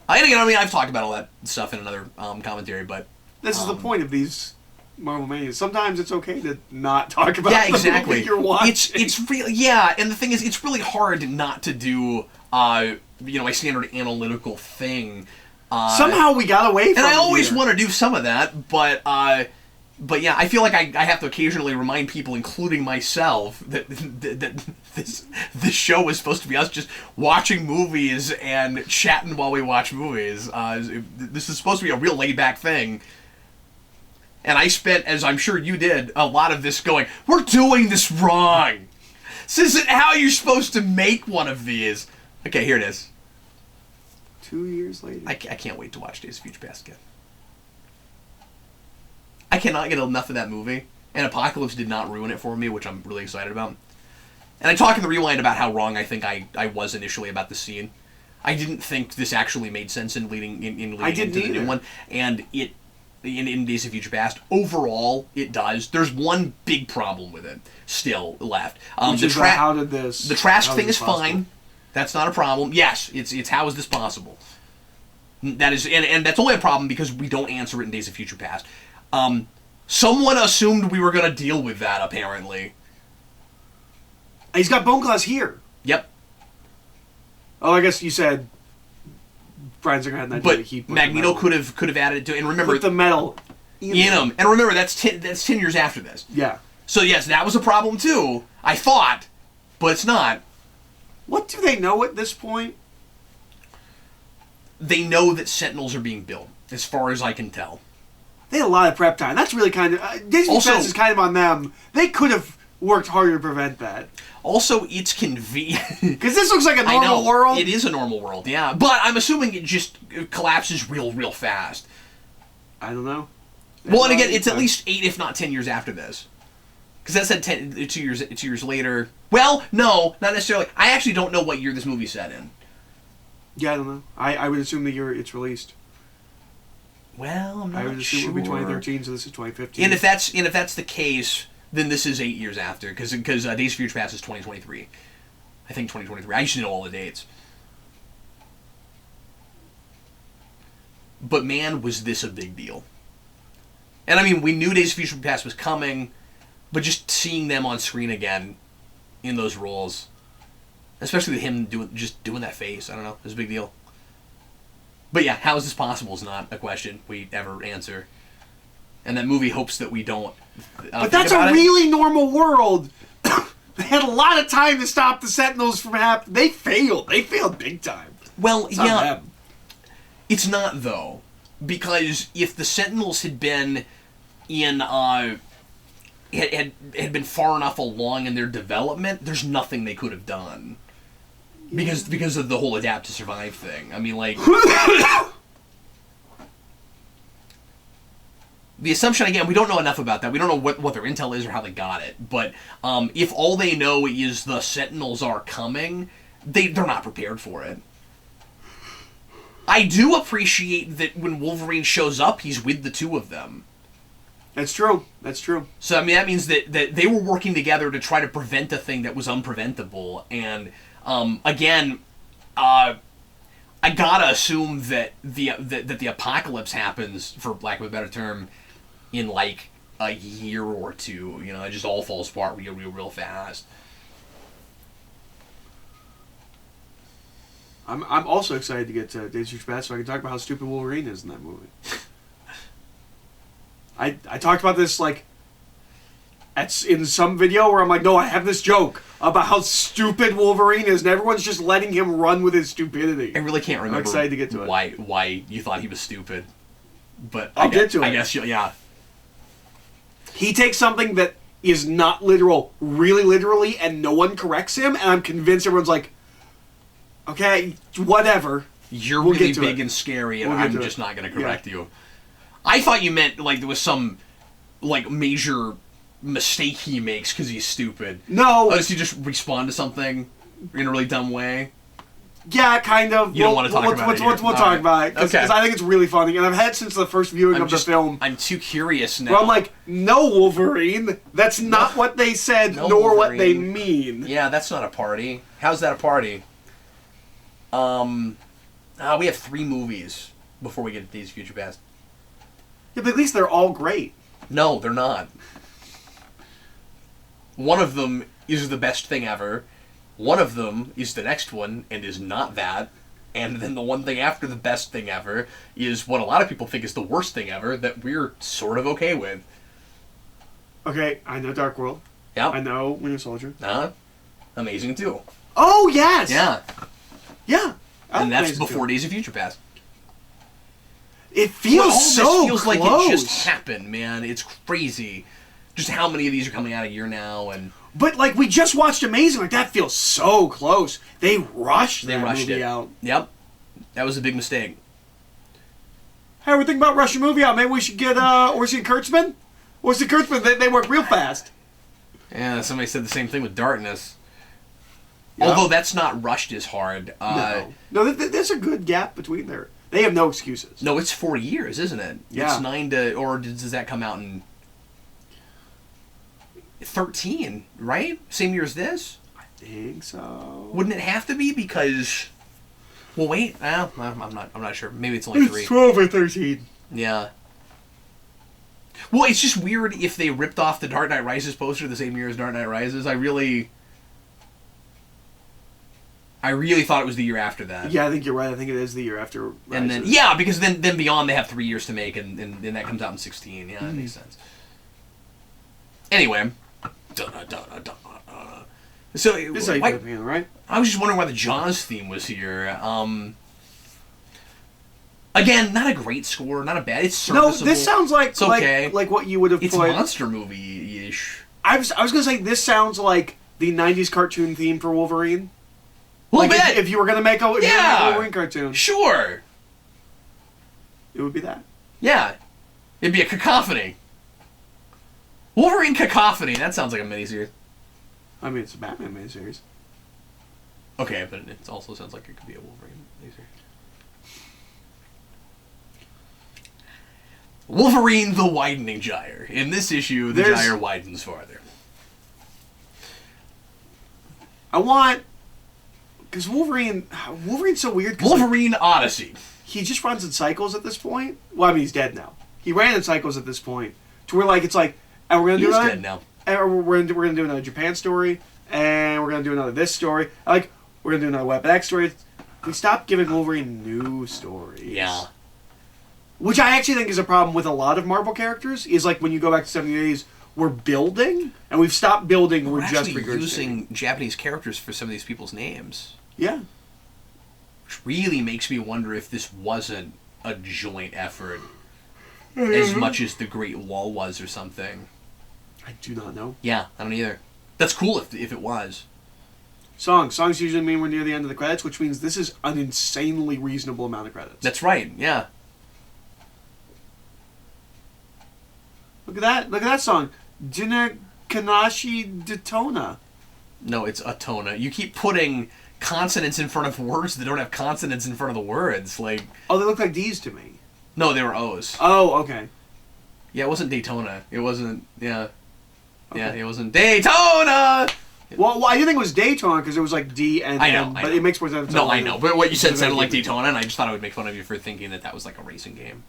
And again, I mean, I've talked about all that stuff in another commentary, but this is the point of these Marvel Manias. Sometimes it's okay to not talk about yeah, the exactly. movie you're watching. It's really, yeah, and the thing is, it's really hard not to do my standard analytical thing. Somehow we got away from it. And I always here. want to do some of that, but yeah, I feel like I have to occasionally remind people, including myself, that this show is supposed to be us just watching movies and chatting while we watch movies. This is supposed to be a real laid-back thing. And I spent, as I'm sure you did, a lot of this going, we're doing this wrong. This isn't how you're supposed to make one of these. Okay, here it is. 2 years later. I can't wait to watch Days of Future Past again. I cannot get enough of that movie, and Apocalypse did not ruin it for me, which I'm really excited about. And I talk in the rewind about how wrong I think I was initially about the scene. I didn't think this actually made sense in leading into the new one, and it in Days of Future Past overall it does. There's one big problem with it still left. Which is how did this? The Trask thing is fine. That's not a problem. Yes, it's how is this possible? That is, and that's only a problem because we don't answer it in Days of Future Past. Someone assumed we were going to deal with that, apparently. He's got bone claws here. Yep. Oh, I guess you said Bryan Singer had that. But Magneto could have added it to it. And remember, put the metal in him. And remember, that's 10 years after this. Yeah. So yes, that was a problem too. I thought, but it's not. What do they know at this point? They know that Sentinels are being built, as far as I can tell. They had a lot of prep time. That's really kind of... Disney Fest is kind of on them. They could have worked harder to prevent that. Also, it's convenient. Because this looks like a normal world. It is a normal world, yeah. But I'm assuming it just collapses real fast. I don't know. Well, and again, it's at least 8, if not 10 years after this. Because that said 2 years later. Well, no, not necessarily. I actually don't know what year this movie's set in. Yeah, I don't know. I would assume the year it's released. Well, I'm not sure. I would assume it would be 2013, so this is 2015. And if that's the case, then this is 8 years after, because Days of Future Past is 2023. I think 2023. I used to know all the dates. But man, was this a big deal. And I mean, we knew Days of Future Past was coming, but just seeing them on screen again in those roles, especially with him doing that face, I don't know, it was a big deal. But yeah, how is this possible is not a question we ever answer. And that movie hopes that we don't. But that's a really normal world. They had a lot of time to stop the Sentinels from happening. They failed. They failed big time. Well, yeah. It's not, though. Because if the Sentinels had been in... had been far enough along in their development, there's nothing they could have done. Because of the whole adapt to survive thing. I mean, like... The assumption, again, we don't know enough about that. We don't know what their intel is or how they got it. But if all they know is the Sentinels are coming, they're not prepared for it. I do appreciate that when Wolverine shows up, he's with the two of them. That's true. That's true. So, I mean, that means that they were working together to try to prevent a thing that was unpreventable. And, again, I gotta assume that the apocalypse happens, for lack of a better term, in like a year or two. You know, it just all falls apart real fast. I'm also excited to get to Days of Future Past so I can talk about how stupid Wolverine is in that movie. I talked about this like in some video where I'm like, no, I have this joke about how stupid Wolverine is, and everyone's just letting him run with his stupidity. I really can't remember. I'm excited to get to it. Why you thought he was stupid, but I'll get to it. I guess yeah. He takes something that is not literal, really literally, and no one corrects him, and I'm convinced everyone's like, okay, whatever. You're really big and scary, and I'm just not going to correct you. I thought you meant like there was some like major mistake he makes because he's stupid. No. Does he just respond to something in a really dumb way? Yeah, kind of. You don't want to talk about it. We'll talk about it because I think it's really funny, and I've had it since the first viewing of the film. I'm too curious now. Where I'm like, no, Wolverine, that's not what they said, nor Wolverine. What they mean. Yeah, that's not a party. How's that a party? We have 3 movies before we get to Days of Future Past. Yeah, but at least they're all great. No, they're not. One of them is the best thing ever. One of them is the next one and is not that. And then the one thing after the best thing ever is what a lot of people think is the worst thing ever that we're sort of okay with. Okay, I know Dark World. Yeah. I know Winter Soldier. Amazing too. Oh, yes! Yeah. Yeah. And that's before Days of Future Past. It feels so feels close. like it just happened, man. It's crazy. Just how many of these are coming out a year now, and but like we just watched Amazing, like that feels so close. They rushed that movie out. Yep, that was a big mistake. Hey, we're thinking about rushing a movie out. Maybe we should get Orson and Kurtzman. Orson and Kurtzman, they work real fast. Yeah, somebody said the same thing with Darkness. Yeah. Although that's not rushed as hard. No, there's a good gap between there. They have no excuses. No, it's 4 years, isn't it? Yeah. It's 9 to, or does that come out in 13, right? Same year as this? I think so. Wouldn't it have to be? Because, well, wait, I'm not sure. Maybe it's only 3. It's 12 or 13. Yeah. Well, it's just weird if they ripped off the Dark Knight Rises poster the same year as Dark Knight Rises. I really thought it was the year after that. Yeah, I think you're right. I think it is the year after Rises. And then, yeah, because then Beyond they have 3 years to make, and that comes out in 16. Yeah, that makes sense. Anyway. So, this is how you put it in, right? I was just wondering why the Jaws theme was here. Again, not a great score, not a bad. It's serviceable. No, this sounds like it's okay. like what you would have It's put. monster movie-ish. I was gonna say this sounds like the '90s cartoon theme for Wolverine. A little like bit. If you were gonna make a Wolverine cartoon, sure, it would be that. Yeah, it'd be a cacophony. Wolverine cacophony. That sounds like a miniseries. I mean, it's a Batman miniseries. Okay, but it also sounds like it could be a Wolverine miniseries. Wolverine the Widening Gyre. In this issue, the gyre widens farther. I want... Because Wolverine's so weird. Wolverine Odyssey. He just runs in cycles at this point. Well, I mean, he's dead now. He ran in cycles at this point. To where, like, it's like... And we're going to do He's dead now. And we're going to do another Japan story. And we're going to do another this story. Like, we're going to do another Weapon X story. We stopped giving Wolverine new stories. Yeah. Which I actually think is a problem with a lot of Marvel characters, is like when you go back to 70 days, we're building, and we've stopped building, we're just actually using Japanese characters for some of these people's names. Yeah. Which really makes me wonder if this wasn't a joint effort as much as The Great Wall was or something. I do not know. Yeah, I don't either. That's cool if it was. Songs usually mean we're near the end of the credits, which means this is an insanely reasonable amount of credits. That's right, yeah. Look at that song. Jina Kanashi Detona. No, it's Atona. You keep putting consonants in front of words that don't have consonants in front of the words. Like, oh, they look like D's to me. No, they were O's. Oh, okay. Yeah, it wasn't Daytona. It wasn't, yeah. Okay. Yeah, it wasn't Daytona! Well, I didn't think it was Daytona because it was like D and M, but it makes more sense. No, I know. But what you said sounded like Daytona, and I just thought I would make fun of you for thinking that was like a racing game.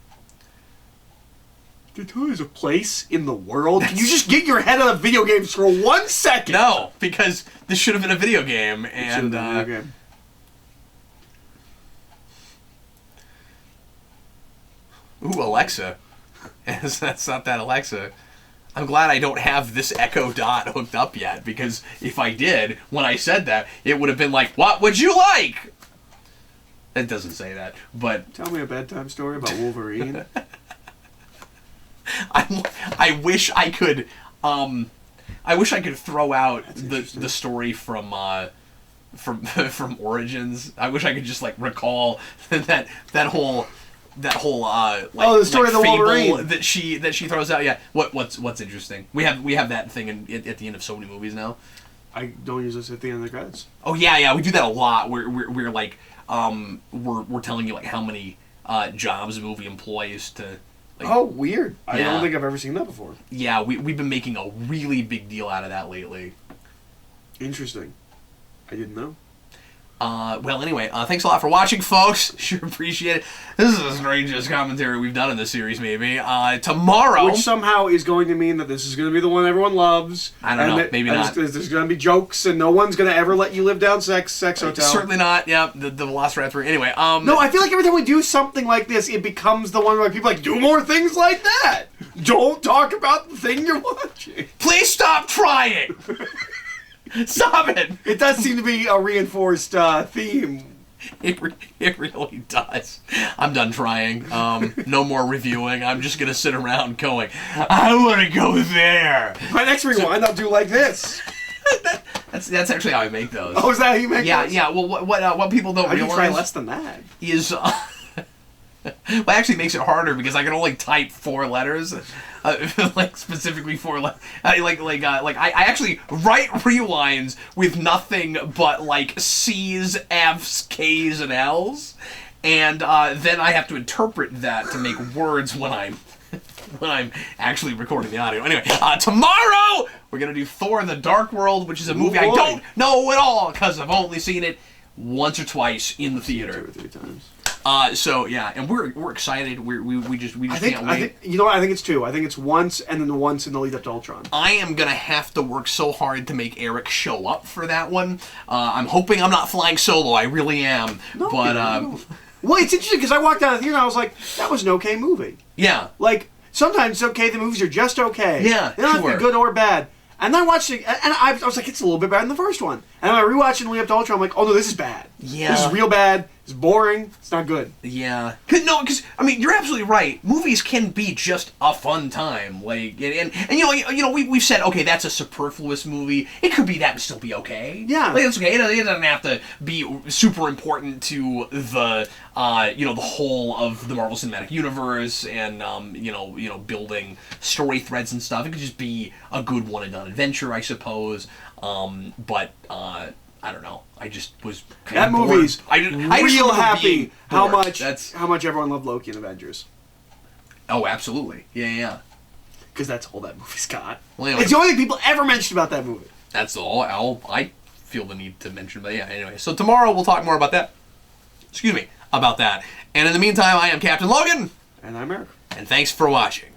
Daytona is a place in the world. Can you just get your head out of video games for 1 second? No, because this should have been a video game, and Ooh, Alexa. That's not that Alexa. I'm glad I don't have this Echo Dot hooked up yet, because if I did, when I said that, it would have been like, what would you like? It doesn't say that, but... Tell me a bedtime story about Wolverine. I wish I could throw out the story from Origins. I wish I could just like recall that whole like, the story like of the fable Wolverine that she throws out. Yeah. What's interesting? We have that thing at the end of so many movies now. I don't use this at the end of the credits. Oh yeah, we do that a lot. We're like we're telling you like how many jobs a movie employs to. Like, oh, weird. I don't think I've ever seen that before. Yeah, we've been making a really big deal out of that lately. Interesting. I didn't know. Well, anyway, thanks a lot for watching, folks. Sure appreciate it. This is the strangest commentary we've done in this series, maybe. Tomorrow... Which somehow is going to mean that this is going to be the one everyone loves. I don't know, maybe not. There's going to be jokes, and no one's going to ever let you live down sex hotel. Certainly not, yeah, the Velociraptor. Anyway, No, I feel like every time we do something like this, it becomes the one where people are like, do more things like that! Don't talk about the thing you're watching. Please stop trying! Stop it! It does seem to be a reinforced theme. It really does. I'm done trying. No more reviewing. I'm just going to sit around going, I want to go there. My next rewind, I'll do like this. That's actually how I make those. Oh, is that how you make those? Yeah. Well, what people don't realize... I try less than that. Is... well, it actually makes it harder because I can only type 4 letters. Like specifically 4 letters. I actually write rewinds with nothing but like C's, F's, K's, and L's, and then I have to interpret that to make words when I'm actually recording the audio. Anyway, tomorrow we're gonna do Thor: The Dark World, which is a movie I don't know at all because I've only seen it once or twice in the theater. 2 or 3 times. So yeah, and we're excited. We just can't wait. You know what? I think it's 2. I think it's once, and then the once in the lead up to Ultron. I am gonna have to work so hard to make Eric show up for that one. I'm hoping I'm not flying solo. I really am. No, but no. Well, it's interesting because I walked out of the theater and I was like, that was an okay movie. Yeah. Like sometimes it's okay. The movies are just okay. Yeah. They don't have to be good or bad. And then I watched it, and I was like, it's a little bit better than the first one. And when I rewatched it and lead up to Ultron, I'm like, oh no, this is bad. Yeah. This is real bad. It's boring. It's not good. Yeah. Because I mean, you're absolutely right. Movies can be just a fun time. Like, and you know, we've said, okay, that's a superfluous movie. It could be that and still be okay. Yeah. Like, it's okay. It doesn't have to be super important to the the whole of the Marvel Cinematic Universe and building story threads and stuff. It could just be a good one and done adventure, I suppose. But I don't know. I just was kind that of bored. movie's I real happy how bored. much everyone loved Loki in Avengers. Oh, absolutely. Yeah. Because that's all that movie's got. Well, anyway, it's the only thing people ever mentioned about that movie. that's all I feel the need to mention. But yeah, anyway. So tomorrow we'll talk more about that. Excuse me, about that. And in the meantime, I am Captain Logan. And I'm Eric. And thanks for watching.